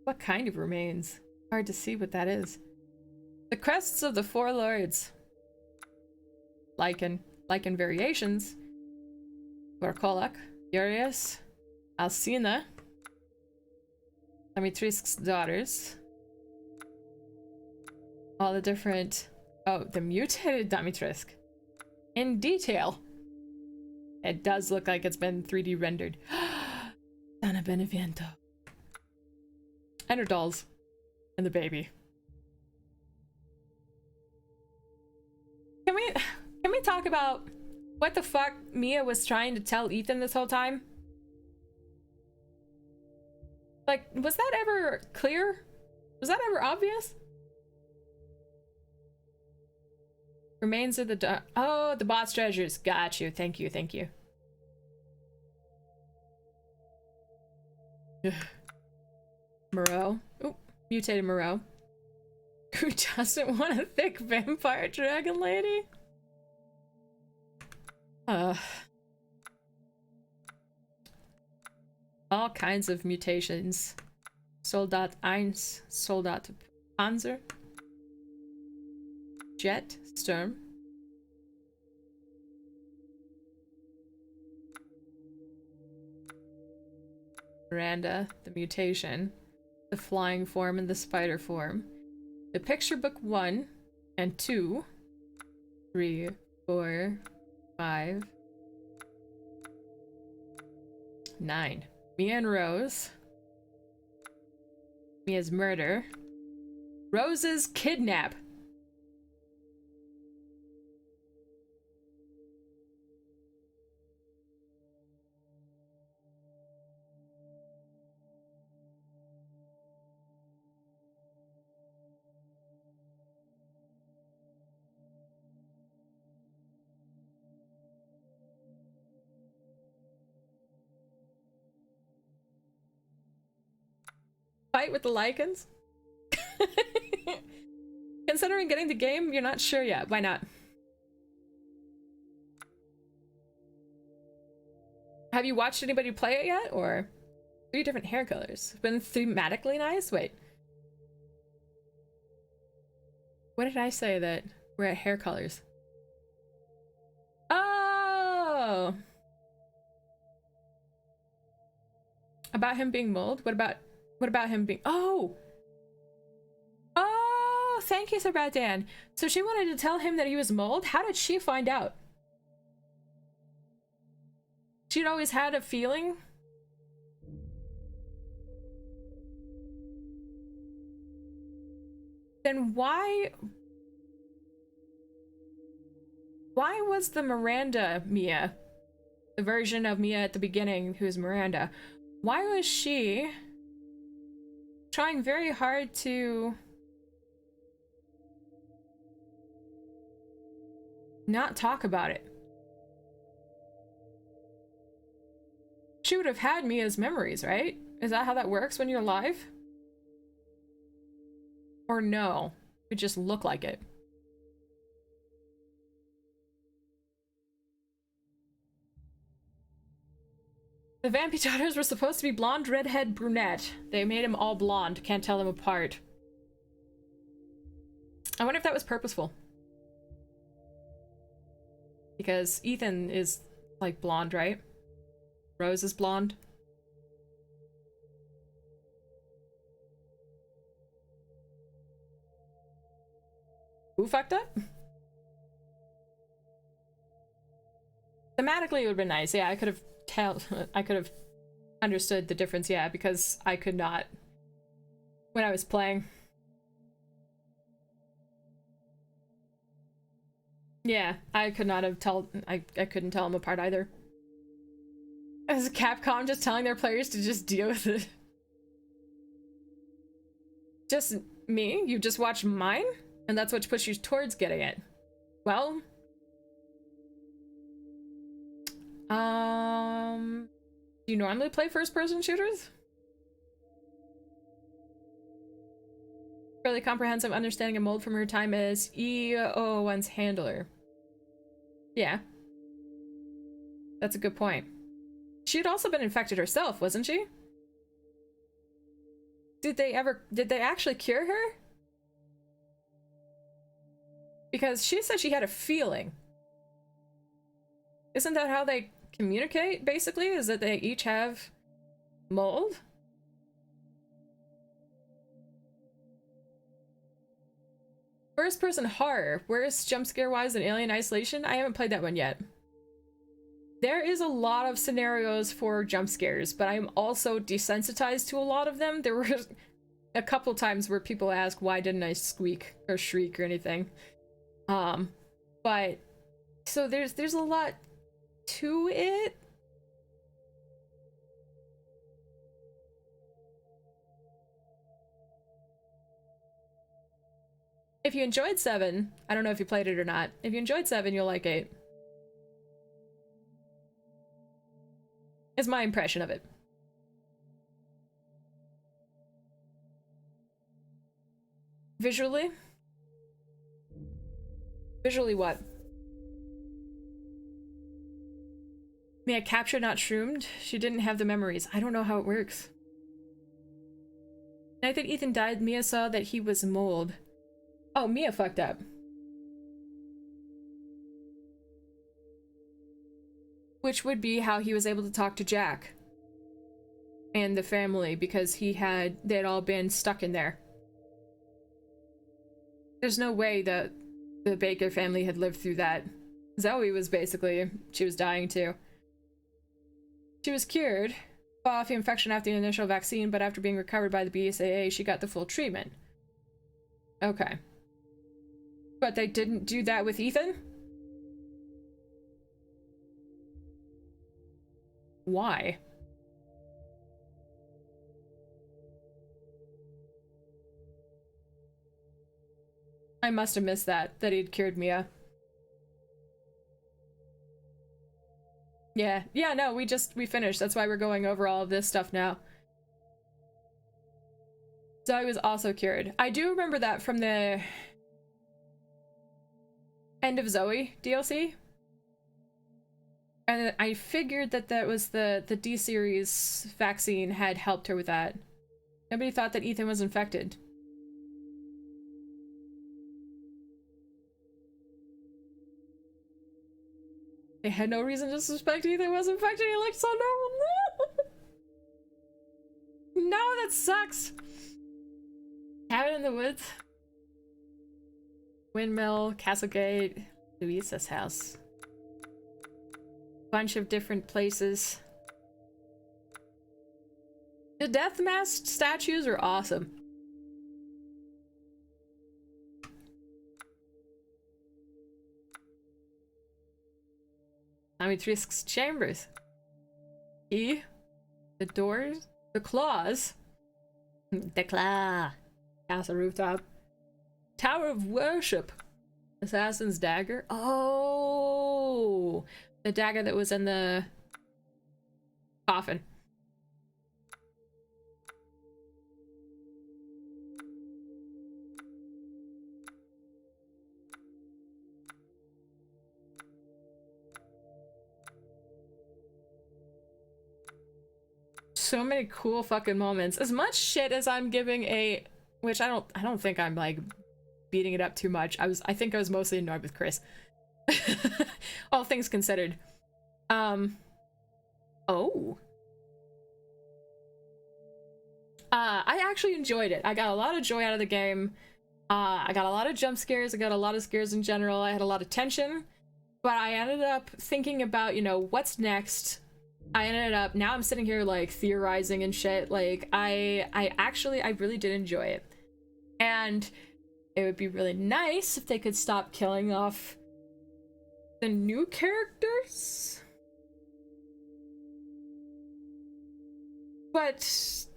What kind of remains? Hard to see what that is. The Crests of the Four Lords. Lycan variations. Vorkolak. Urias. Alcina. Dimitrisque's daughters. All the different... Oh, the mutated Dimitrisque. In detail. It does look like it's been 3D rendered. Donna Beneviento. And her dolls. And the baby. Can we talk about what the fuck Mia was trying to tell Ethan this whole time? Like, was that ever clear? Was that ever obvious? Remains of the oh, the bot's treasures. Got you. Thank you. Thank you. Moreau. Oh, mutated Moreau. Who doesn't want a thick vampire dragon lady? All kinds of mutations. Soldat 1, Soldat Panzer, Jet, Sturm. Miranda, the mutation, the flying form and the spider form. The picture book 1 and 2, 3, 4, 5, 9. Mia and Rose. Mia's murder. Rose's kidnap. Fight with the Lycans? Considering getting the game, you're not sure yet. Why not? Have you watched anybody play it yet? Or 3 different hair colors? Been thematically nice? Wait. What did I say that we're at hair colors? Oh! About him being mold? What about him being— oh! Oh, thank you, Sebastian. So she wanted to tell him that he was mold? How did she find out? She'd always had a feeling? Then why was the Miranda Mia, the version of Mia at the beginning who is Miranda, why was she trying very hard to not talk about it? She would have had Mia's memories, right? Is that how that works when you're alive? Or no, it just look like it. The Vampy daughters were supposed to be blonde, redhead, brunette. They made them all blonde. Can't tell them apart. I wonder if that was purposeful. Because Ethan is, like, blonde, right? Rose is blonde. Who fucked up? Thematically, it would have been nice. Yeah, I could have understood the difference, yeah, because I could not when I was playing. Yeah, I could not have I couldn't tell them apart either. As Capcom just telling their players to just deal with it. Just me? You just watched mine? And that's what pushed you towards getting it. Well, do you normally play first-person shooters? Fairly comprehensive understanding of mold from her time as EO1's handler. Yeah. That's a good point. She had also been infected herself, wasn't she? Did they actually cure her? Because she said she had a feeling. Isn't that how they communicate, basically? Is that they each have mold? First-person horror. Where's jump scare-wise in Alien Isolation? I haven't played that one yet. There is a lot of scenarios for jump scares, but I'm also desensitized to a lot of them. There were a couple times where people ask, why didn't I squeak or shriek or anything? But so there's a lot to it. If you enjoyed 7, I don't know if you played it or not. If you enjoyed 7, you'll like 8. Is my impression of it. Visually? Visually what? Mia captured, not shroomed? She didn't have the memories. I don't know how it works. The night that Ethan died, Mia saw that he was mold. Oh, Mia fucked up. Which would be how he was able to talk to Jack and the family, because they had all been stuck in there. There's no way that the Baker family had lived through that. Zoe was she was dying too. She was cured, fought off the infection after the initial vaccine, but after being recovered by the BSAA, she got the full treatment. Okay. But they didn't do that with Ethan? Why? I must have missed that he'd cured Mia. Yeah, no, we finished. That's why we're going over all of this stuff now. Zoe was also cured. I do remember that from the End of Zoe DLC. And I figured that was the D-series vaccine had helped her with that. Nobody thought that Ethan was infected. They had no reason to suspect Ethan was infected. He looked so normal. No, that sucks. Cabin in the woods. Windmill, Castlegate, Louisa's house. Bunch of different places. The death mask statues are awesome. Amitrisk's chambers. E. The doors. The claws. The claw. Castle rooftop. Tower of worship. Assassin's dagger. Oh, the dagger that was in the coffin. So many cool fucking moments. As much shit as I'm giving which I don't think I'm like beating it up too much. I think I was mostly annoyed with Chris. All things considered. Oh. I actually enjoyed it. I got a lot of joy out of the game. I got a lot of jump scares. I got a lot of scares in general. I had a lot of tension. But I ended up thinking about, what's next. Now I'm sitting here like theorizing and shit. Like I really did enjoy it. And it would be really nice if they could stop killing off the new characters. But,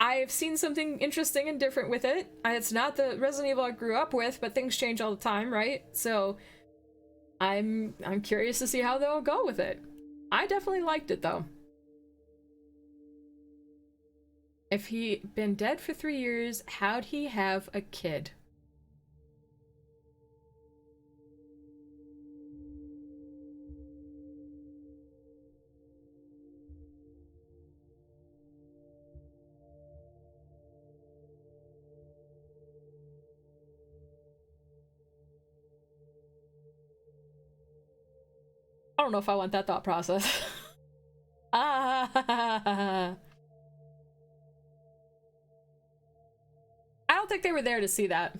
I've seen something interesting and different with it. It's not the Resident Evil I grew up with, but things change all the time, right? So I'm curious to see how they'll go with it. I definitely liked it though. If he'd been dead for 3 years, how'd he have a kid? I don't know if I want that thought process. I don't think they were there to see that.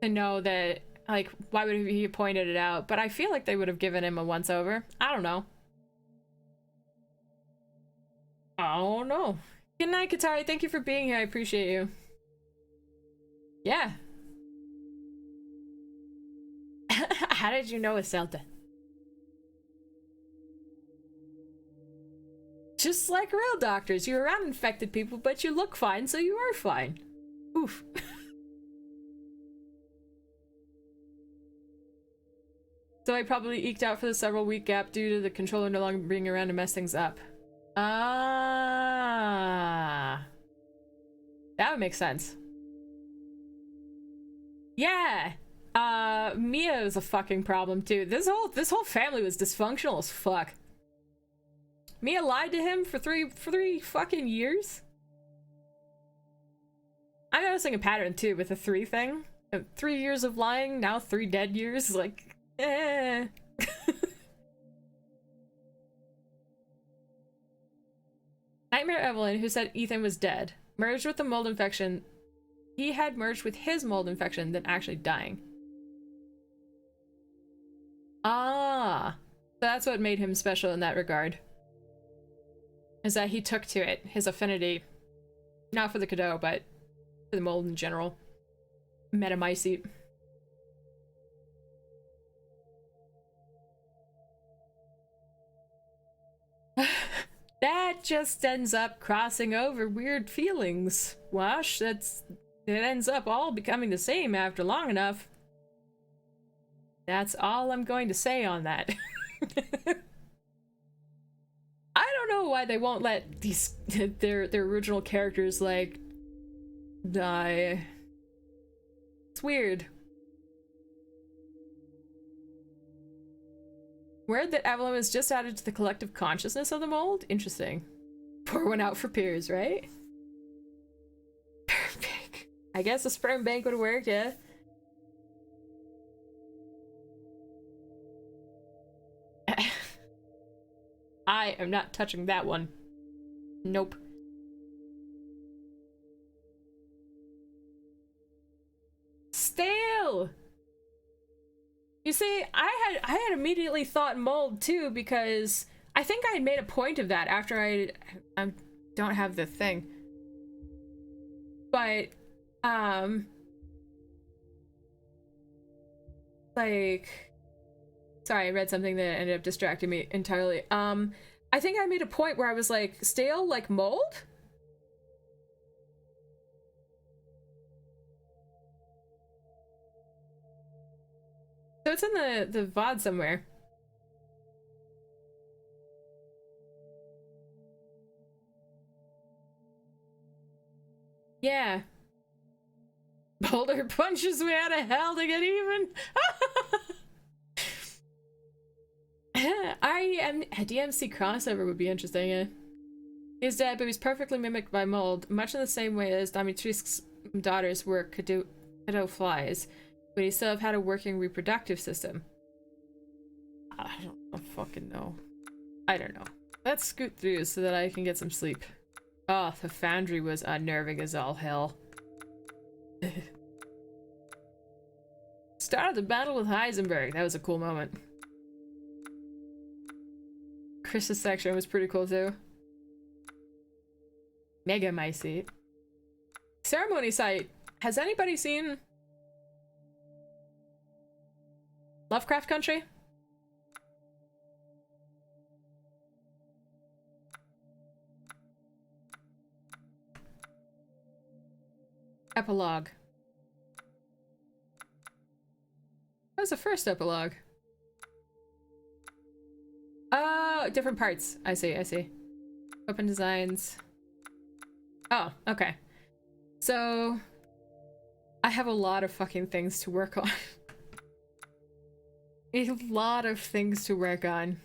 To know that, like, why would he have pointed it out? But I feel like they would have given him a once-over. I don't know. Oh no. Good night, Katari. Thank you for being here. I appreciate you. Yeah. How did you know Iselta? Just like real doctors, you're around infected people, but you look fine, so you are fine. Oof. So I probably eked out for the several week gap due to the controller no longer being around to mess things up. Ah. That would make sense. Yeah. Mia is a fucking problem too. This whole family was dysfunctional as fuck. Mia lied to him for three fucking years. I'm noticing a pattern too with the 3 thing. 3 years of lying, now 3 dead years. Like, eh. Nightmare Evelyn, who said Ethan was dead, merged with the mold infection. He had merged with his mold infection than actually dying. Ah, so that's what made him special in that regard. Is that he took to it, his affinity, not for the Cadeau, but for the mold in general. Metamycete. That just ends up crossing over weird feelings, Wash. It ends up all becoming the same after long enough. That's all I'm going to say on that. I don't know why they won't let these their original characters like die. It's weird. Word that Evelyn was just added to the collective consciousness of the mold? Interesting. Pour one out for peers, right? Perfect. I guess a sperm bank would work, yeah. I am not touching that one. Nope. Stale! You see, I had immediately thought mold too, because I think I had made a point of that after I don't have the thing. But like, sorry, I read something that ended up distracting me entirely. I think I made a point where I was like, stale like mold? So it's in the VOD somewhere. Yeah. Boulder punches me out of hell to get even. A DMC crossover would be interesting, yeah. He's dead, but he's perfectly mimicked by mold, much in the same way as Domitrisk's daughters were Cadeau flies. But he still have had a working reproductive system. I don't fucking know. I don't know. Let's scoot through so that I can get some sleep. Oh, the foundry was unnerving as all hell. Started the battle with Heisenberg. That was a cool moment. Chris's section was pretty cool too. Megamycete. Ceremony site. Has anybody seen Lovecraft Country? Epilogue. That was the first epilogue. Oh, different parts. I see, I see. Open designs. Oh, okay. So, I have a lot of fucking things to work on. A lot of things to work on.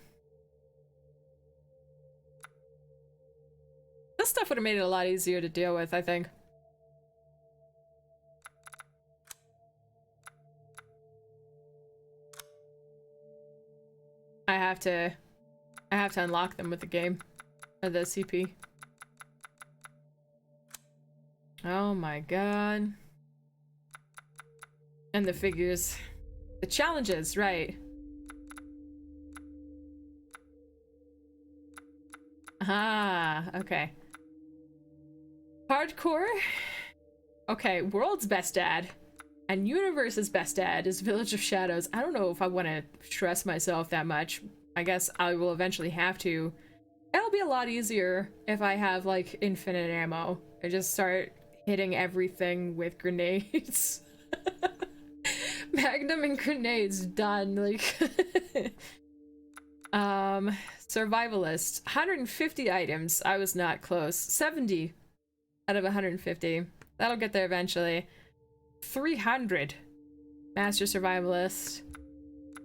This stuff would have made it a lot easier to deal with, I think. I have to unlock them with the game. Or the CP. Oh my god. And the figures. The challenges, right. Ah, okay. Hardcore? Okay, World's Best Dad. And Universe's Best Dad is Village of Shadows. I don't know if I want to stress myself that much. I guess I will eventually have to. It'll be a lot easier if I have, like, infinite ammo. I just start hitting everything with grenades. Magnum and grenades, done. Like, survivalist. 150 items. I was not close. 70 out of 150. That'll get there eventually. 300. Master Survivalist.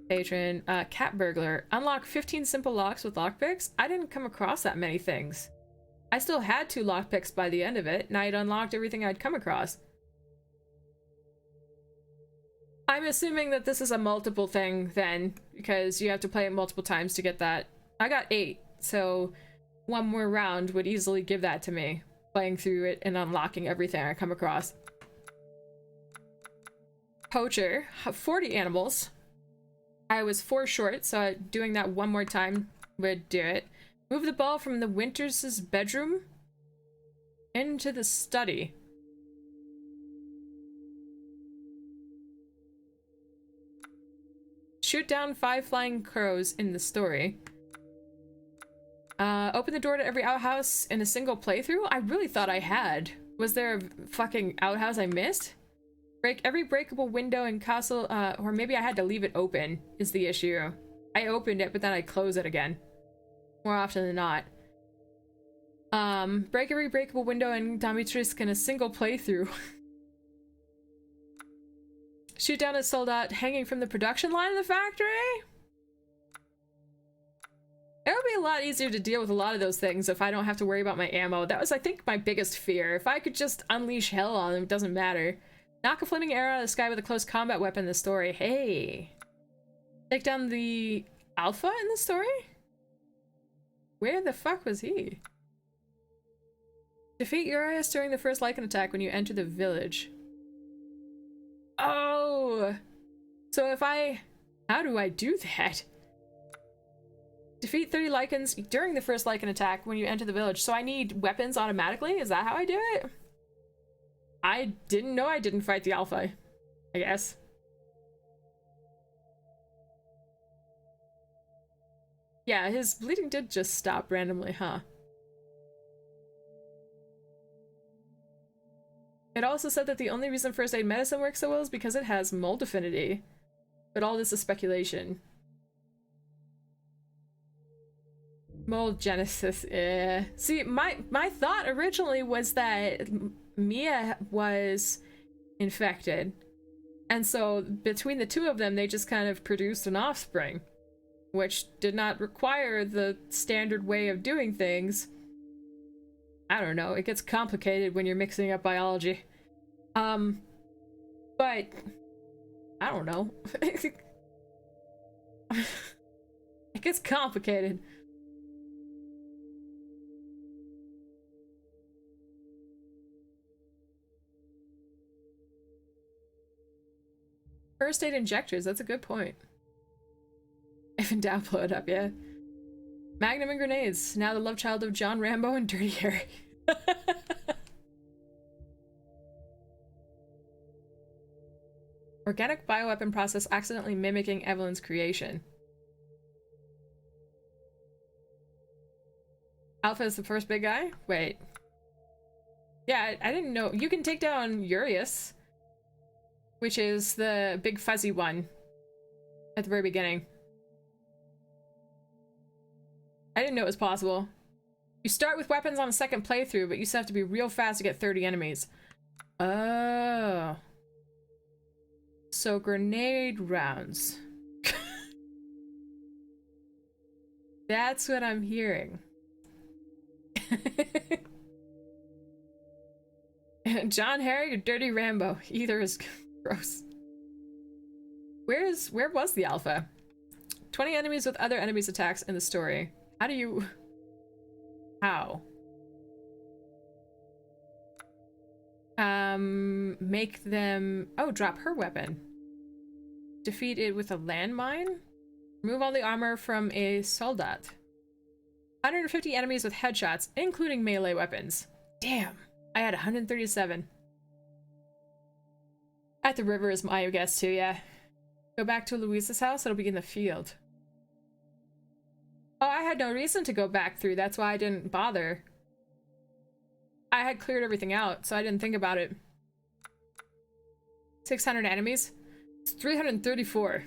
Patron. Cat Burglar. Unlock 15 simple locks with lockpicks? I didn't come across that many things. I still had 2 lockpicks by the end of it, and I'd unlocked everything I'd come across. I'm assuming that this is a multiple thing then, because you have to play it multiple times to get that. I got 8, so one more round would easily give that to me, playing through it and unlocking everything I come across. Poacher, 40 animals. I was 4 short, so doing that one more time would do it. Move the ball from the Winters' bedroom into the study. Shoot down 5 flying crows in the story. Open the door to every outhouse in a single playthrough? I really thought I had. Was there a fucking outhouse I missed? Break every breakable window in castle, or maybe I had to leave it open, is the issue. I opened it, but then I close it again. More often than not. Break every breakable window in Domitrisk in a single playthrough. Shoot down a soldat hanging from the production line in the factory? It would be a lot easier to deal with a lot of those things if I don't have to worry about my ammo. That was, I think, my biggest fear. If I could just unleash hell on them, it doesn't matter. Knock a flaming arrow out of the sky with a close combat weapon in the story. Hey. Take down the alpha in the story? Where the fuck was he? Defeat Urias during the first Lycan attack when you enter the village. Oh! So if I... How do I do that? Defeat 30 Lycans during the first Lycan attack when you enter the village. So I need weapons automatically? Is that how I do it? I didn't know I didn't fight the alpha, I guess. Yeah, his bleeding did just stop randomly, huh? It also said that the only reason first aid medicine works so well is because it has mold affinity. But all this is speculation. Mold genesis, See, my thought originally was that Mia was infected. And so between the two of them, they just kind of produced an offspring. Which did not require the standard way of doing things. I don't know, it gets complicated when you're mixing up biology. But I don't know. It gets complicated. First aid injectors, that's a good point. If in doubt, blow it up, yeah. Magnum and grenades, now the love child of John Rambo and Dirty Harry. Organic bioweapon process accidentally mimicking Evelyn's creation. Alpha is the first big guy? Wait. Yeah, I didn't know. You can take down Urias, which is the big fuzzy one at the very beginning. I didn't know it was possible. You start with weapons on a second playthrough, but you still have to be real fast to get 30 enemies. Oh. So grenade rounds. That's what I'm hearing. John Harry or Dirty Rambo. Either is gross. Where was the alpha? 20 enemies with other enemies attacks in the story. How do you... How? Make them... Oh, drop her weapon. Defeat it with a landmine? Remove all the armor from a soldat. 150 enemies with headshots, including melee weapons. Damn, I had 137. At the river is my guess too, yeah. Go back to Louisa's house, it'll be in the field. Oh, I had no reason to go back through, that's why I didn't bother. I had cleared everything out, so I didn't think about it. 600 enemies? It's 334.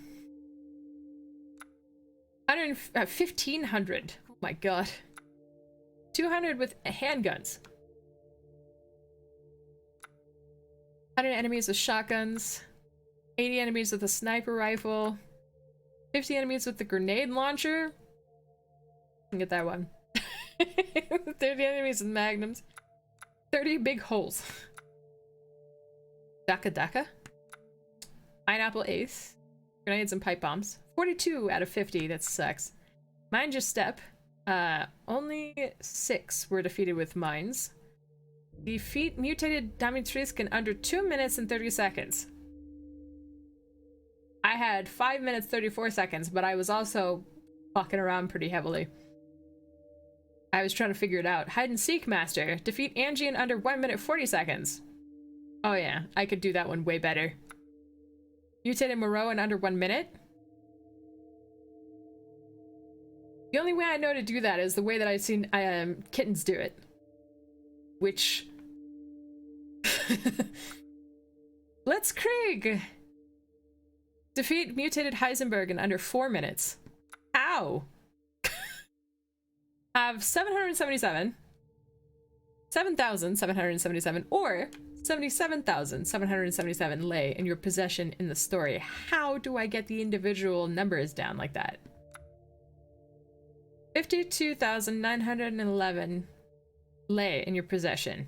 1,500. Oh my god. 200 with handguns. 100 enemies with shotguns, 80 enemies with a sniper rifle, 50 enemies with the grenade launcher. I can get that one. 30 enemies with magnums, 30 big holes. Daka Daka. Pineapple Ace. Grenades and pipe bombs. 42 out of 50, that sucks. Mind your step. Only 6 were defeated with mines. Defeat mutated Dimitrescu in under 2 minutes and 30 seconds. I had 5 minutes 34 seconds, but I was also fucking around pretty heavily. I was trying to figure it out. Hide and seek master. Defeat Angie in under 1 minute 40 seconds. Oh yeah, I could do that one way better. Mutated Moreau in under 1 minute. The only way I know to do that is the way that I've seen kittens do it. Which... Blitzkrieg! Defeat mutated Heisenberg in under 4 minutes. Ow! Have 777, 7,777, or 77,777 lei in your possession in the story. How do I get the individual numbers down like that? 52,911 lei in your possession.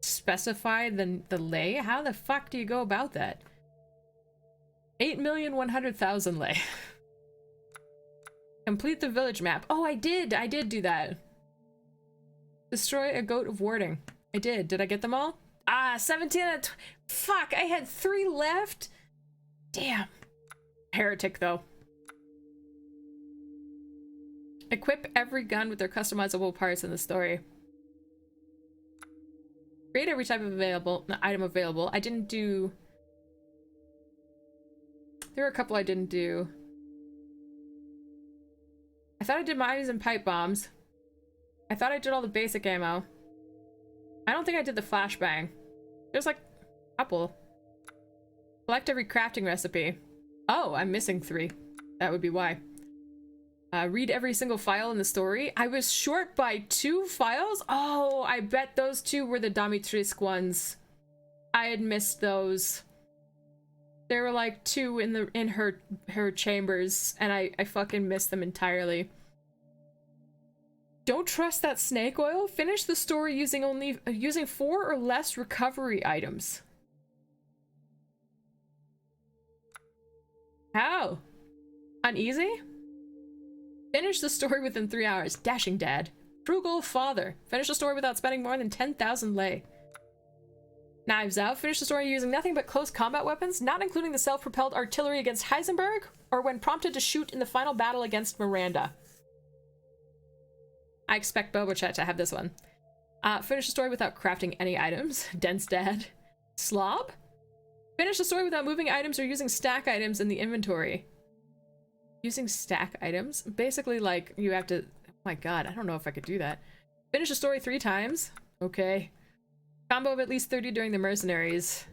Specify the lei? How the fuck do you go about that? 8,100,000 lei. Complete the village map. Oh, I did do that. Destroy a goat of warding. I did. Did I get them all? Ah, 17 out of fuck, I had 3 left. Damn. Heretic, though. Equip every gun with their customizable parts in the story. Create every type of item available. I didn't do... There were a couple I didn't do. I thought I did mines and pipe bombs. I thought I did all the basic ammo. I don't think I did the flashbang. There's like a couple. Select every crafting recipe. Oh, I'm missing 3. That would be why. Read every single file in the story. I was short by 2 files? Oh, I bet those 2 were the Dimitrescu ones. I had missed those. There were like 2 in her chambers, and I fucking missed them entirely. Don't trust that snake oil. Finish the story using 4 or less recovery items. How? Uneasy? Finish the story within 3 hours. Dashing dad. Frugal father. Finish the story without spending more than 10,000 lei. Knives out. Finish the story using nothing but close combat weapons, not including the self-propelled artillery against Heisenberg, or when prompted to shoot in the final battle against Miranda. I expect Bobochet to have this one. Finish the story without crafting any items. Dense dad. Slob? Finish the story without moving items or using stack items in the inventory. Using stack items? Basically, like, you have to... Oh my god, I don't know if I could do that. Finish the story 3 times. Okay. Combo of at least 30 during the Mercenaries.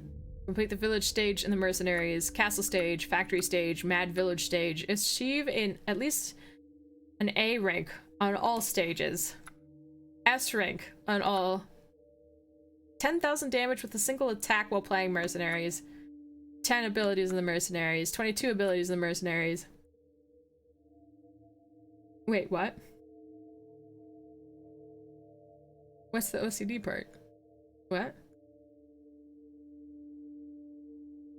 Complete the village stage in the Mercenaries. Castle stage, factory stage, mad village stage. Achieve in at least an A rank on all stages. S rank on all. 10,000 damage with a single attack while playing Mercenaries. 10 abilities in the Mercenaries. 22 abilities in the Mercenaries. Wait, what? What's the OCD part? What?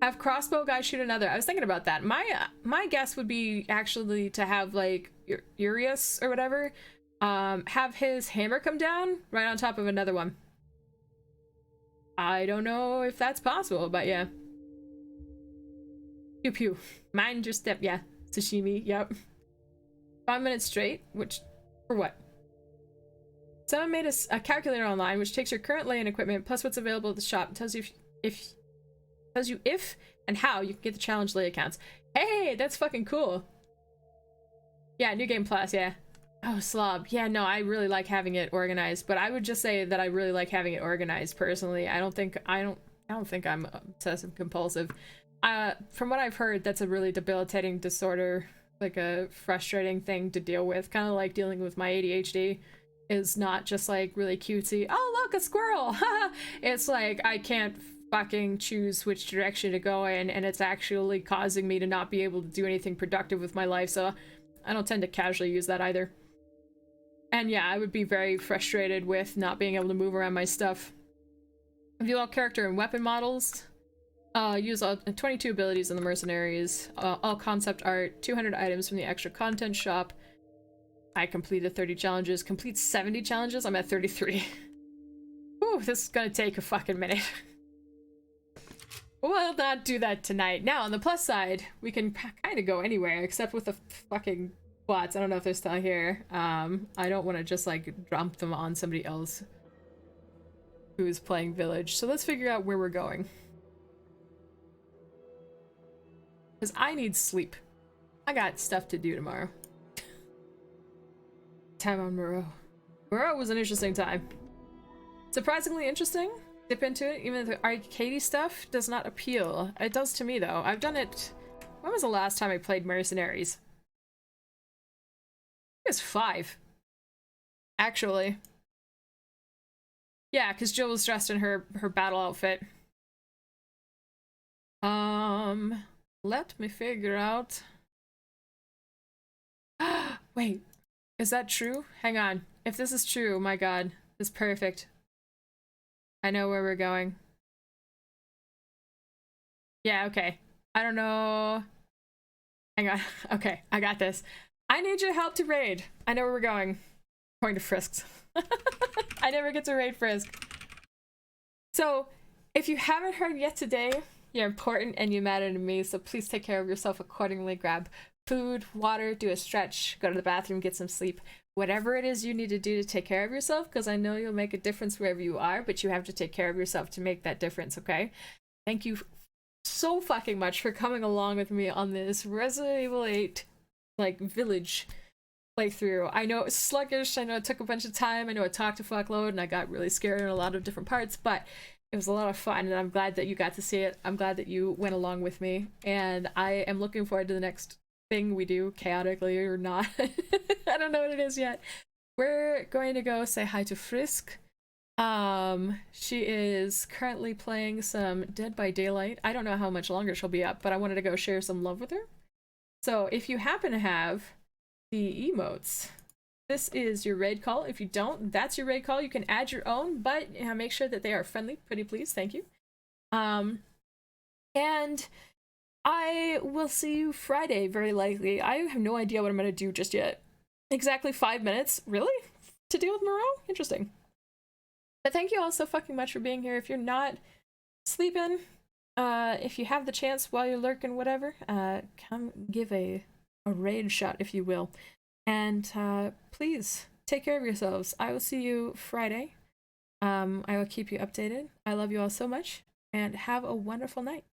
Have crossbow guy shoot another. I was thinking about that. My guess would be actually to have like Urias or whatever have his hammer come down right on top of another one. I don't know if that's possible, but yeah. Pew pew. Mind your step, yeah. Sashimi, yep. 5 minutes straight, which, for what? Someone made a calculator online which takes your current lei and equipment plus what's available at the shop and tells you if and how you can get the challenge lei accounts. Hey, that's fucking cool. Yeah, New Game Plus, yeah. Oh, slob. Yeah, no, I really like having it organized, but I would just say that I really like having it organized personally. I don't think I'm obsessive compulsive. From what I've heard, that's a really debilitating disorder, like a frustrating thing to deal with, kind of like dealing with my ADHD. is not just like really cutesy, oh look, a squirrel. It's like I can't fucking choose which direction to go in, and it's actually causing me to not be able to do anything productive with my life, so I don't tend to casually use that either. And yeah, I would be very frustrated with not being able to move around my stuff. View all character and weapon models. Use all 22 abilities in the mercenaries. All concept art. 200 items from the extra content shop. I completed 30 challenges. Complete 70 challenges? I'm at 33. Whew, this is gonna take a fucking minute. We'll not do that tonight. Now, on the plus side, we can kind of go anywhere, except with the fucking bots. I don't know if they're still here. I don't want to just, like, dump them on somebody else who's playing Village. So let's figure out where we're going. Because I need sleep. I got stuff to do tomorrow. Time on Moreau. Moreau was an interesting time. Surprisingly interesting. Dip into it, even the arcadey stuff does not appeal. It does to me, though. I've done it... When was the last time I played Mercenaries? It was 5. Actually. Yeah, because Jill was dressed in her battle outfit. Let me figure out... Wait, is that true? Hang on. If this is true, my god, this is perfect. I know where we're going. Yeah, okay. I don't know. Hang on. Okay, I got this. I need your help to raid. I know where we're going. Going to Frisk's. I never get to raid Frisk. So, if you haven't heard yet today, you're important and you matter to me, so please take care of yourself accordingly. Grab food, water, do a stretch, go to the bathroom, get some sleep. Whatever it is you need to do to take care of yourself, because I know you'll make a difference wherever you are, but you have to take care of yourself to make that difference, okay? Thank you so fucking much for coming along with me on this Resident Evil 8, like, Village playthrough. I know it was sluggish, I know it took a bunch of time, I know it talked a fuckload, and I got really scared in a lot of different parts, but it was a lot of fun, and I'm glad that you got to see it. I'm glad that you went along with me, and I am looking forward to the next thing we do, chaotically or not. I don't know what it is yet. We're going to go say hi to Frisk. She is currently playing some Dead by Daylight. I don't know how much longer she'll be up, but I wanted to go share some love with her. So if you happen to have the emotes, this is your raid call. If you don't, that's your raid call. You can add your own, but make sure that they are friendly, pretty please. Thank you. And I will see you Friday, very likely. I have no idea what I'm going to do just yet. Exactly 5 minutes? Really? To deal with Moreau? Interesting. But thank you all so fucking much for being here. If you're not sleeping, if you have the chance while you're lurking, whatever, come give a raid shot, if you will. And please, take care of yourselves. I will see you Friday. I will keep you updated. I love you all so much, and have a wonderful night.